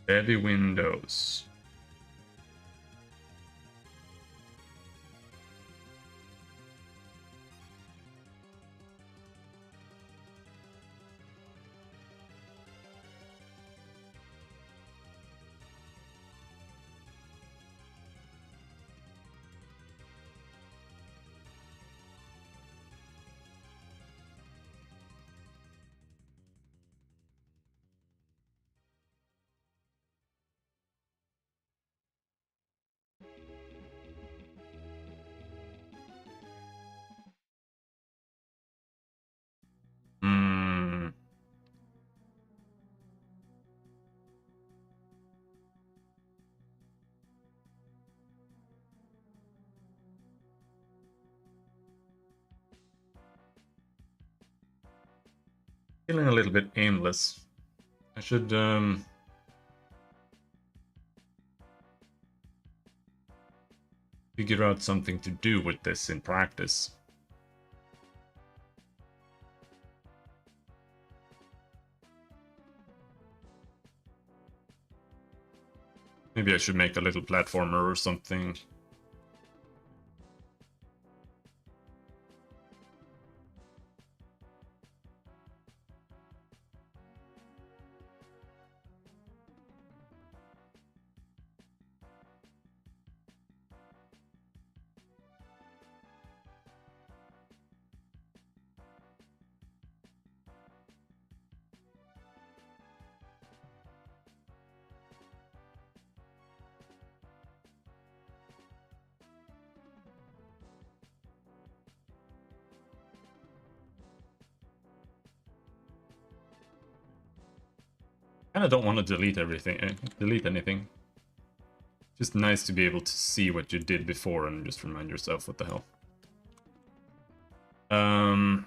Bevy windows. Hmm. Feeling a little bit aimless. I should figure out something to do with this in practice. Maybe I should make a little platformer or something. Kinda don't want to delete everything, delete anything. Just nice to be able to see what you did before and just remind yourself what the hell. Or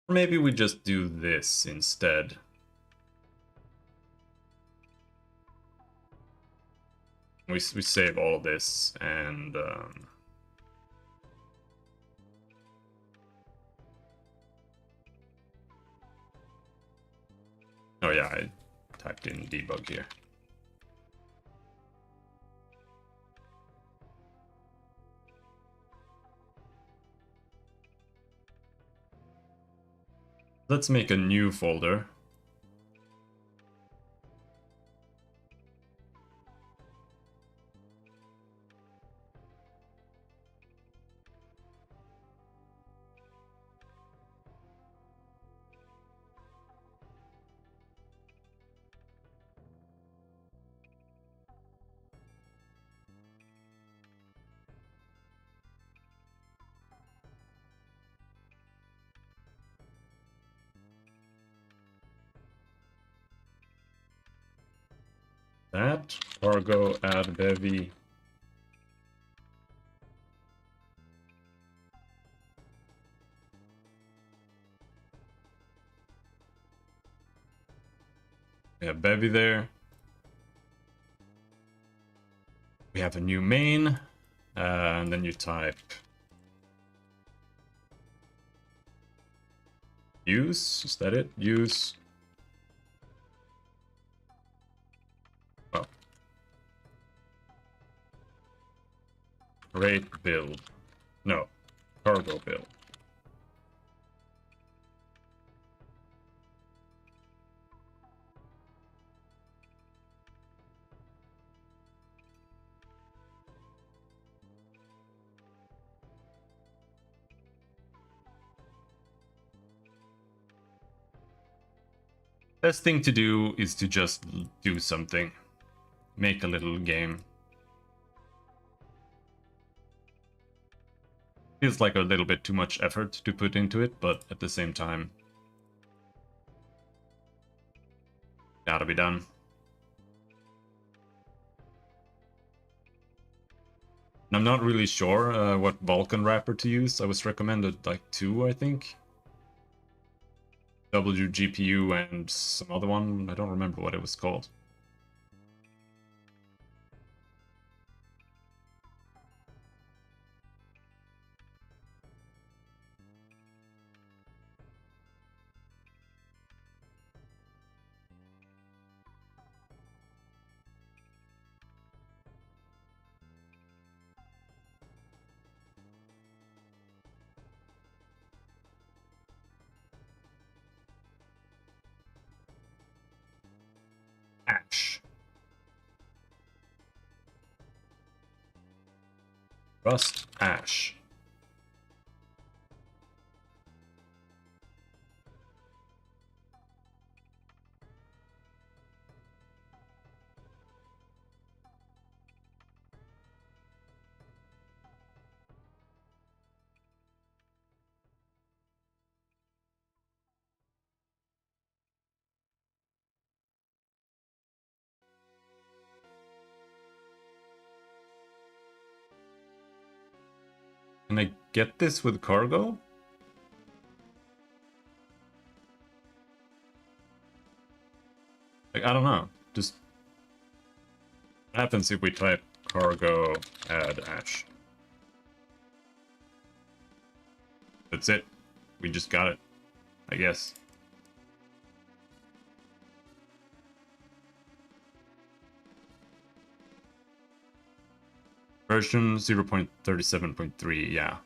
maybe we just do this instead. We save all this and oh yeah, I typed in debug here. Let's make a new folder. That cargo add bevy. We have bevy there. We have a new main, and then you type use. Is that it? Use. Oh. Rate build. No. Cargo build. Best thing to do is to just do something. Make a little game. Feels like a little bit too much effort to put into it, but at the same time, gotta be done. And I'm not really sure what Vulkan wrapper to use. I was recommended like 2, I think. WGPU and some other one. I don't remember what it was called. Ash. Rust Ash. Can I get this with cargo? Like, I don't know. Just what happens if we type cargo add ash? That's it. We just got it, I guess. Version 0.37.3, yeah.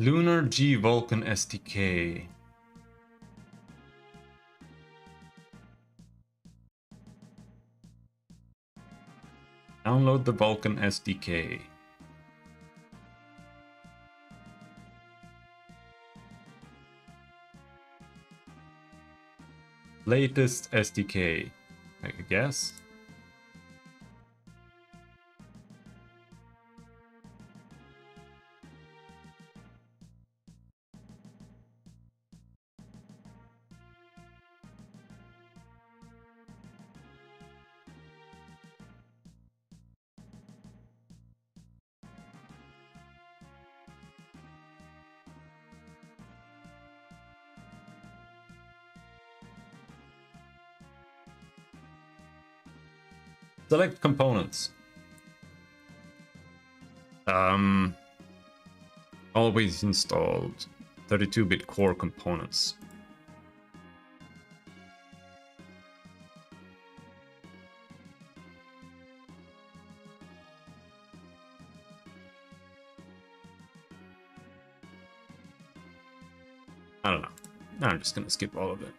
Lunar G Vulkan SDK. Download the Vulkan SDK. Latest SDK, I guess. Select components. Always installed 32-bit core components. I don't know. I'm just gonna skip all of it.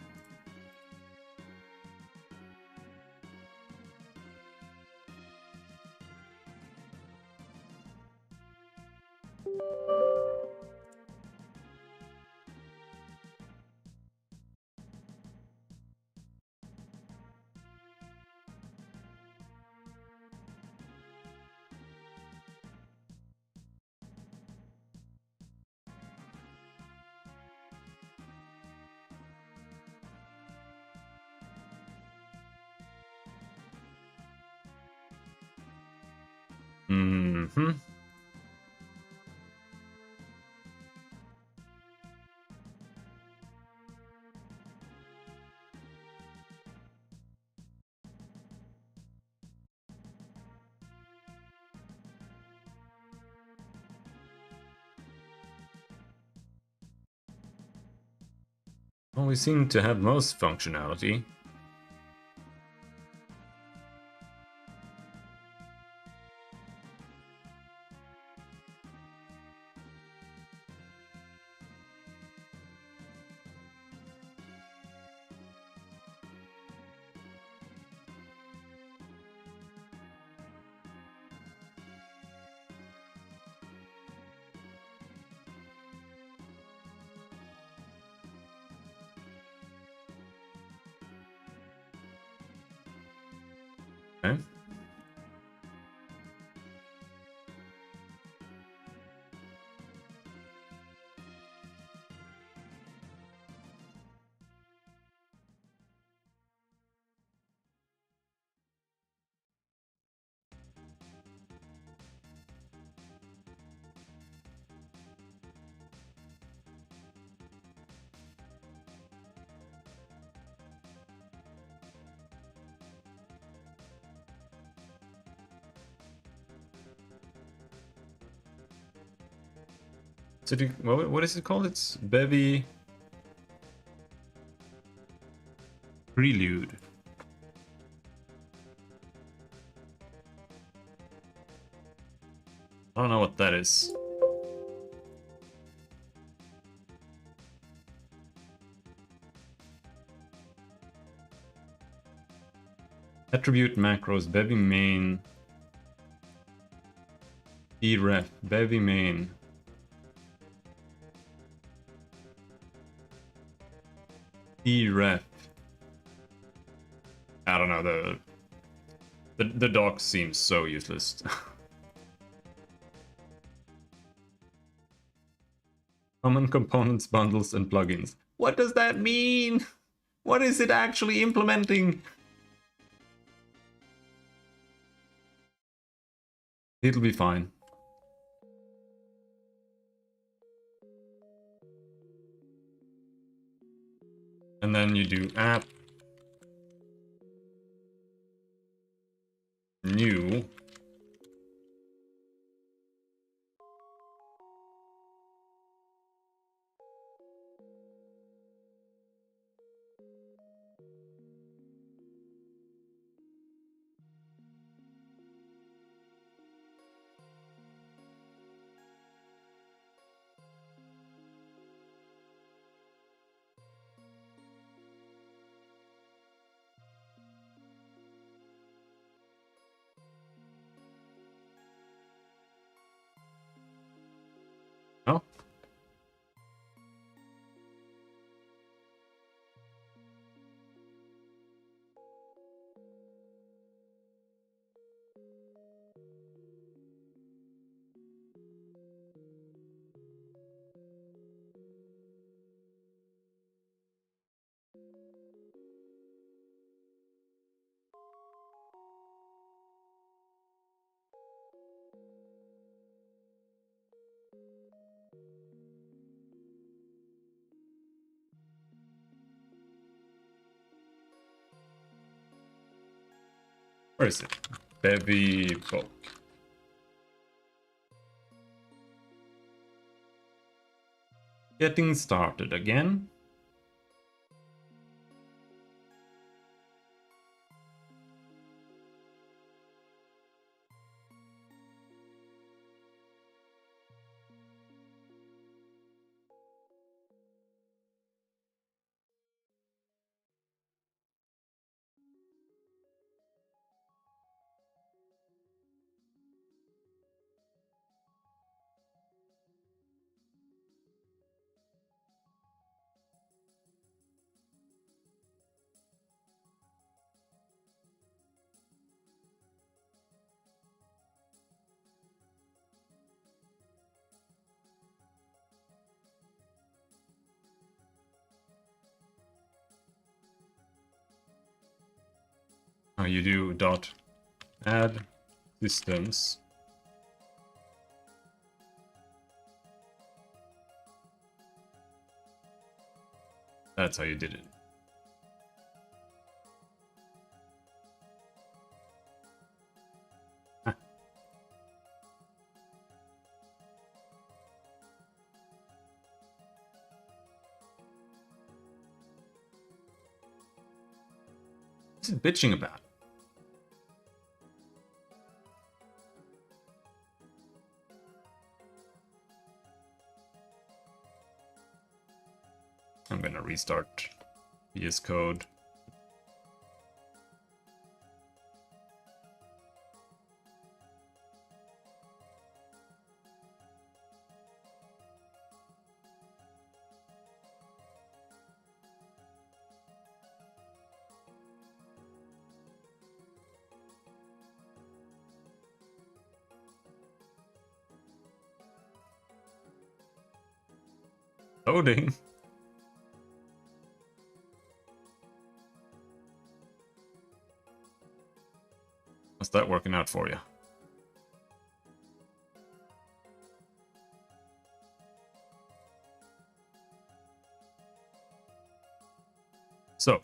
Mm-hmm. Well, we seem to have most functionality. Okay. So what is it called? It's Bevy Prelude. I don't know what that is. Attribute macros, Bevy main, deref, Bevy main. Deref. I don't know, the doc seems so useless. Common components, bundles, and plugins. What does that mean? What is it actually implementing? It'll be fine. And then you do app new. Oh. Where is it? Bevy bulk. Getting started again. You do dot add systems. That's how you did it. Huh. What's it bitching about? I'm gonna restart VS Code. Loading. How's that working out for you? So,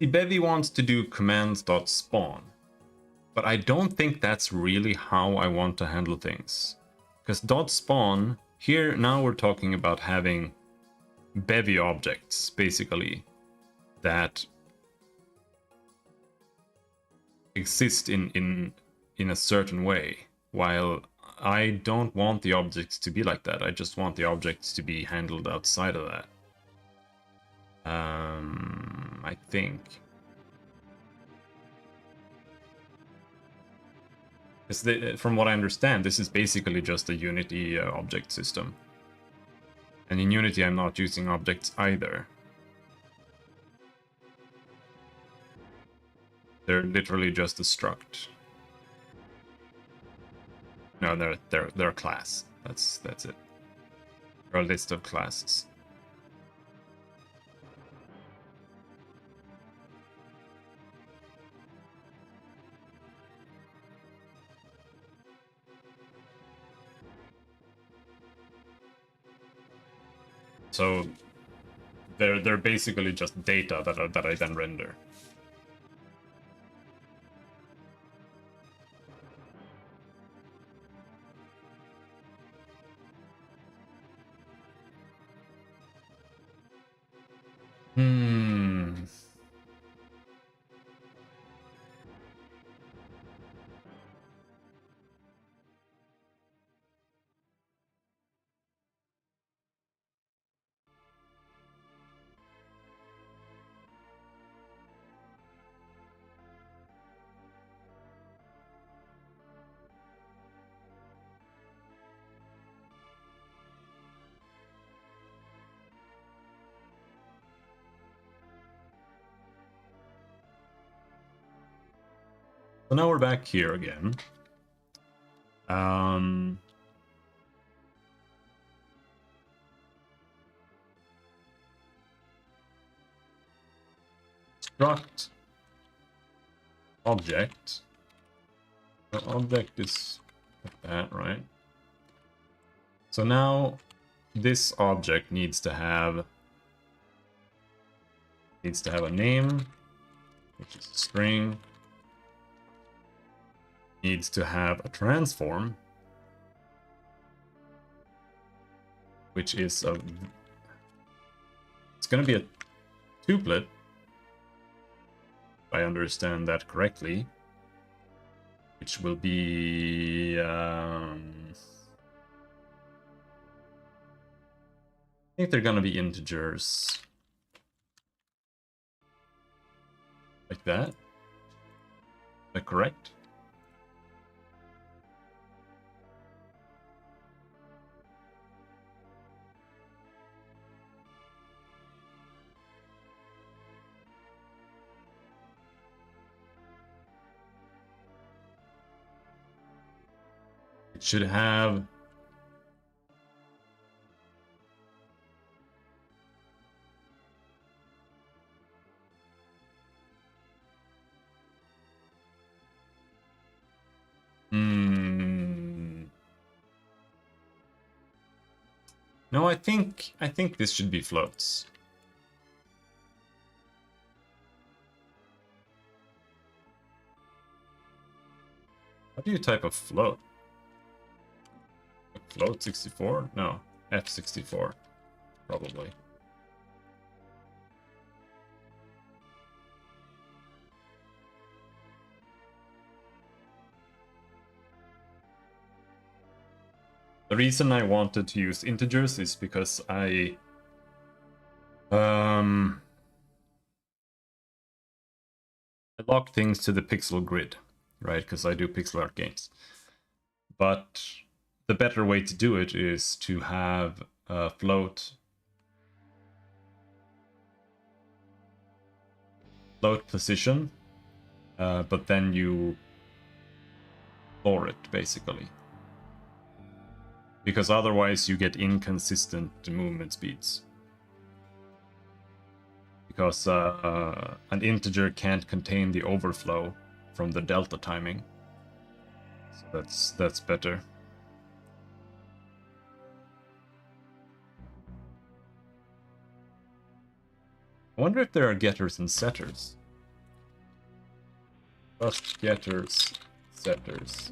the Bevy wants to do commands.spawn. But I don't think that's really how I want to handle things. Because dot spawn, here now we're talking about having bevy objects, basically, that exist in a certain way, while I don't want the objects to be like that. I just want the objects to be handled outside of that. I think. From what I understand, this is basically just a Unity object system. And in Unity, I'm not using objects either. They're literally just a struct. No, they're a class. That's it. Or a list of classes. So they're basically just data that I then render. Hmm. So now we're back here again. Struct object. The object is like that, right? So now this object needs to have a name, which is a string. Needs to have a transform, which is it's going to be a tuplet, if I understand that correctly, which will be I think they're going to be integers like that. Is that correct? It should have No, I think this should be floats. How do you type a float? A float 64? No, F64, probably. The reason I wanted to use integers is because I lock things to the pixel grid, right? Because I do pixel art games. But the better way to do it is to have a float position, but then you floor it, basically. Because otherwise you get inconsistent movement speeds. Because an integer can't contain the overflow from the delta timing. So that's better. I wonder if there are getters and setters. Rust getters, setters.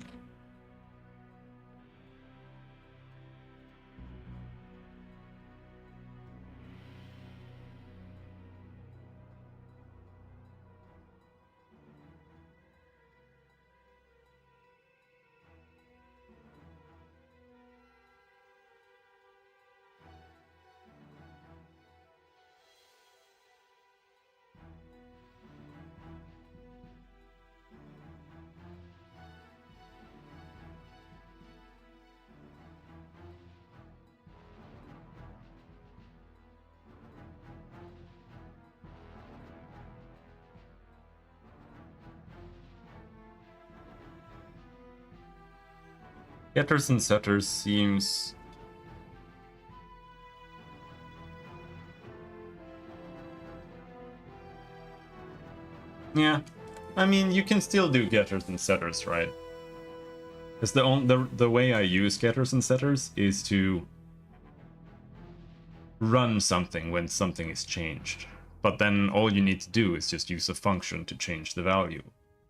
Getters and setters seems... Yeah, I mean, you can still do getters and setters, right? Because the way I use getters and setters is to run something when something is changed. But then all you need to do is just use a function to change the value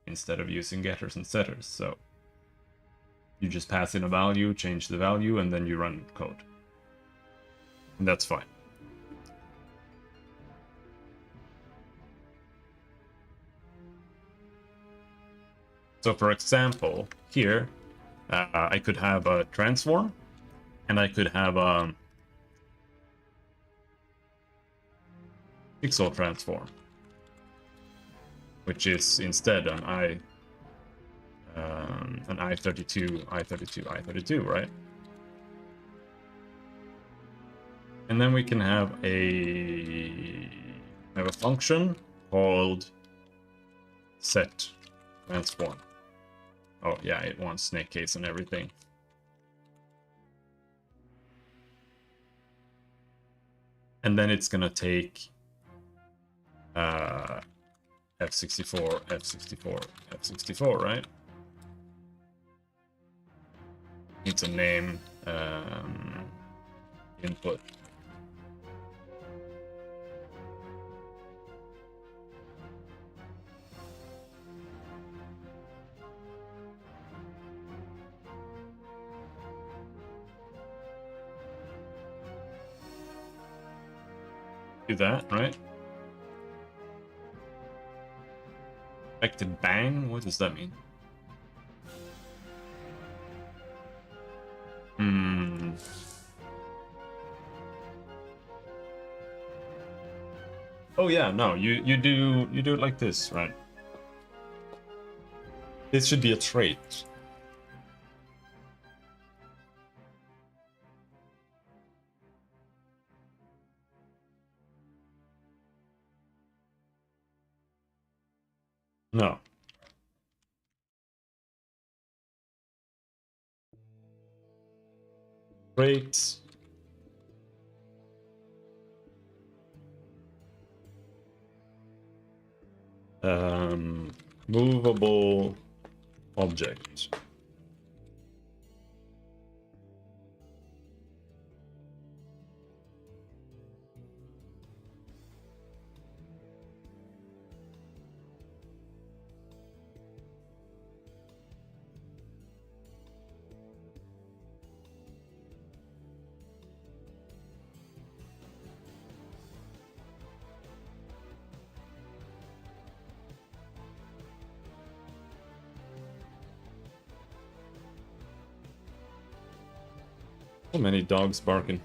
instead of using getters and setters. So you just pass in a value, change the value, and then you run code. And that's fine. So for example, here, I could have a transform, and I could have a pixel transform, which is instead an I32, I32, I32, right? And then we can have a function called set transform. Oh yeah, it wants snake case and everything. And then it's gonna take F64, F64, F64, right? Needs a name, input. Do that, right? Expected bang? What does that mean? Oh yeah, no, you do it like this, right? This should be a trait. No. Trait. Movable object. So many dogs barking.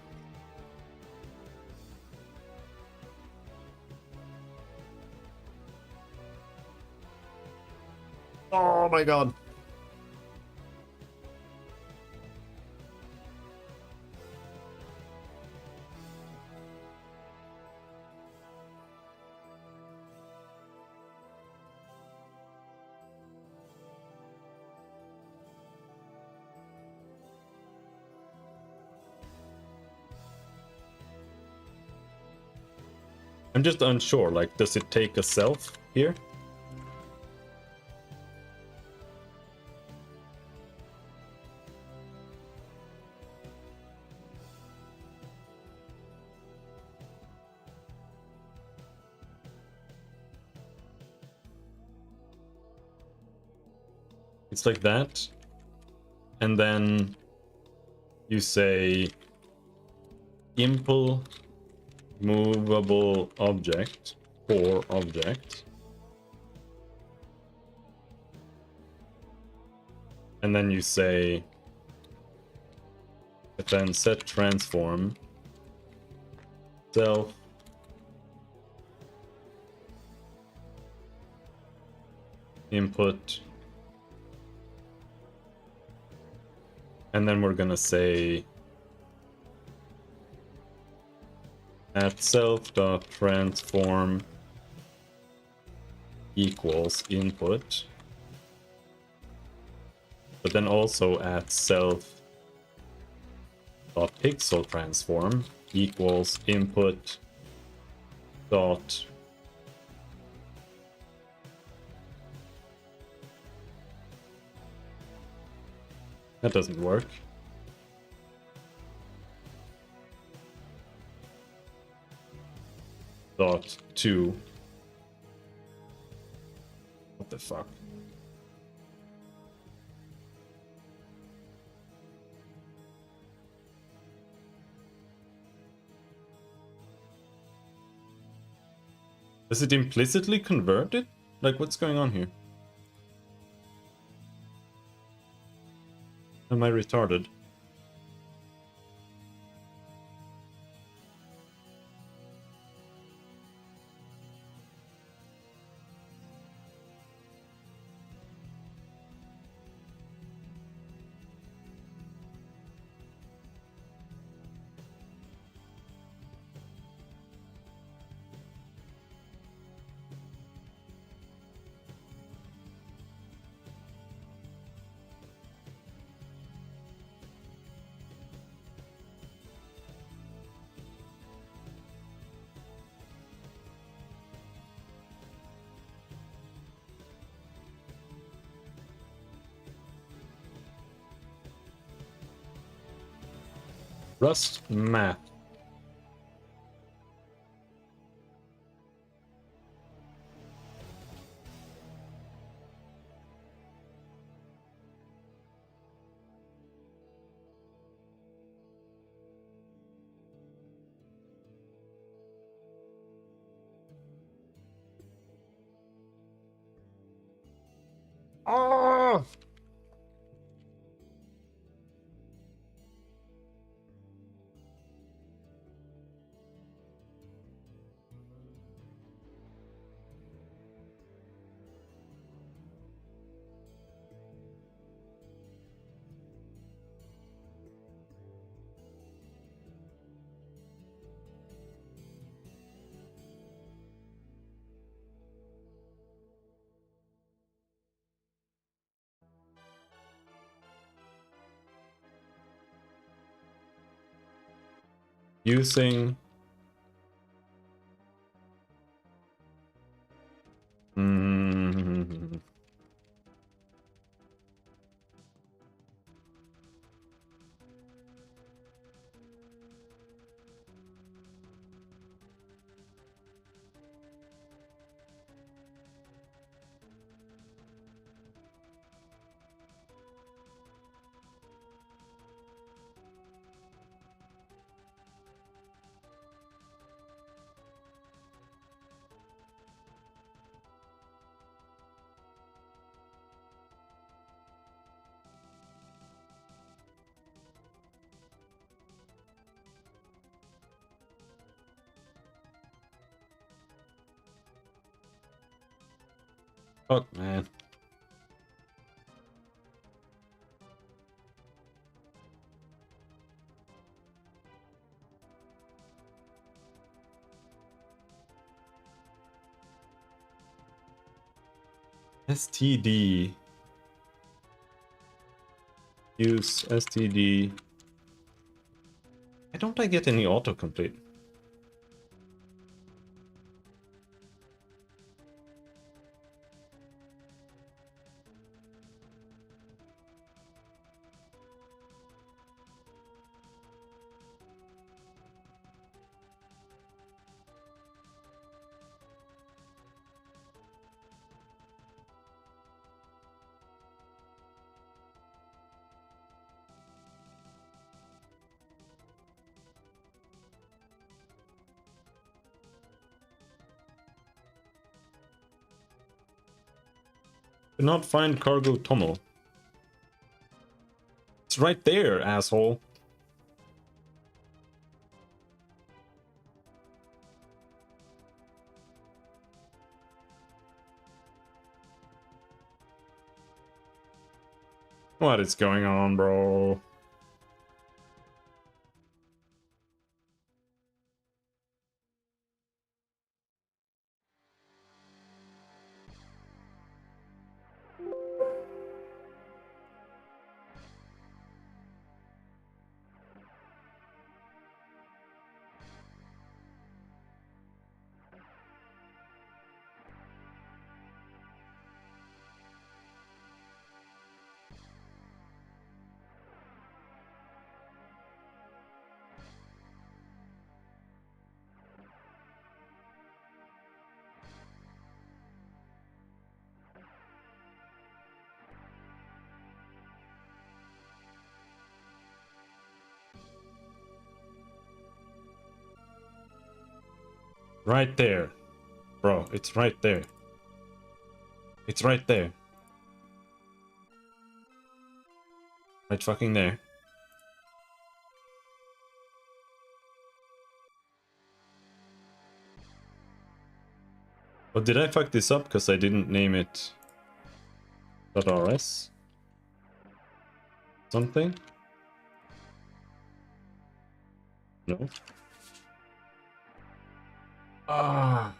Oh my god. I'm just unsure, like, does it take a self here? It's like that. And then you say impl movable object or object. And then you say, but then set transform self input. And then we're gonna say at self.transform equals input. But then also at self.pixel transform equals input dot that doesn't work. Dot 2. What the fuck? Does it implicitly convert it? Like, what's going on here? Am I retarded? Rust map. Oh! Using fuck, man. STD. Use STD. Why don't I get any autocomplete? Did not find cargo tunnel. It's right there, asshole. What is going on, bro? Right there. Bro, it's right there. It's right there. Right fucking there. But did I fuck this up because I didn't name it .rs? Something? No? Ah.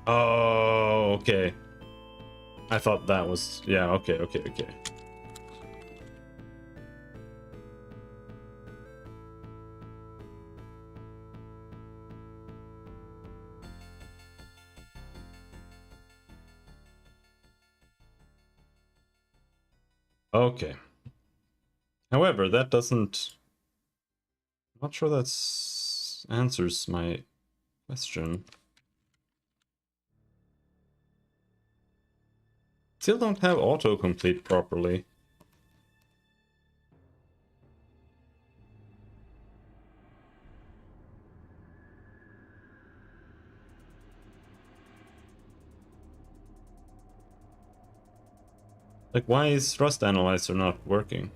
Oh, okay. I thought that was... Yeah, okay, okay, okay. Okay. However, that doesn't... I'm not sure that's answers my Question. Still don't have autocomplete properly. Like, why is Rust Analyzer not working?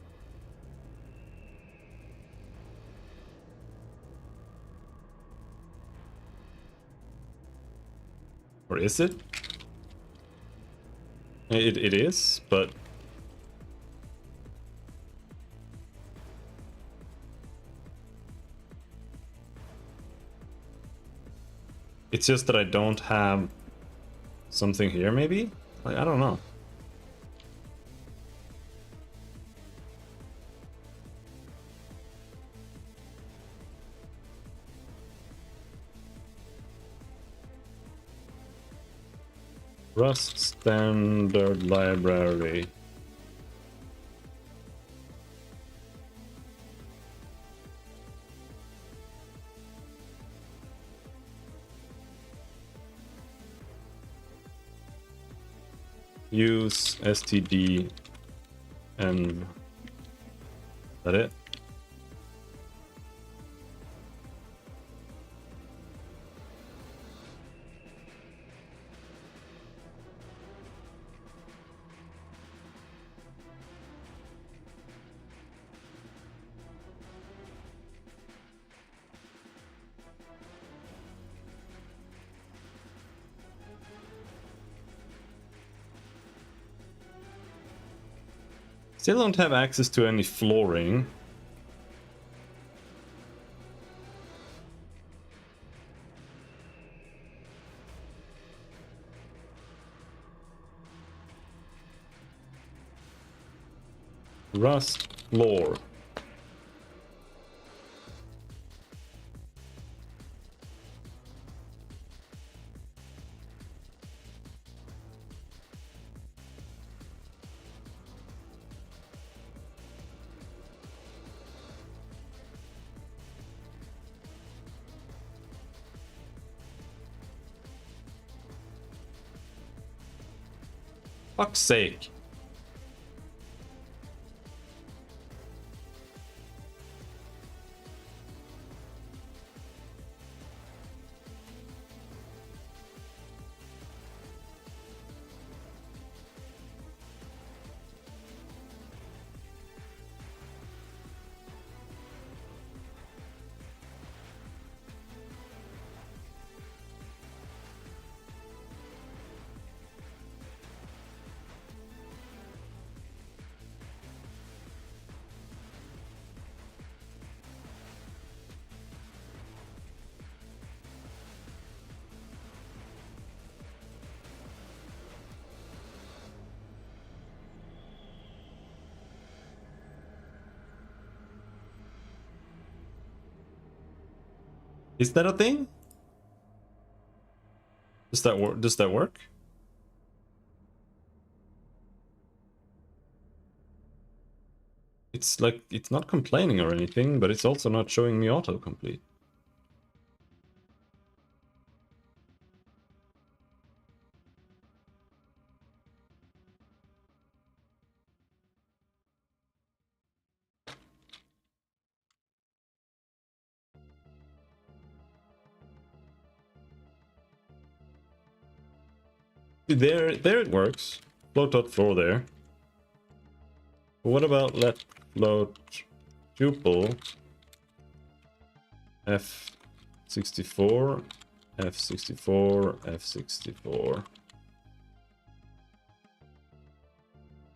Or is it? It is, but... It's just that I don't have something here, maybe? Like, I don't know. Rust Standard Library. Use std and that it? Still don't have access to any flooring. Rust floor. Fuck's sake. Is that a thing? Does that work? Does that work? It's like, it's not complaining or anything, but it's also not showing me autocomplete. There it works. Float.floor there. But what about let float tuple f64, f64, f64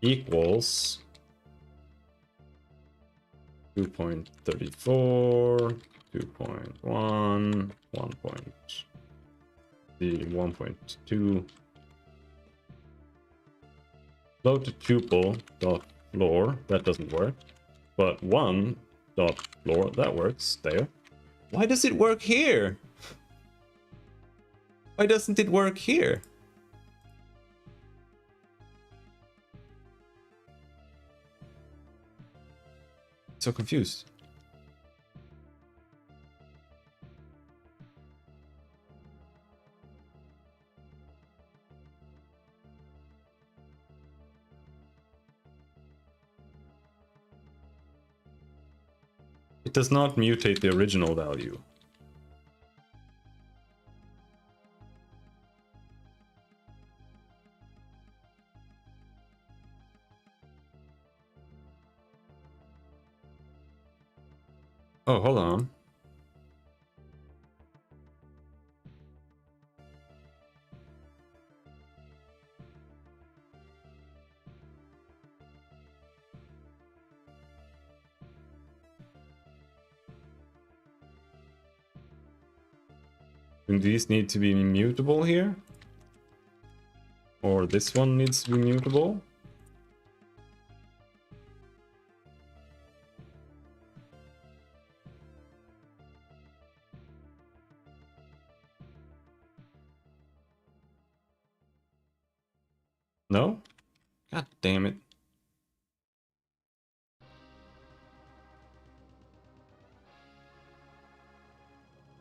equals 2.34, 2.1, 1.2. Float tuple dot floor, that doesn't work. But 1 dot floor, that works there. Why does it work here? Why doesn't it work here? So confused. It does not mutate the original value. Oh, hold on. Do these need to be mutable here? Or this one needs to be mutable? No? God damn it.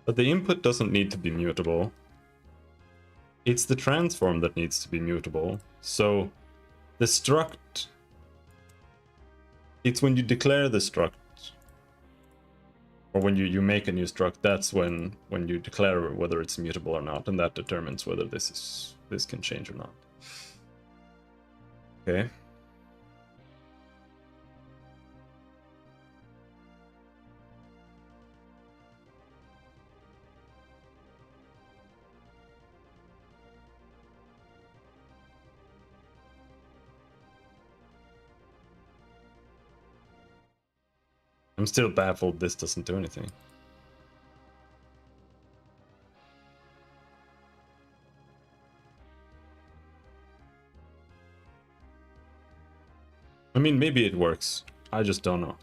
But the input doesn't need to be mutable. It's the transform that needs to be mutable. So the struct... It's when you declare the struct, or when you make a new struct, that's when you declare whether it's mutable or not, and that determines whether this can change or not. Okay. I'm still baffled this doesn't do anything. I mean, maybe it works. I just don't know.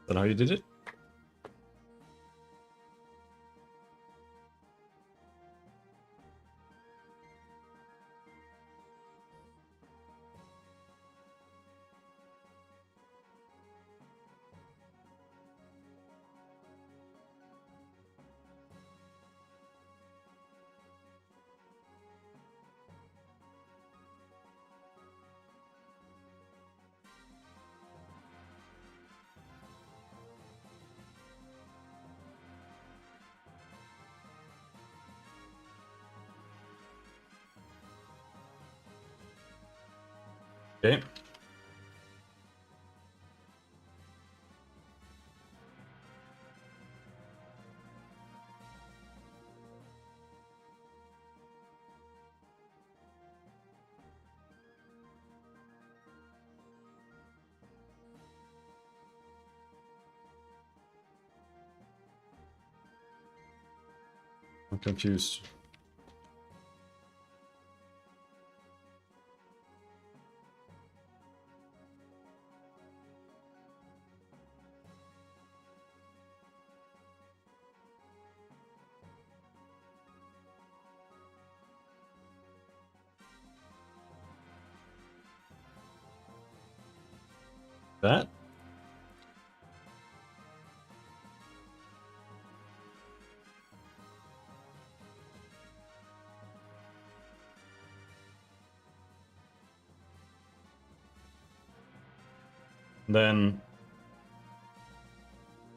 Is that how you did it? Okay. I'm confused. That? Then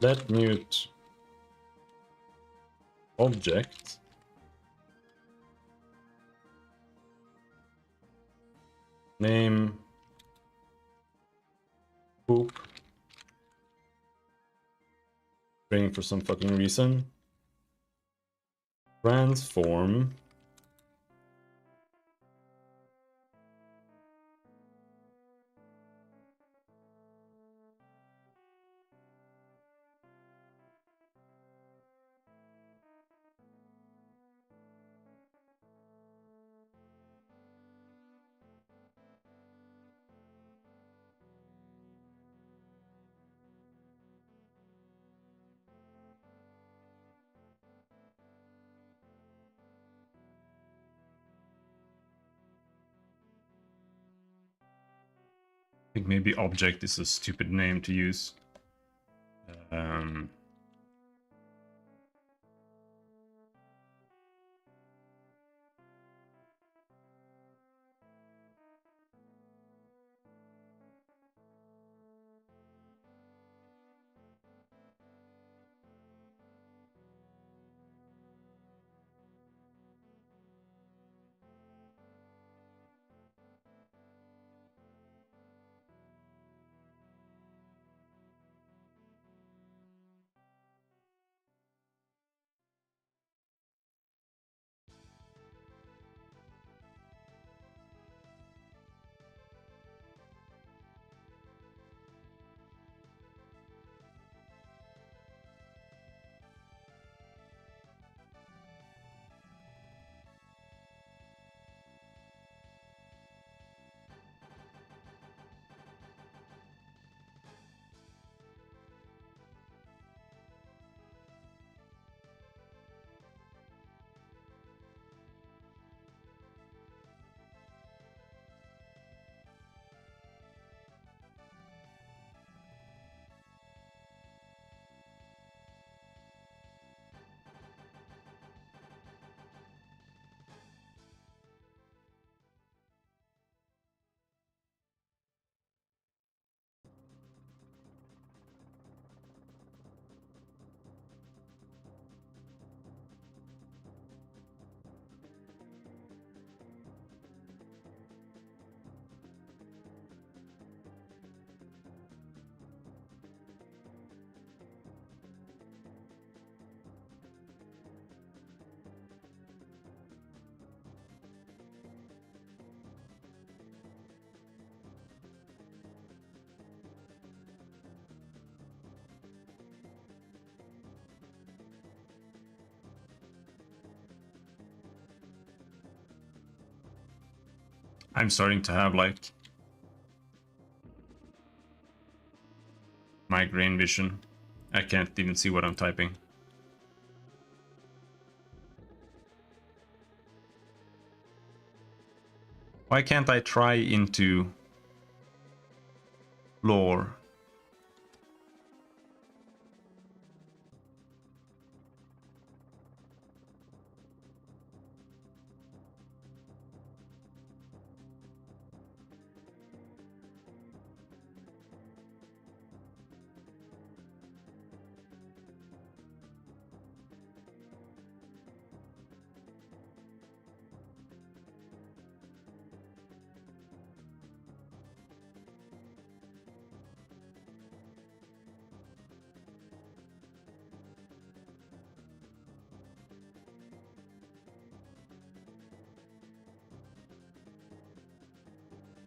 let mute object name poop string for some fucking reason. Transform Maybe object is a stupid name to use. I'm starting to have like migraine vision. I can't even see what I'm typing. Why can't I try into lore?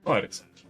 What is it?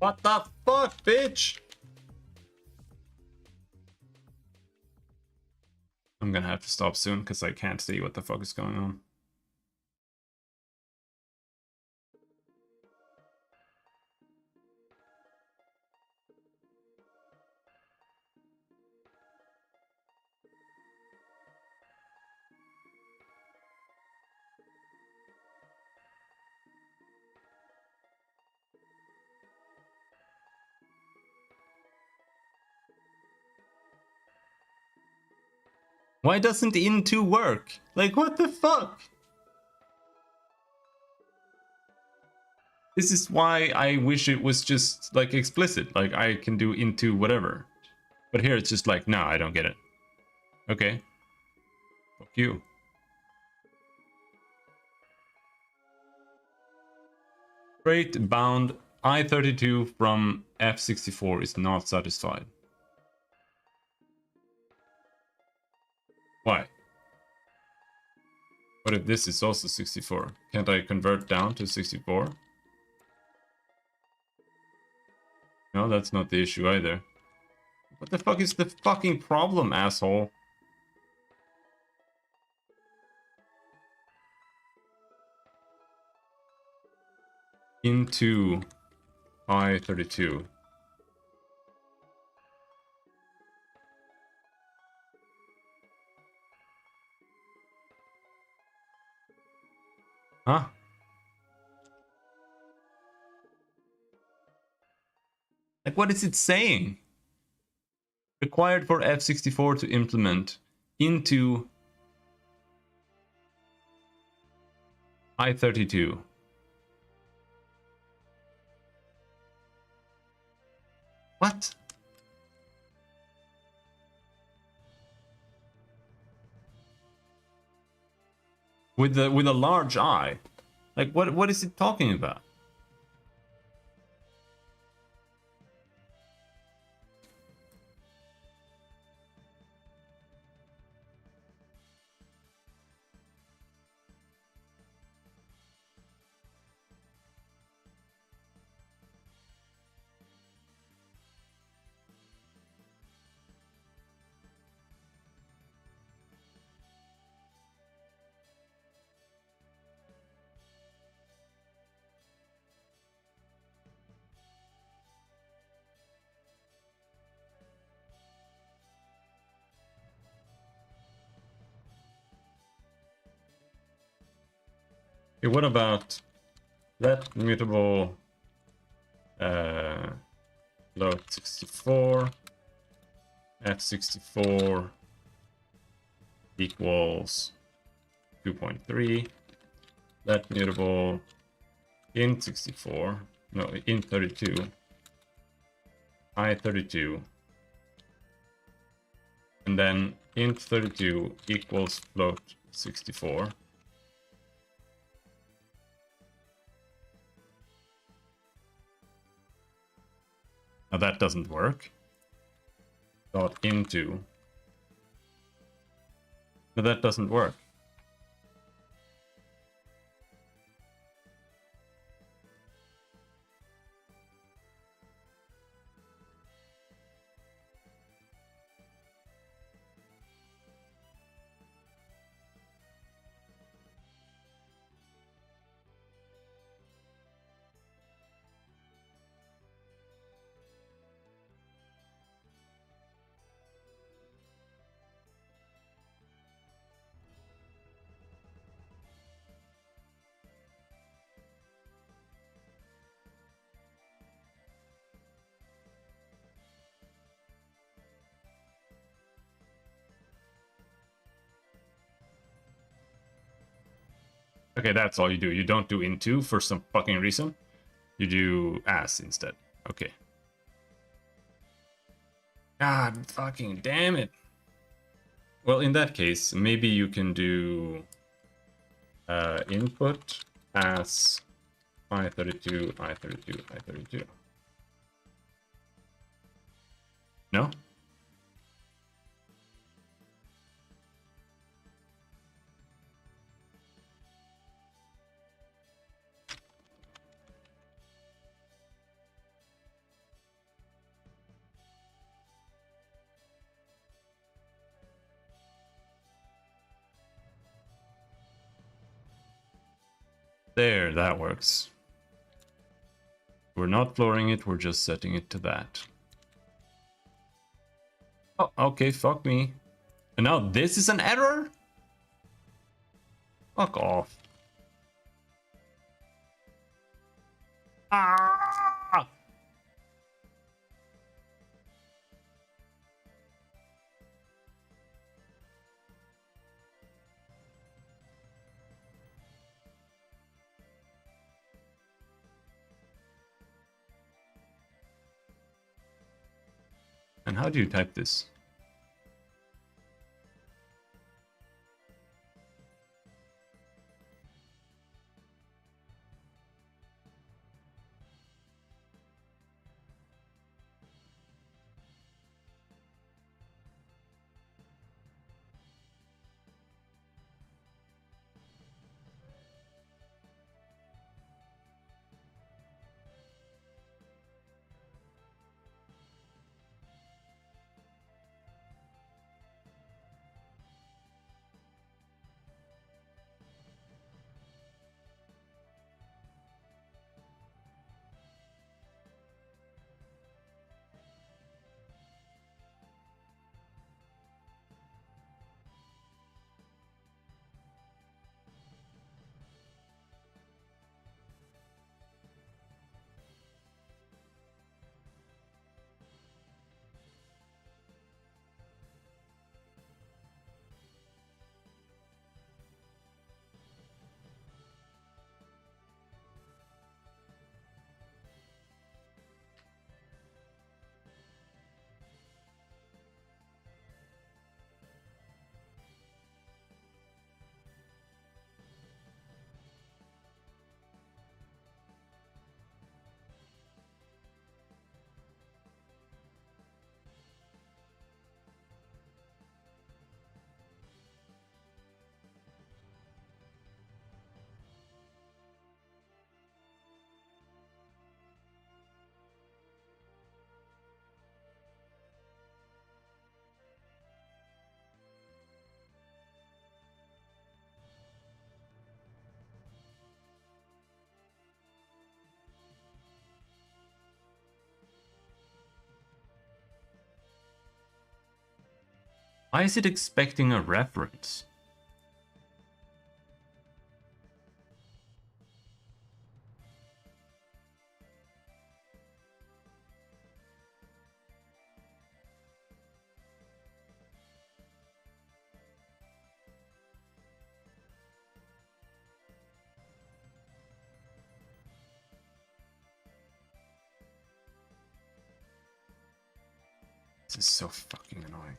What the fuck, bitch? I'm gonna have to stop soon because I can't see what the fuck is going on. Why doesn't into work? Like, what the fuck? This is why I wish it was just, like, explicit. Like, I can do into whatever. But here it's just like, no, I don't get it. Okay. Fuck you. Crate bound I-32 from F-64 is not satisfied. Why? What if this is also 64? Can't I convert down to 64? No, that's not the issue either. What the fuck is the fucking problem, asshole? Into I-32. Huh? Like, what is it saying? Required for F-64 to implement into I-32. What? With a large I. Like, what is it talking about? Okay, what about let mutable load 64 F64 equals 2.3. Let mutable int 64, no, int 32, I32, and then int 32 equals float 64. Now that doesn't work. Dot into. No, that doesn't work. Okay, that's all you do. You don't do into for some fucking reason. You do as instead. Okay. God fucking damn it. Well, in that case, maybe you can do input as I32, I32, I32. No? There, that works. We're not flooring it, we're just setting it to that. Oh, okay, fuck me. And now this is an error? Fuck off. Ah! And how do you type this? Why is it expecting a reference? This is so fucking annoying.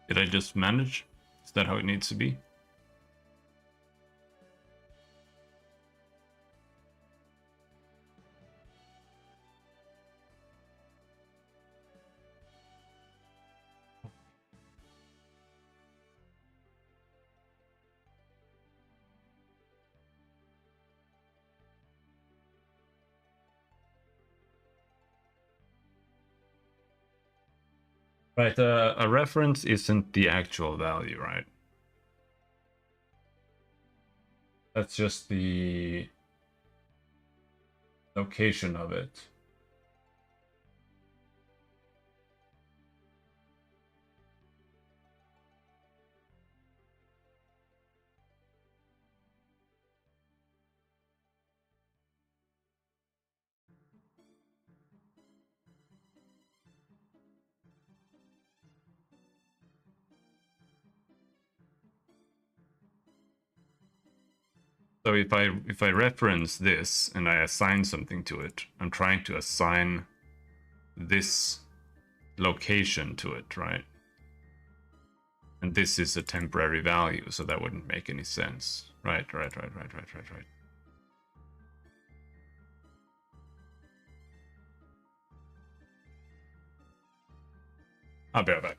Did I just manage? Is that how it needs to be? Right, a reference isn't the actual value, right? That's just the location of it. So if I reference this and I assign something to it, I'm trying to assign this location to it, right? And this is a temporary value, so that wouldn't make any sense. Right. I'll be right back.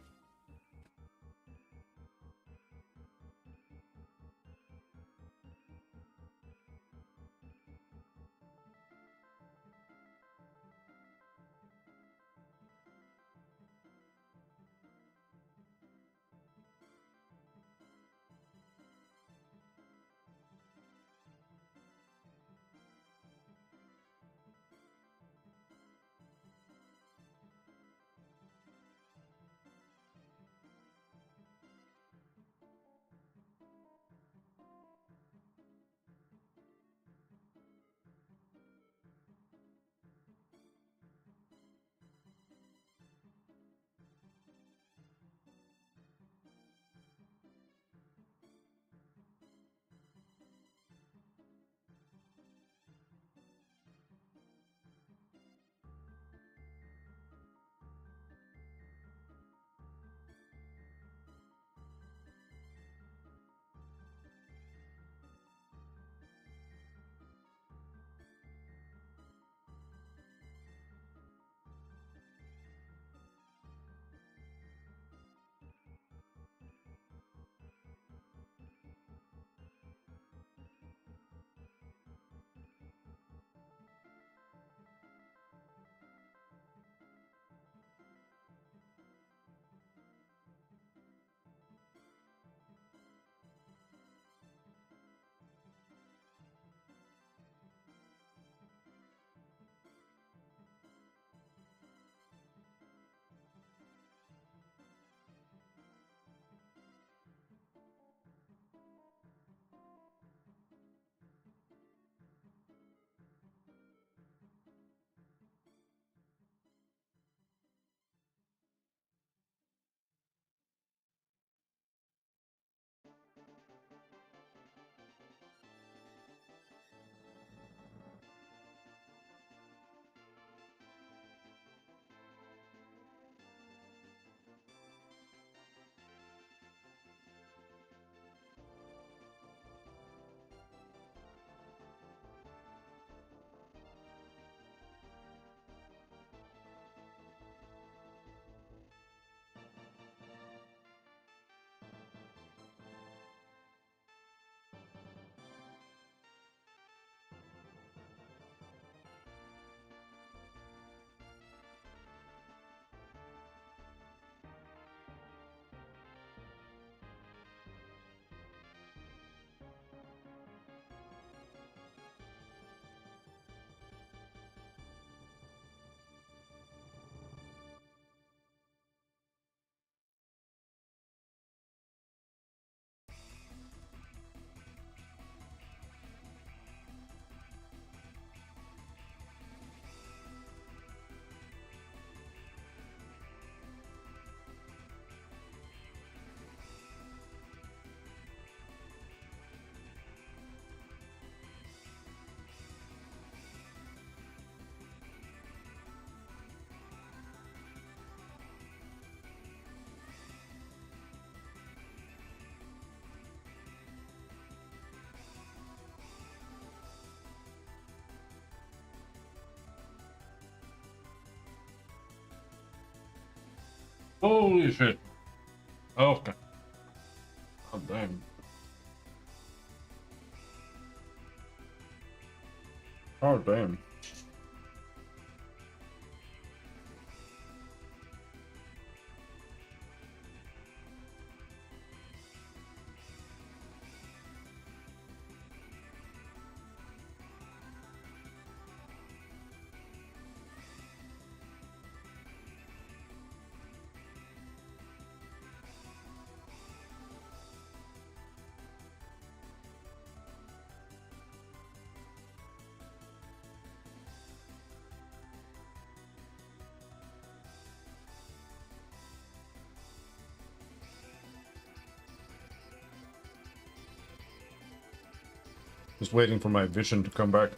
Holy shit. Okay. God damn. Oh damn. Just waiting for my vision to come back.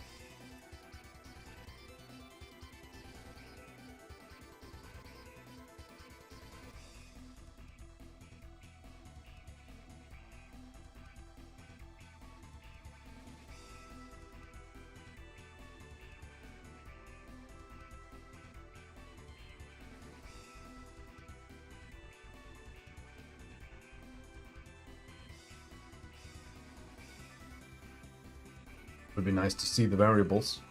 Would be nice to see the variables.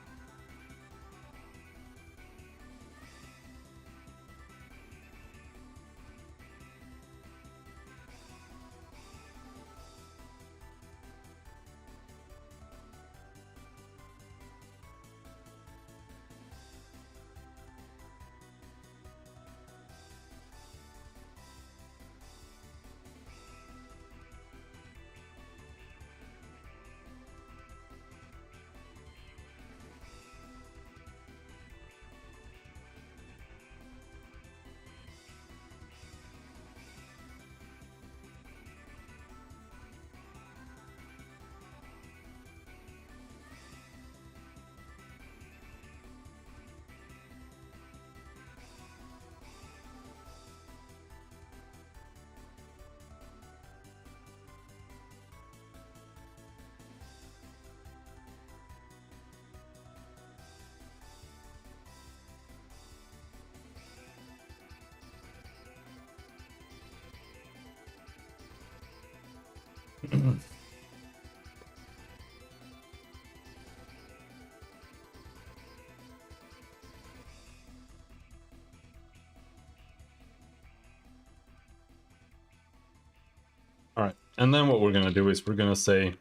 All right, and then what we're gonna do is we're gonna say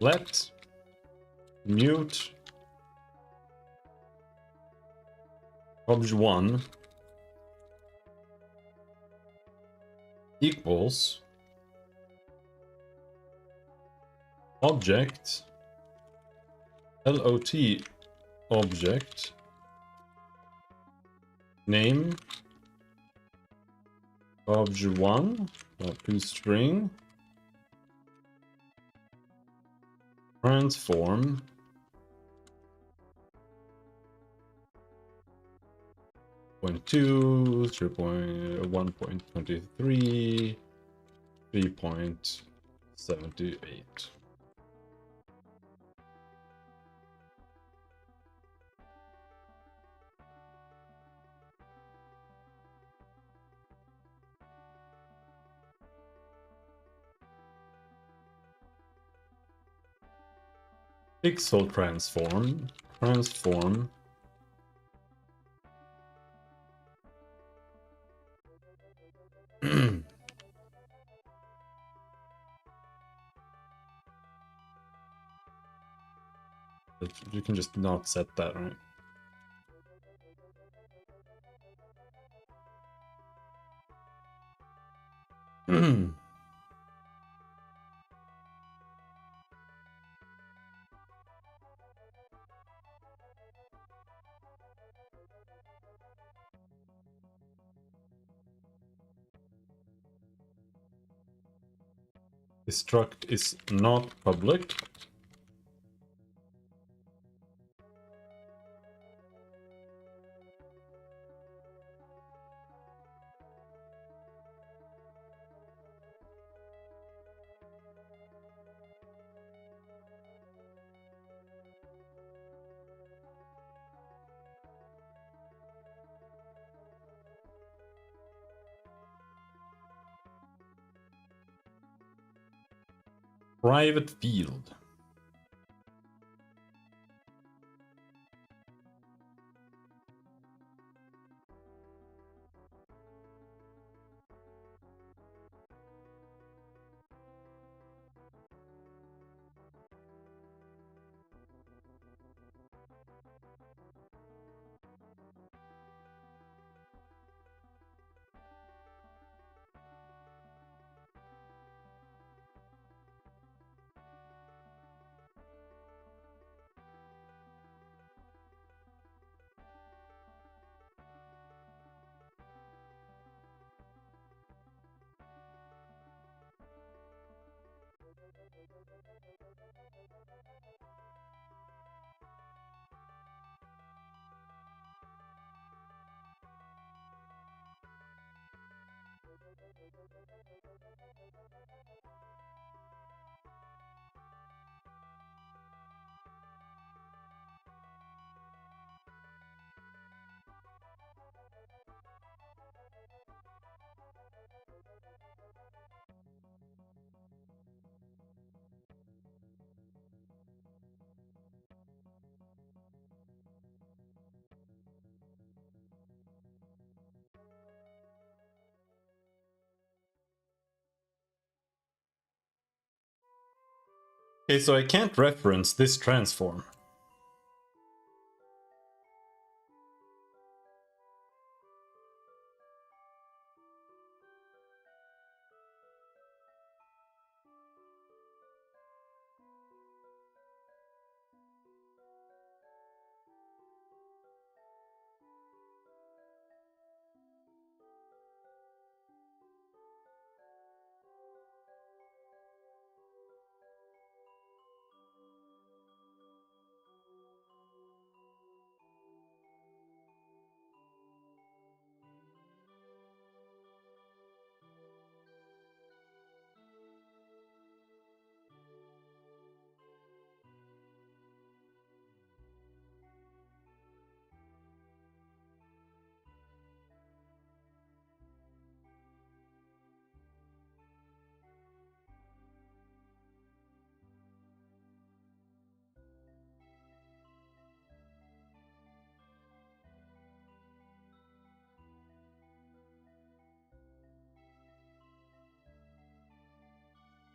let mute obj1 equals object lot object name obj1 string transform 0.2 1.23 3.78. Pixel transform you can just not set that, right? This struct is not public. Private field. Okay, so I can't reference this transform.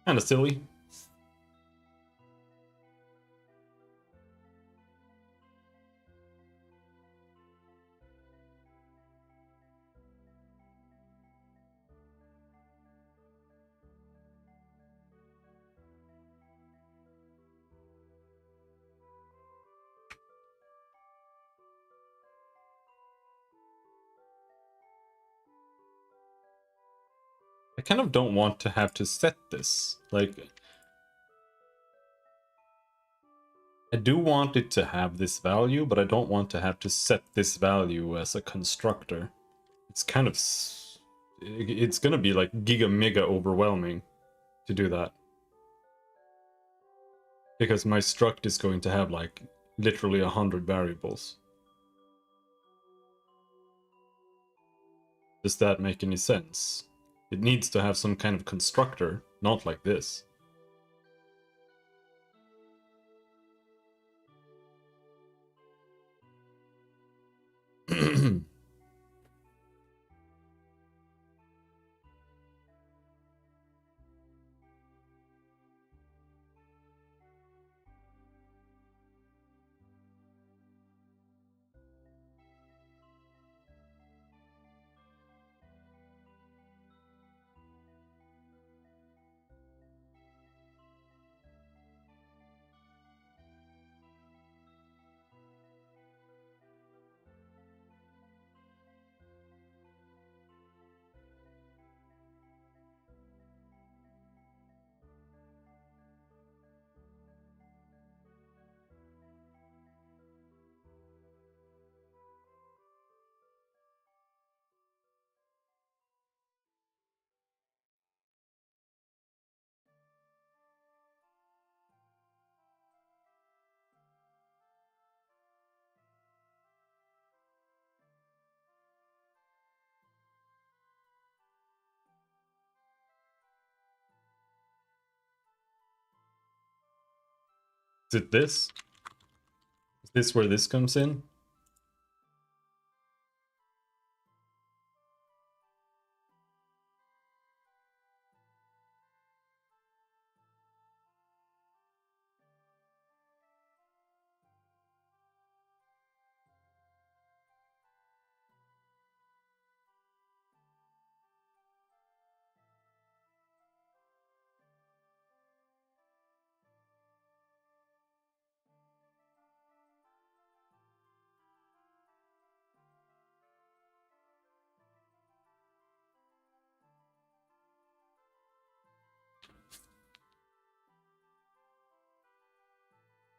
Kinda silly. I kind of don't want to have to set this. Like, I do want it to have this value, but I don't want to have to set this value as a constructor. It's kind of... It's gonna be like giga mega overwhelming to do that. Because my struct is going to have like literally 100 variables. Does that make any sense? It needs to have some kind of constructor, not like this. Is it this? Is this where this comes in?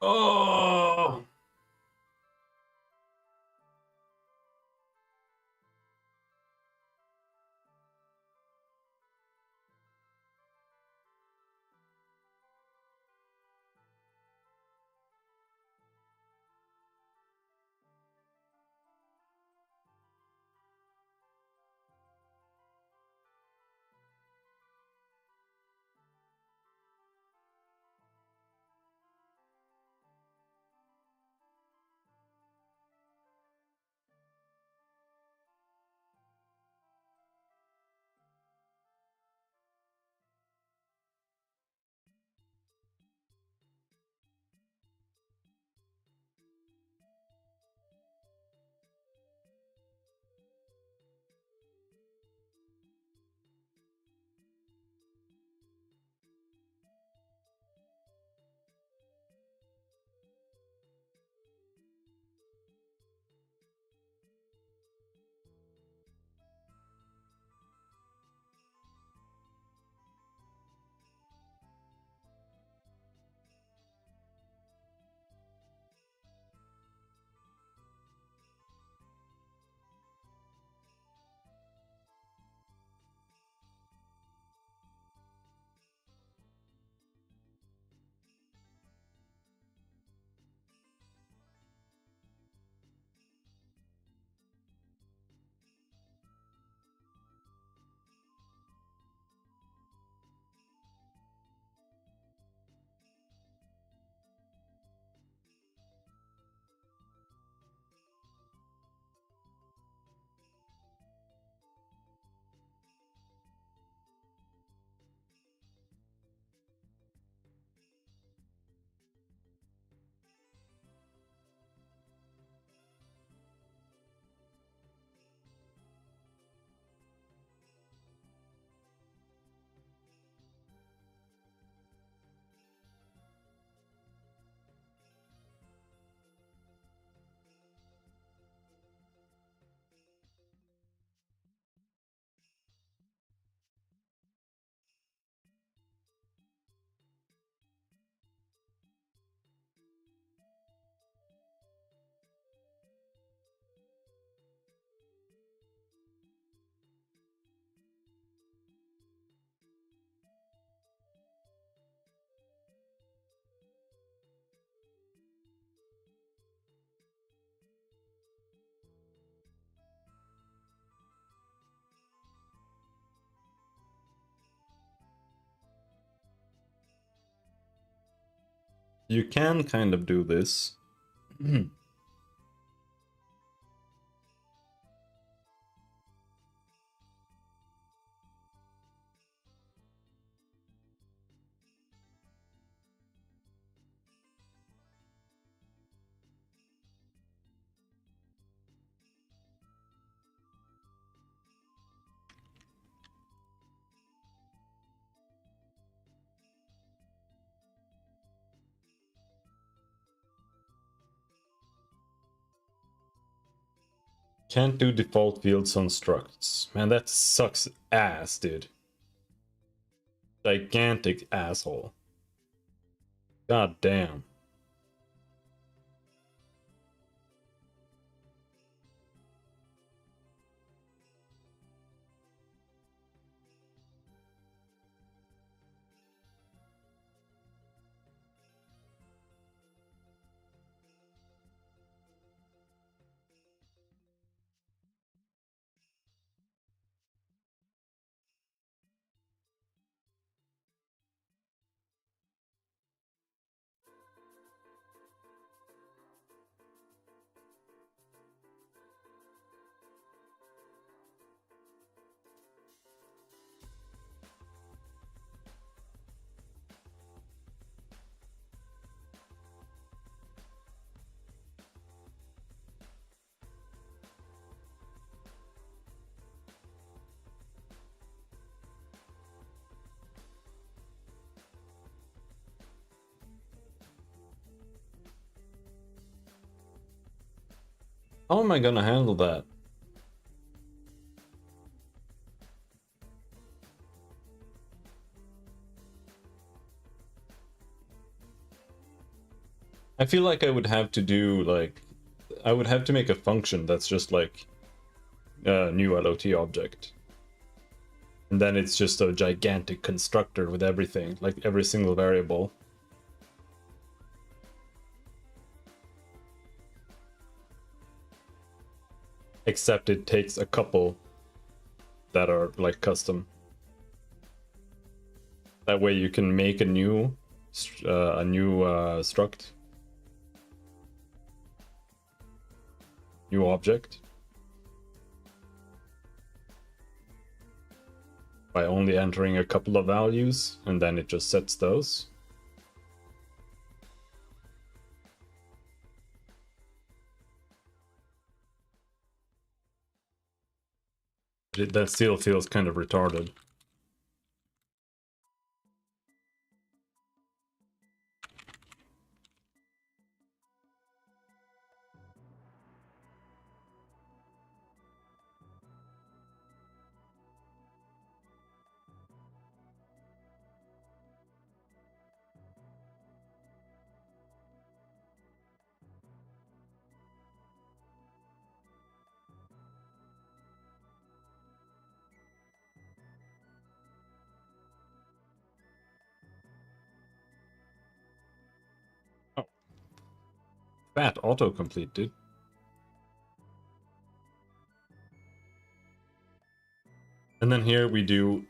Oh! You can kind of do this. Can't do default fields on structs. Man, that sucks ass, dude. Gigantic asshole. God damn. How am I gonna handle that? I feel like I would have to do like I would have to make a function that's just like a new LOT object. And then it's just a gigantic constructor with everything, like every single variable. Except it takes a couple that are like custom. That way you can make a new struct, new object, by only entering a couple of values, and then it just sets those. That still feels kind of retarded. Oh, fat autocomplete, dude. And then here we do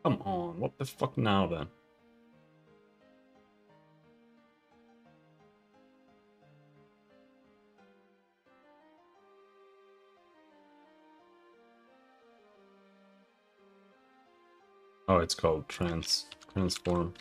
come on, what the fuck now then? Oh, it's called transform.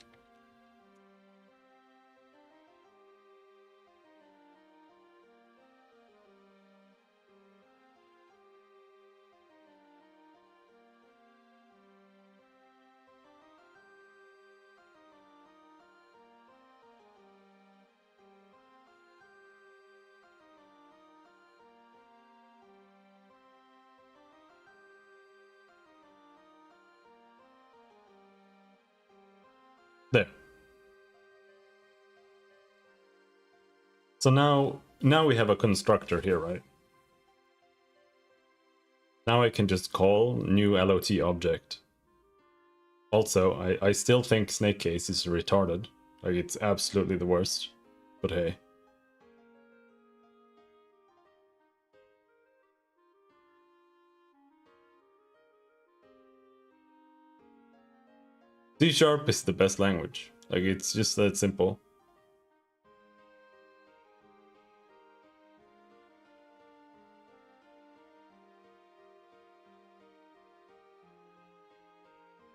There. So now we have a constructor here, right? Now I can just call new LOT object. Also, I still think snake case is retarded. Like, it's absolutely the worst. But hey. C# is the best language. Like, it's just that simple.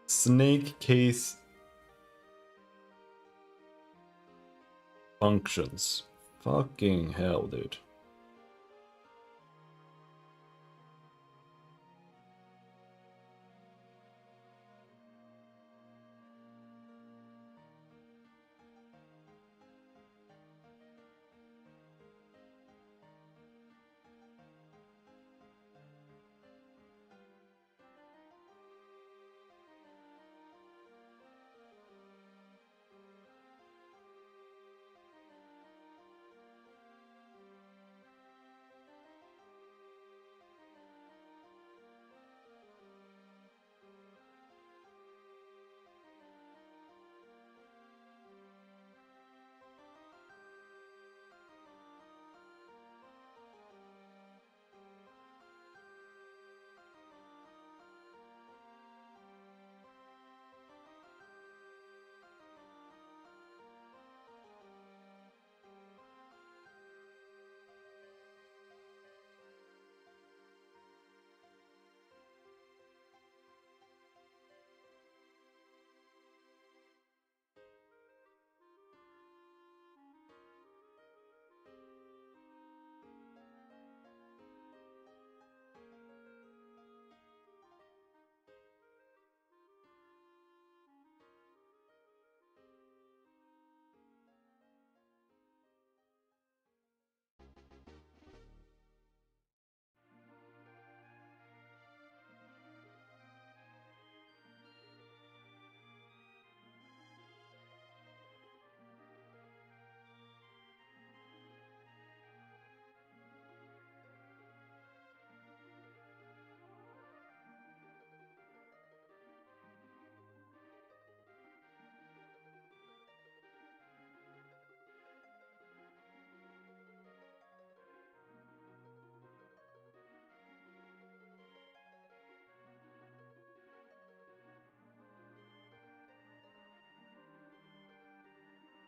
Snake case functions. Fucking hell, dude.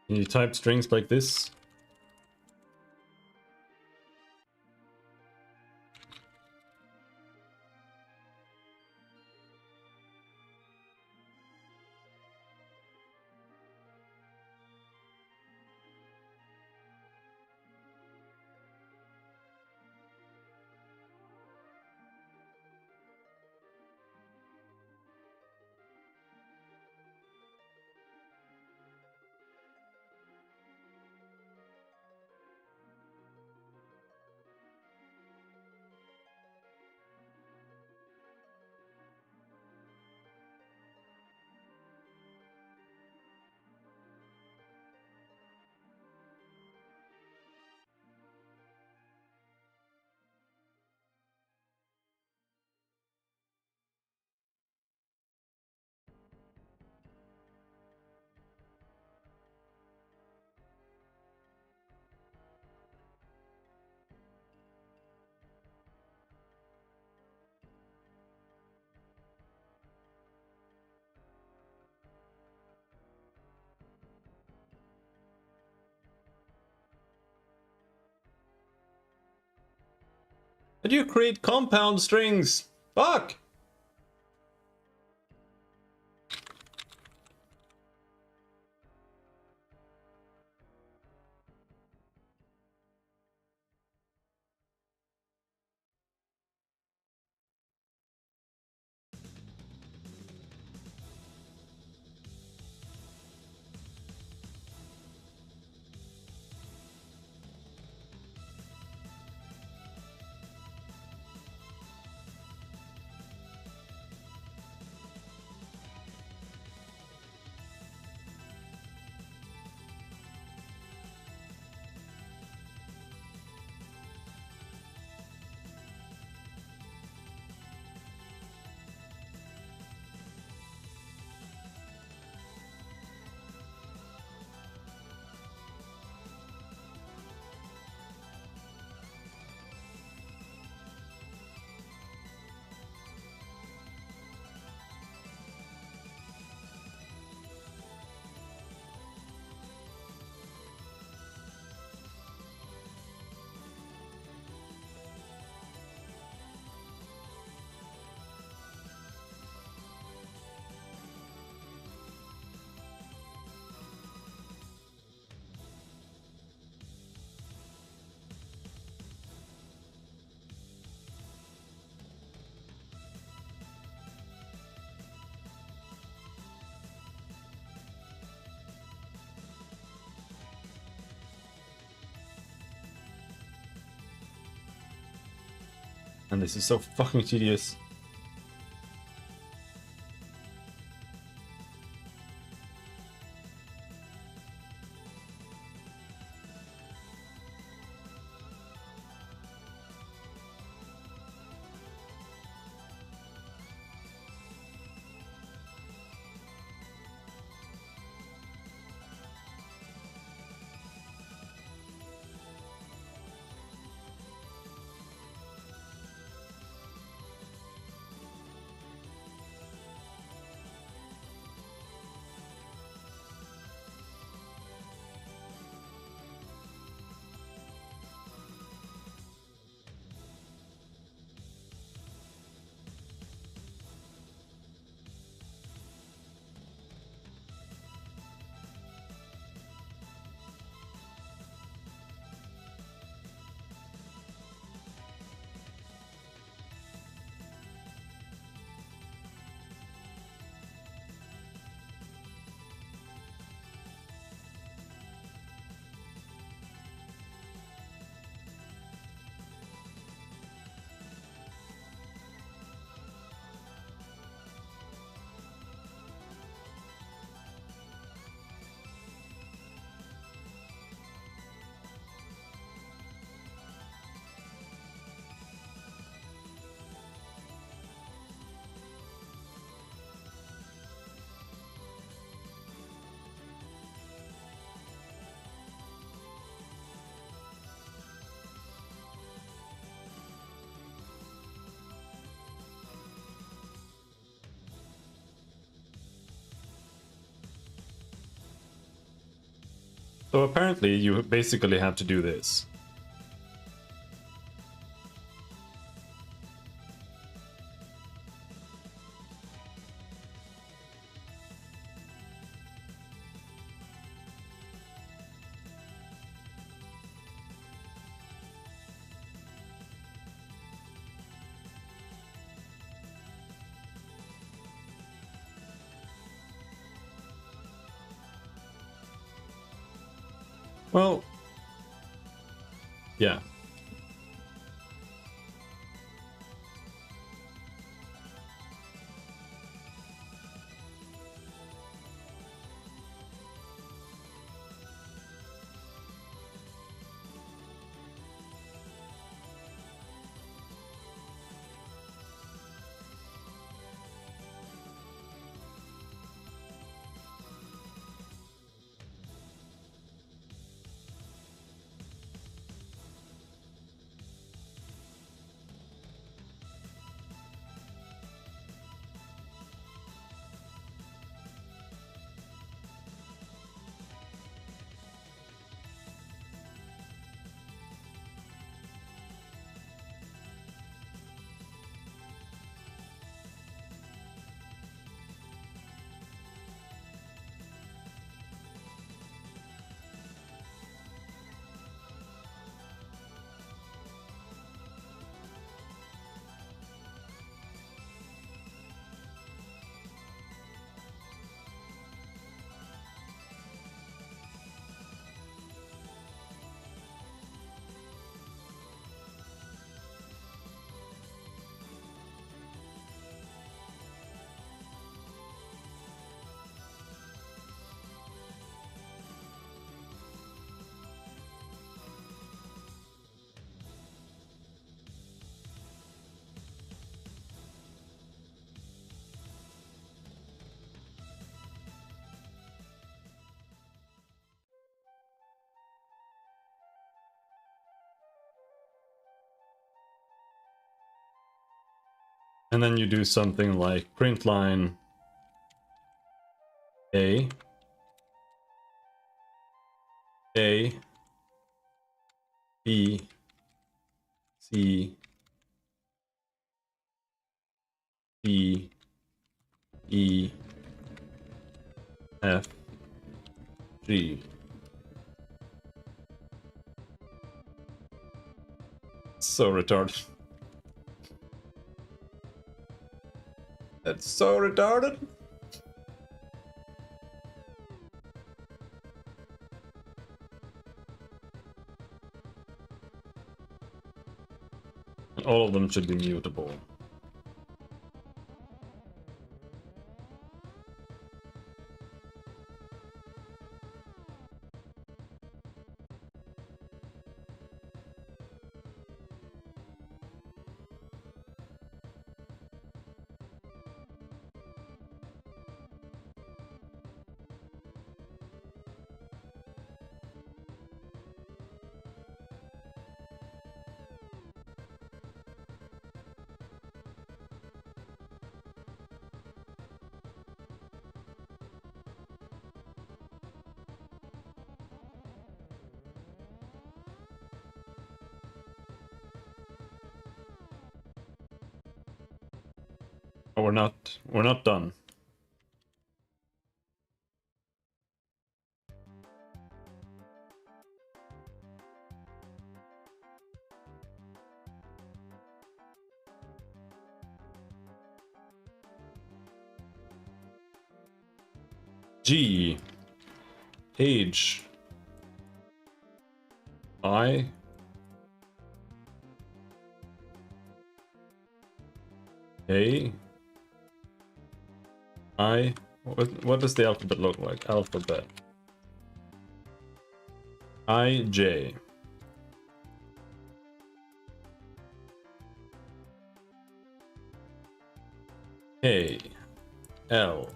Can you type strings like this? How do you create compound strings? Fuck! And this is so fucking tedious. So apparently you basically have to do this. Well, yeah. And then you do something like print line A, A, B, C, D, E, F, G. So retarded. That's so retarded. All of them should be mutable. Oh, we're not done. G. H. I. A. I. What does the alphabet look like? Alphabet. I. J. K. L.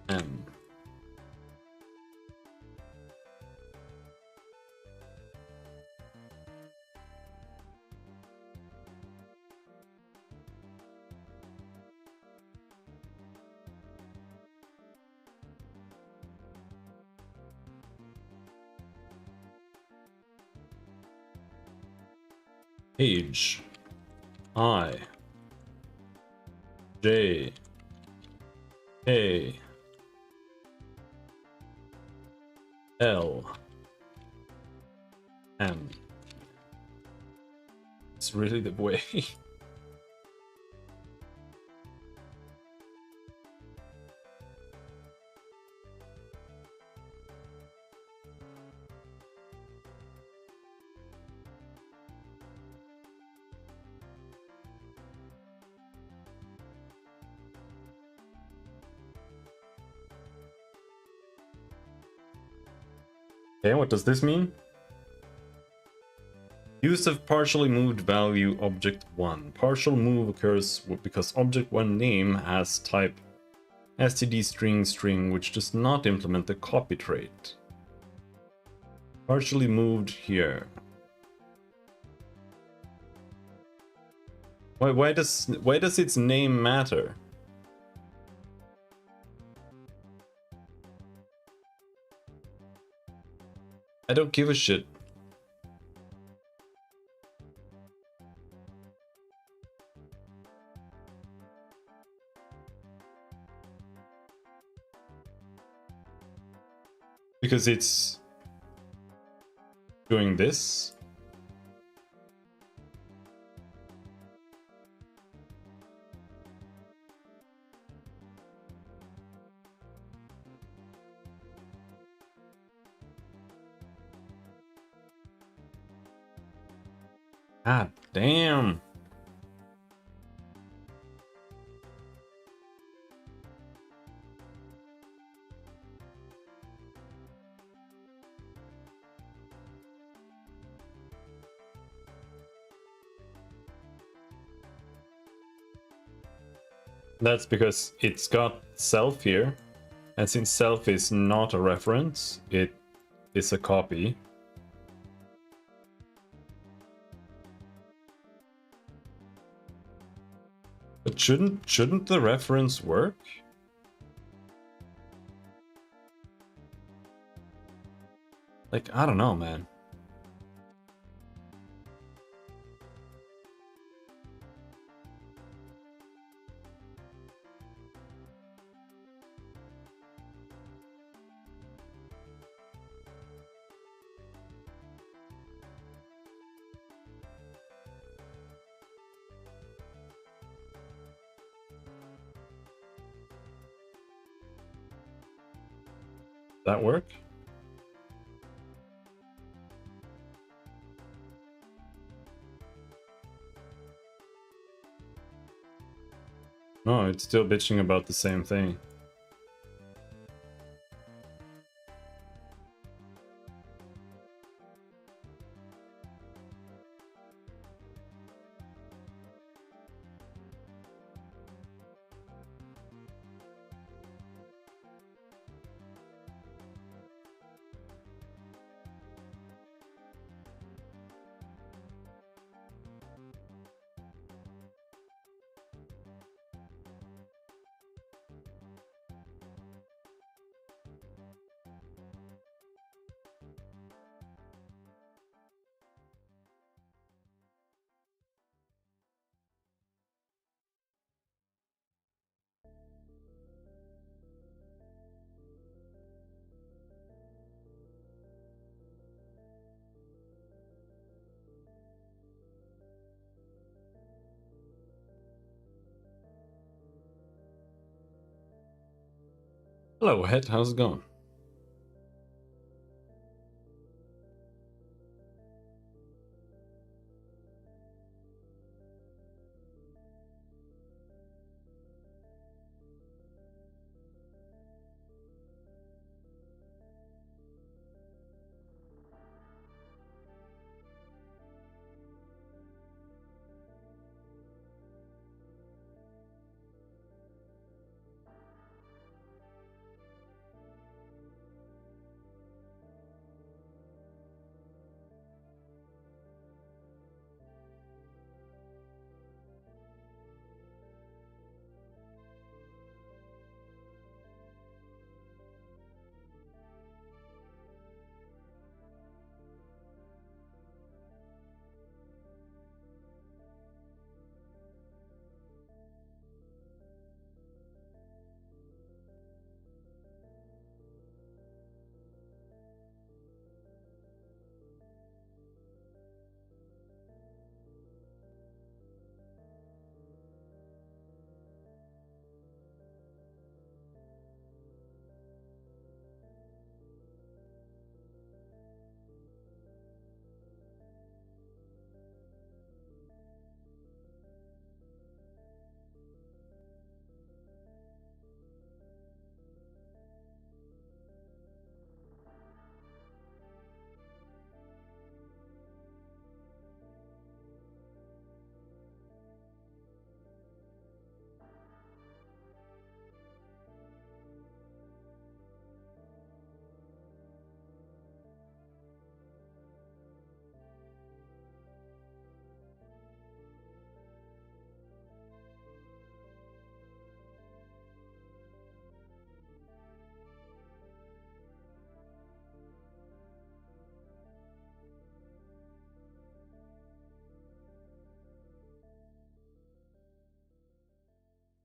M. H. I. J. K. L. M. It's really the way. Okay, what does this mean? Use of partially moved value object 1. Partial move occurs because object 1 name has type std string which does not implement the copy trait. Partially moved here. Why does its name matter? I don't give a shit. Because it's doing this. Ah, damn. That's because it's got self here, and since self is not a reference, it is a copy. But shouldn't the reference work? Like, I don't know, man. That work? No, it's still bitching about the same thing. Hello, Het. How's it going?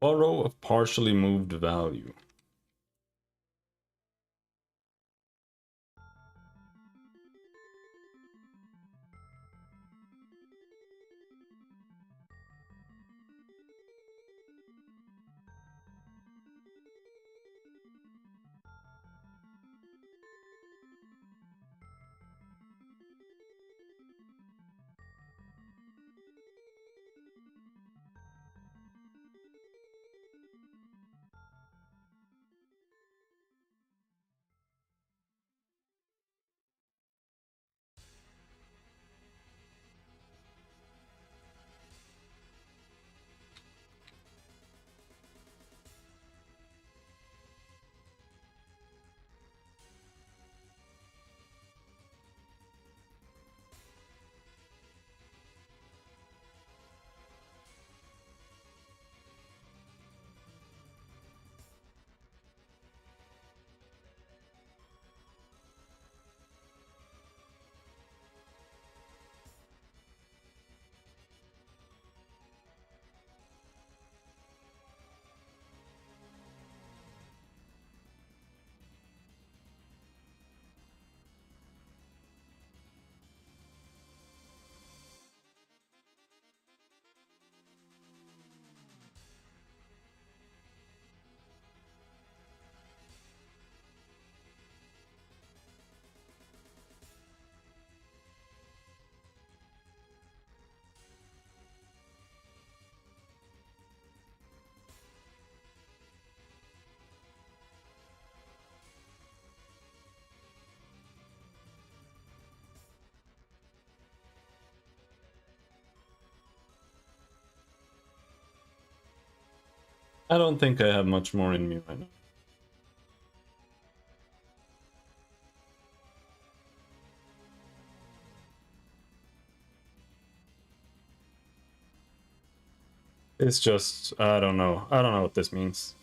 Borrow of partially moved value. I don't think I have much more in me right now. It's just, I don't know. I don't know what this means.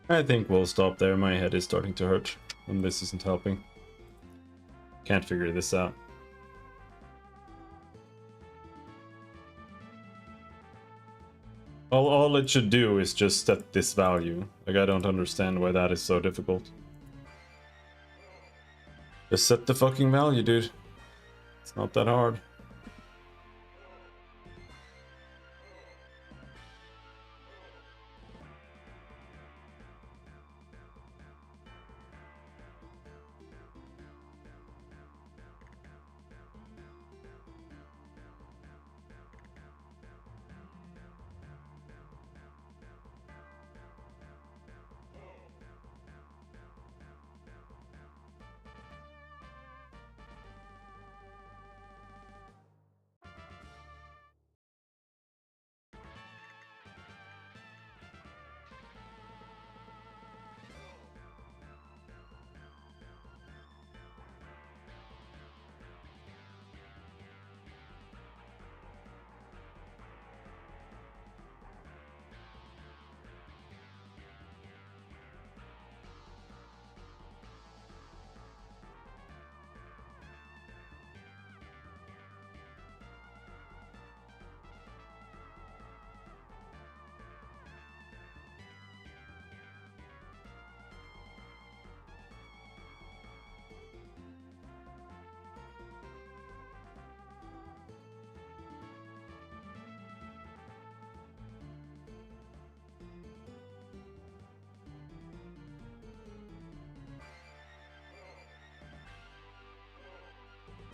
I think we'll stop there. My head is starting to hurt, and this isn't helping. Can't figure this out. All it should do is just set this value. Like, I don't understand why that is so difficult. Just set the fucking value, dude. It's not that hard.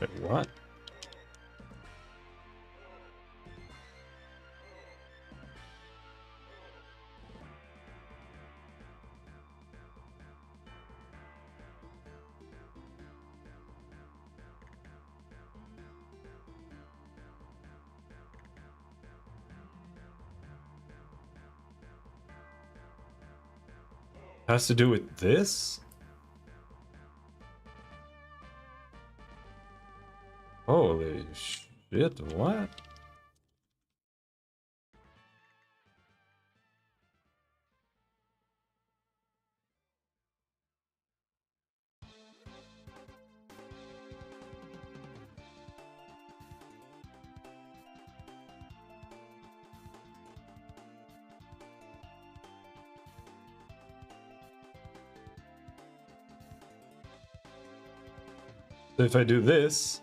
Wait, what? Has to do with this? Holy shit, what? So if I do this,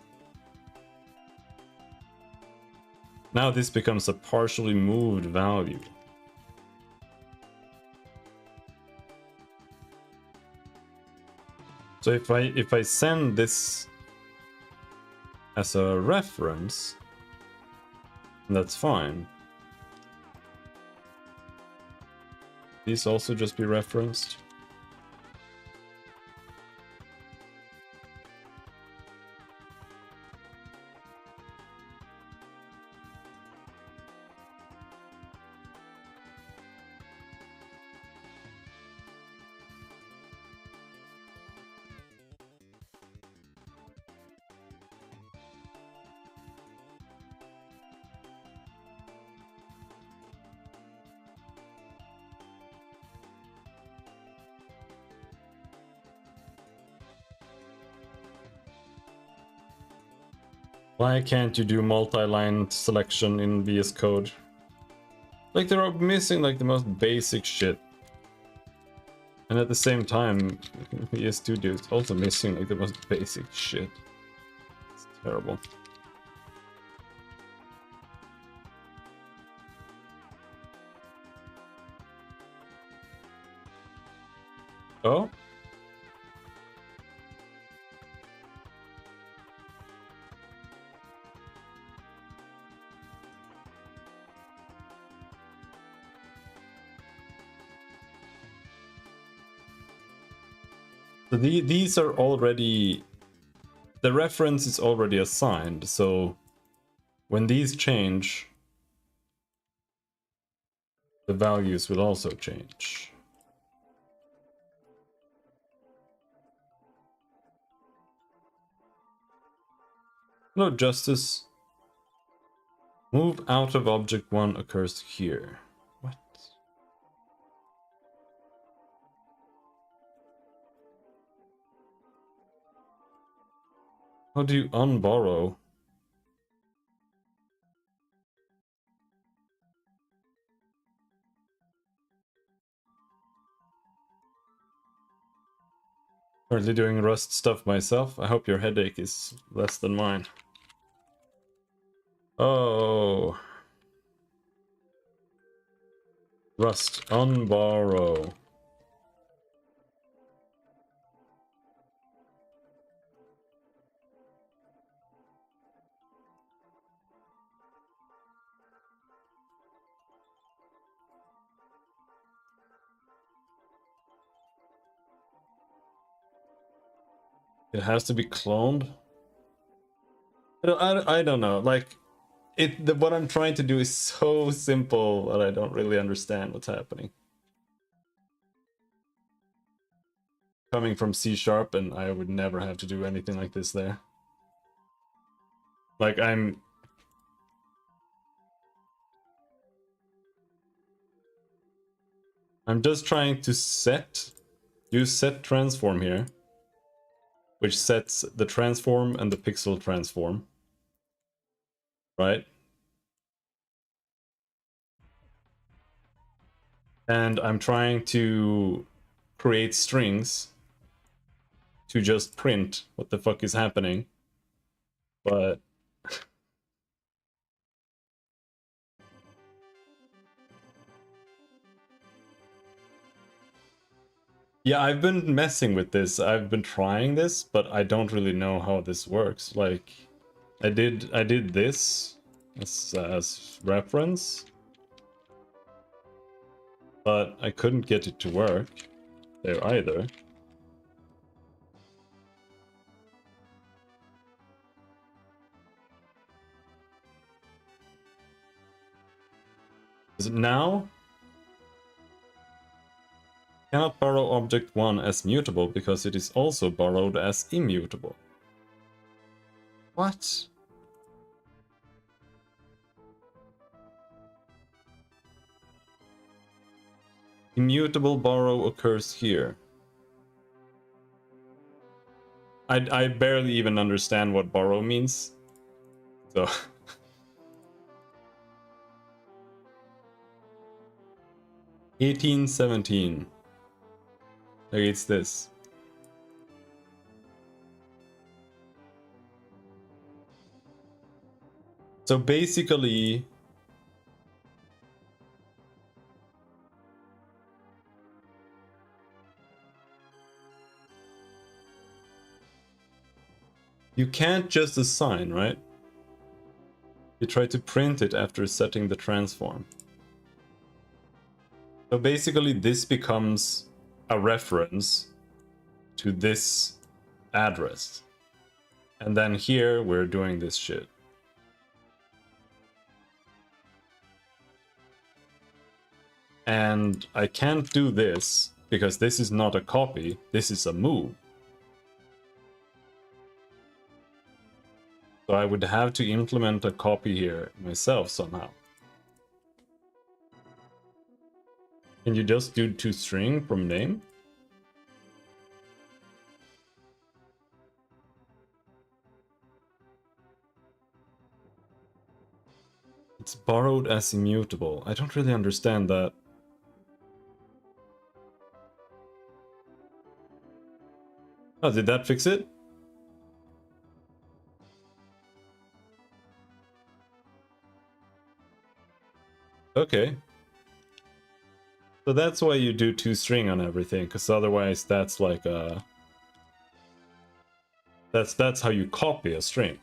now this becomes a partially moved value. So if I send this as a reference, that's fine. These also just be referenced. Why can't you do multi-line selection in VS Code? Like, they're missing like the most basic shit. And at the same time, VS Studio is also missing like the most basic shit. It's terrible. Oh? So these are already... The reference is already assigned, so when these change, the values will also change. No, Justice. Move out of object 1 occurs here. What? How do you unborrow? Currently doing Rust stuff myself. I hope your headache is less than mine. Oh. Rust unborrow. It has to be cloned? I don't know. Like, what I'm trying to do is so simple that I don't really understand what's happening. Coming from C#, and I would never have to do anything like this there. Like, I'm just trying to use set transform here, which sets the transform and the pixel transform, right? And I'm trying to create strings to just print what the fuck is happening, but yeah, I've been messing with this. I've been trying this, but I don't really know how this works. Like, I did this as reference, but I couldn't get it to work there either. Is it now? Cannot borrow object 1 as mutable because it is also borrowed as immutable. What? Immutable borrow occurs here. I barely even understand what borrow means. So 1817. Like, it's this. So basically, you can't just assign, right? You try to print it after setting the transform. So basically this becomes a reference to this address. And then here we're doing this shit. And I can't do this because this is not a copy, this is a move. So I would have to implement a copy here myself somehow. Can you just do toString from name? It's borrowed as immutable. I don't really understand that. Oh, did that fix it? Okay. So that's why you do toString on everything, because otherwise that's like a... That's how you copy a string.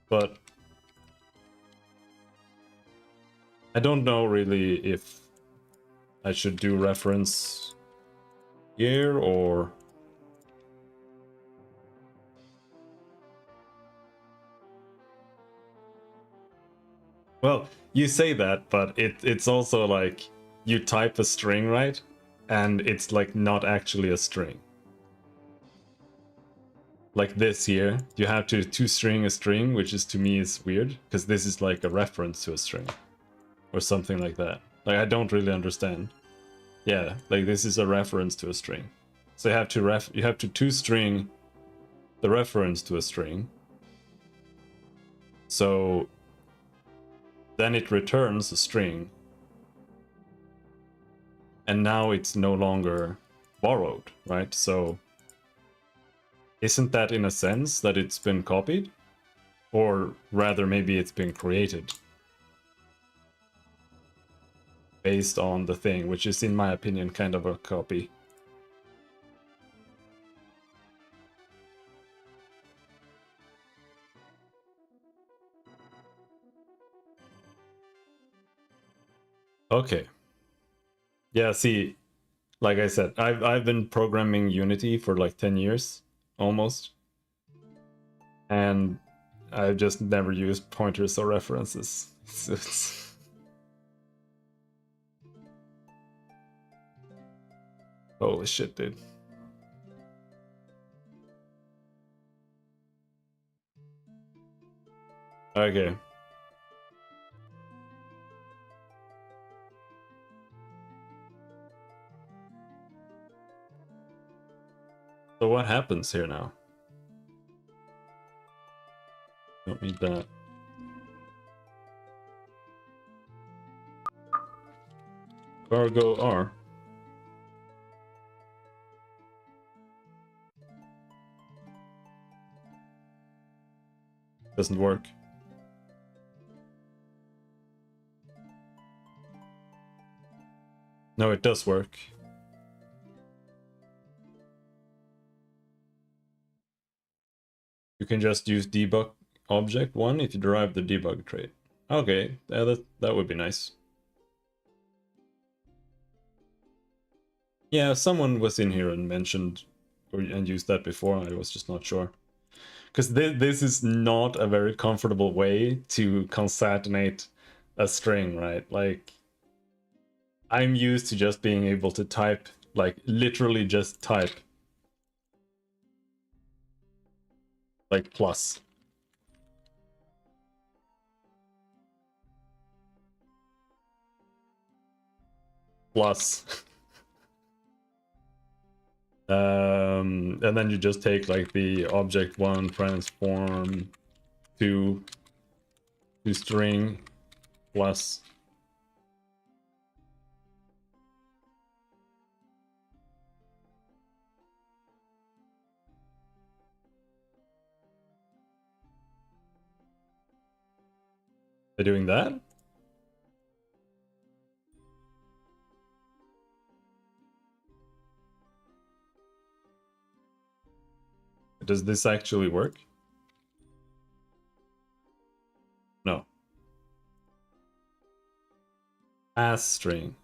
But I don't know really if I should do reference here or... Well, you say that, but it's also like you type a string, right? And it's like not actually a string. Like this here, you have to toString a string, which is to me is weird, because this is like a reference to a string. Or something like that. Like, I don't really understand. Yeah, like this is a reference to a string. So you have to toString the reference to a string. So then it returns a string. And now it's no longer borrowed, right? So isn't that in a sense that it's been copied? Or rather, maybe it's been created based on the thing, which is, in my opinion, kind of a copy. Okay. Yeah, see, like I said, I've been programming Unity for like 10 years, almost. And I've just never used pointers or references. Holy shit, dude. Okay. So what happens here now? Don't need that. Cargo R. Doesn't work. No, it does work. You can just use debug object 1 if you derive the debug trait. Okay, that would be nice. Yeah, someone was in here and mentioned and used that before. I was just not sure. Because this is not a very comfortable way to concatenate a string, right? Like, I'm used to just being able to type, like, literally just type. Like, plus. Plus. And then you just take, like, the object1 transform to string plus. They're doing that? Does this actually work? No. As string.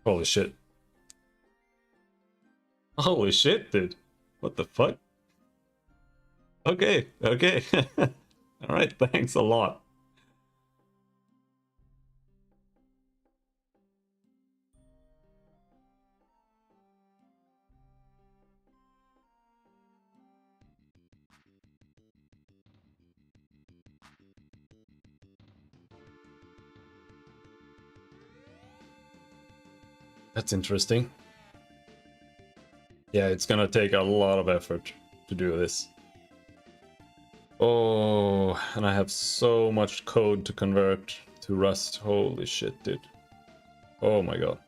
Holy shit. Holy shit, dude. What the fuck? Okay, okay. Alright, thanks a lot. That's interesting. Yeah, it's gonna take a lot of effort to do this. Oh, and I have so much code to convert to Rust. Holy shit, dude. Oh my god.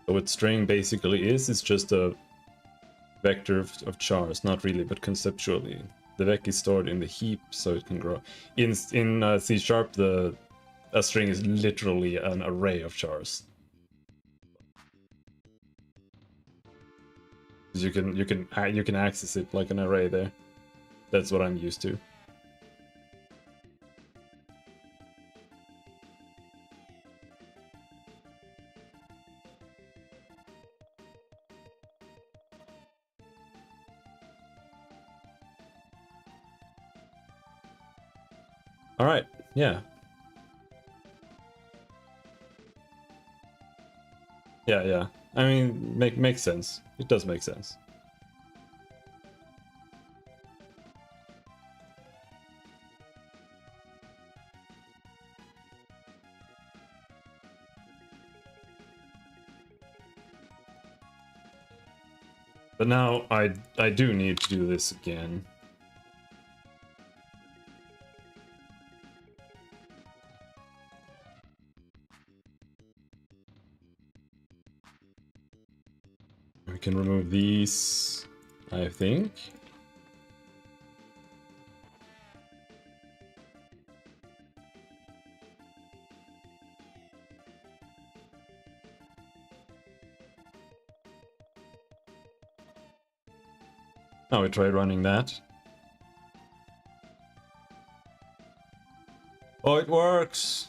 So what string basically is just a vector of chars. Not really, but conceptually. The vec is stored in the heap so it can grow. In C#, a string is literally an array of chars. You can access it like an array there. That's what I'm used to. All right. Yeah. Yeah, yeah. I mean, makes sense. It does make sense. But now I do need to do this again. We can remove these, I think. Now we try running that. Oh, it works!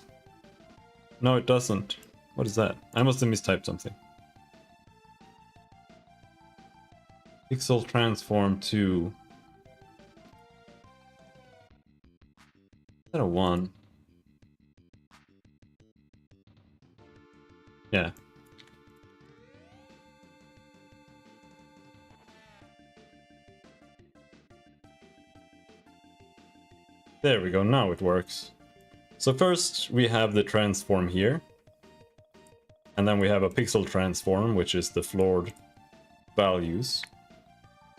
No, it doesn't. What is that? I must have mistyped something. Pixel transform to... Is that a 1? Yeah. There we go, now it works. So first we have the transform here. And then we have a pixel transform, which is the floored values.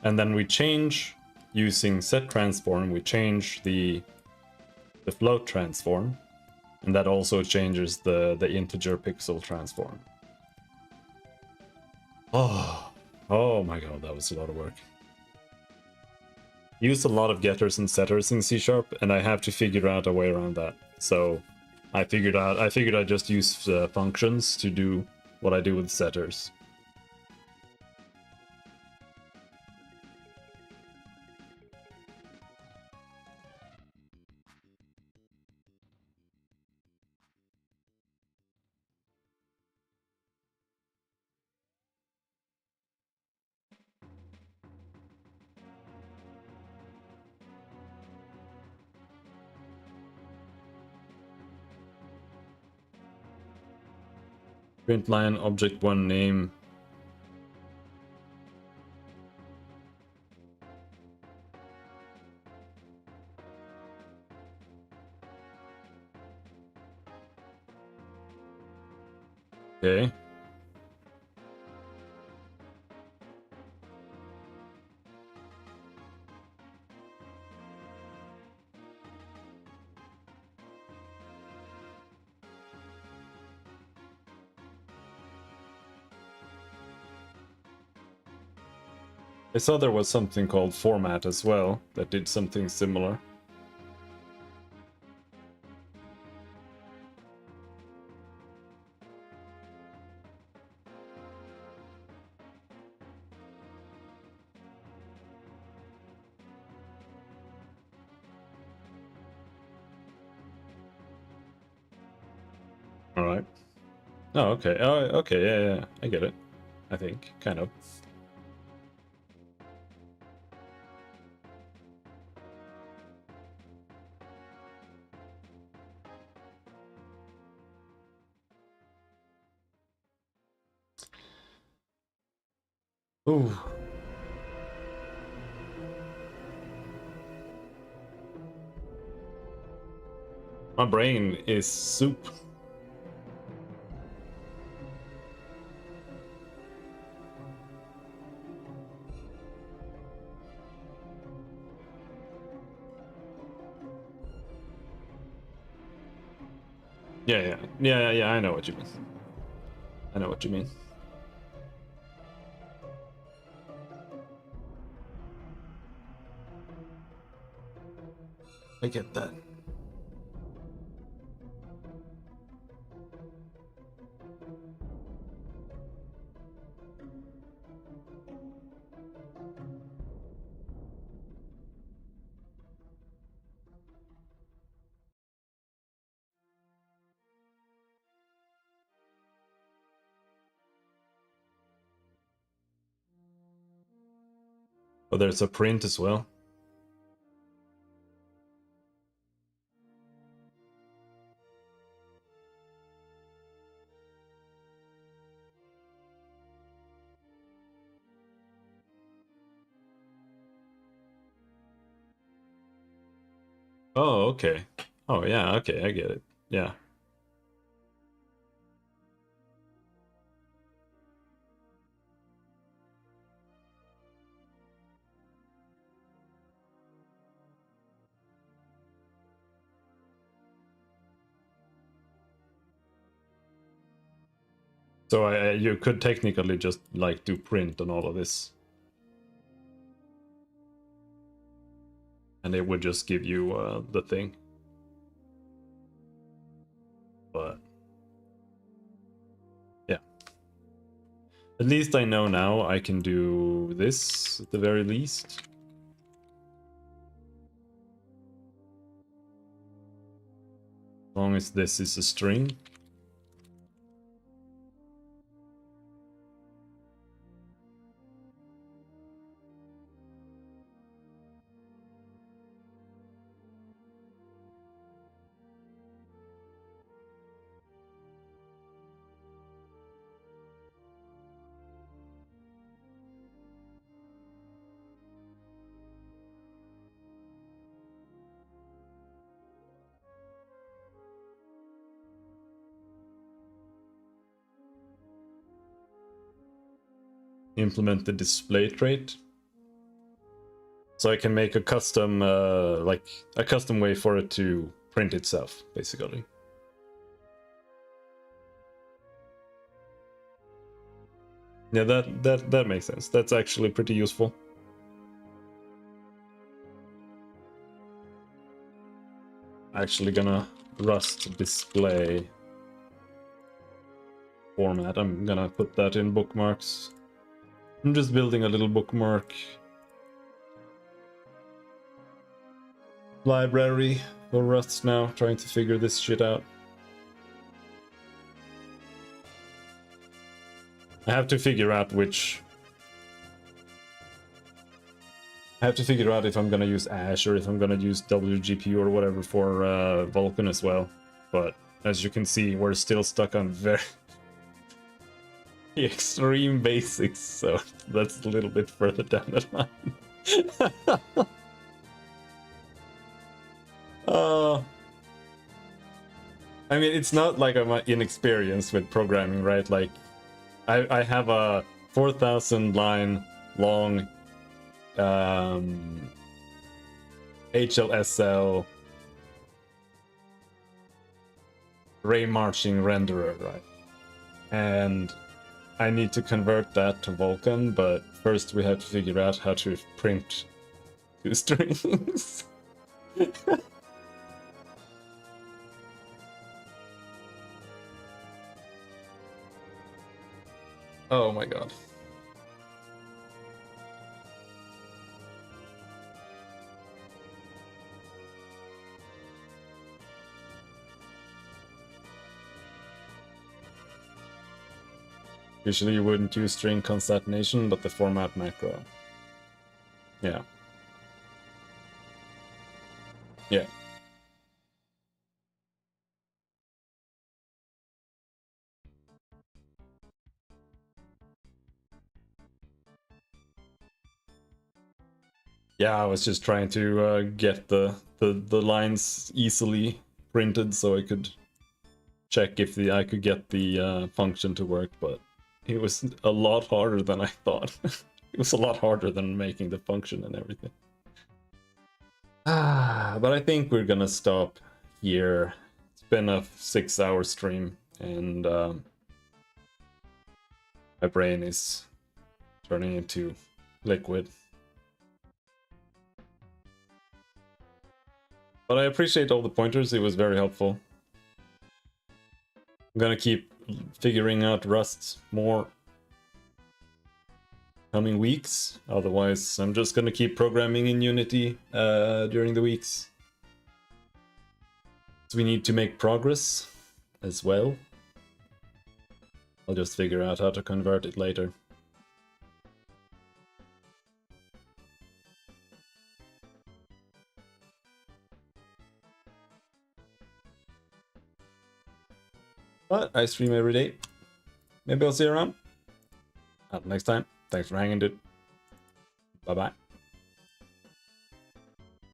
And then we change, using set transform, we change the float transform. And that also changes the integer pixel transform. Oh my god, that was a lot of work. Use a lot of getters and setters in C#, and I have to figure out a way around that. So I figured I'd just use functions to do what I do with setters. Print line object one name. Okay. I saw there was something called format as well that did something similar. All right. Oh, okay. Oh, okay. Yeah, yeah. I get it. I think, kind of. Ooh. My brain is soup. Yeah, yeah. Yeah, yeah, I know what you mean. I know what you mean. I get that. But there's a print as well. Oh, okay. Oh, yeah, okay, I get it. Yeah. So you could technically just like do print on all of this. And it would just give you the thing. But yeah. At least I know now I can do this at the very least. As long as this is a string. Implement the display trait. So I can make a custom, like a custom way for it to print itself, basically. Yeah, that makes sense. That's actually pretty useful. Actually gonna Rust display format. I'm gonna put that in bookmarks. I'm just building a little bookmark library for Rust now, trying to figure this shit out. I have to figure out which... I have to figure out if I'm gonna use Ash or if I'm gonna use WGP or whatever for Vulkan as well. But as you can see, we're still stuck on very extreme basics, so that's a little bit further down the line. I mean, it's not like I'm inexperienced with programming, right? Like, I have a 4,000 line long HLSL ray marching renderer, right? And I need to convert that to Vulkan, but first we have to figure out how to print two strings. Oh my god. Usually you wouldn't use string concatenation, but the format macro. Yeah. Yeah. Yeah, I was just trying to get the lines easily printed so I could check if I could get the function to work, but it was a lot harder than I thought. It was a lot harder than making the function and everything. But I think we're gonna stop here. It's been a 6-hour stream, and my brain is turning into liquid. But I appreciate all the pointers, it was very helpful. I'm gonna keep figuring out Rust more coming weeks. Otherwise, I'm just gonna keep programming in Unity during the weeks. So we need to make progress as well. I'll just figure out how to convert it later. But I stream every day. Maybe I'll see you around. Until next time. Thanks for hanging, dude. Bye-bye.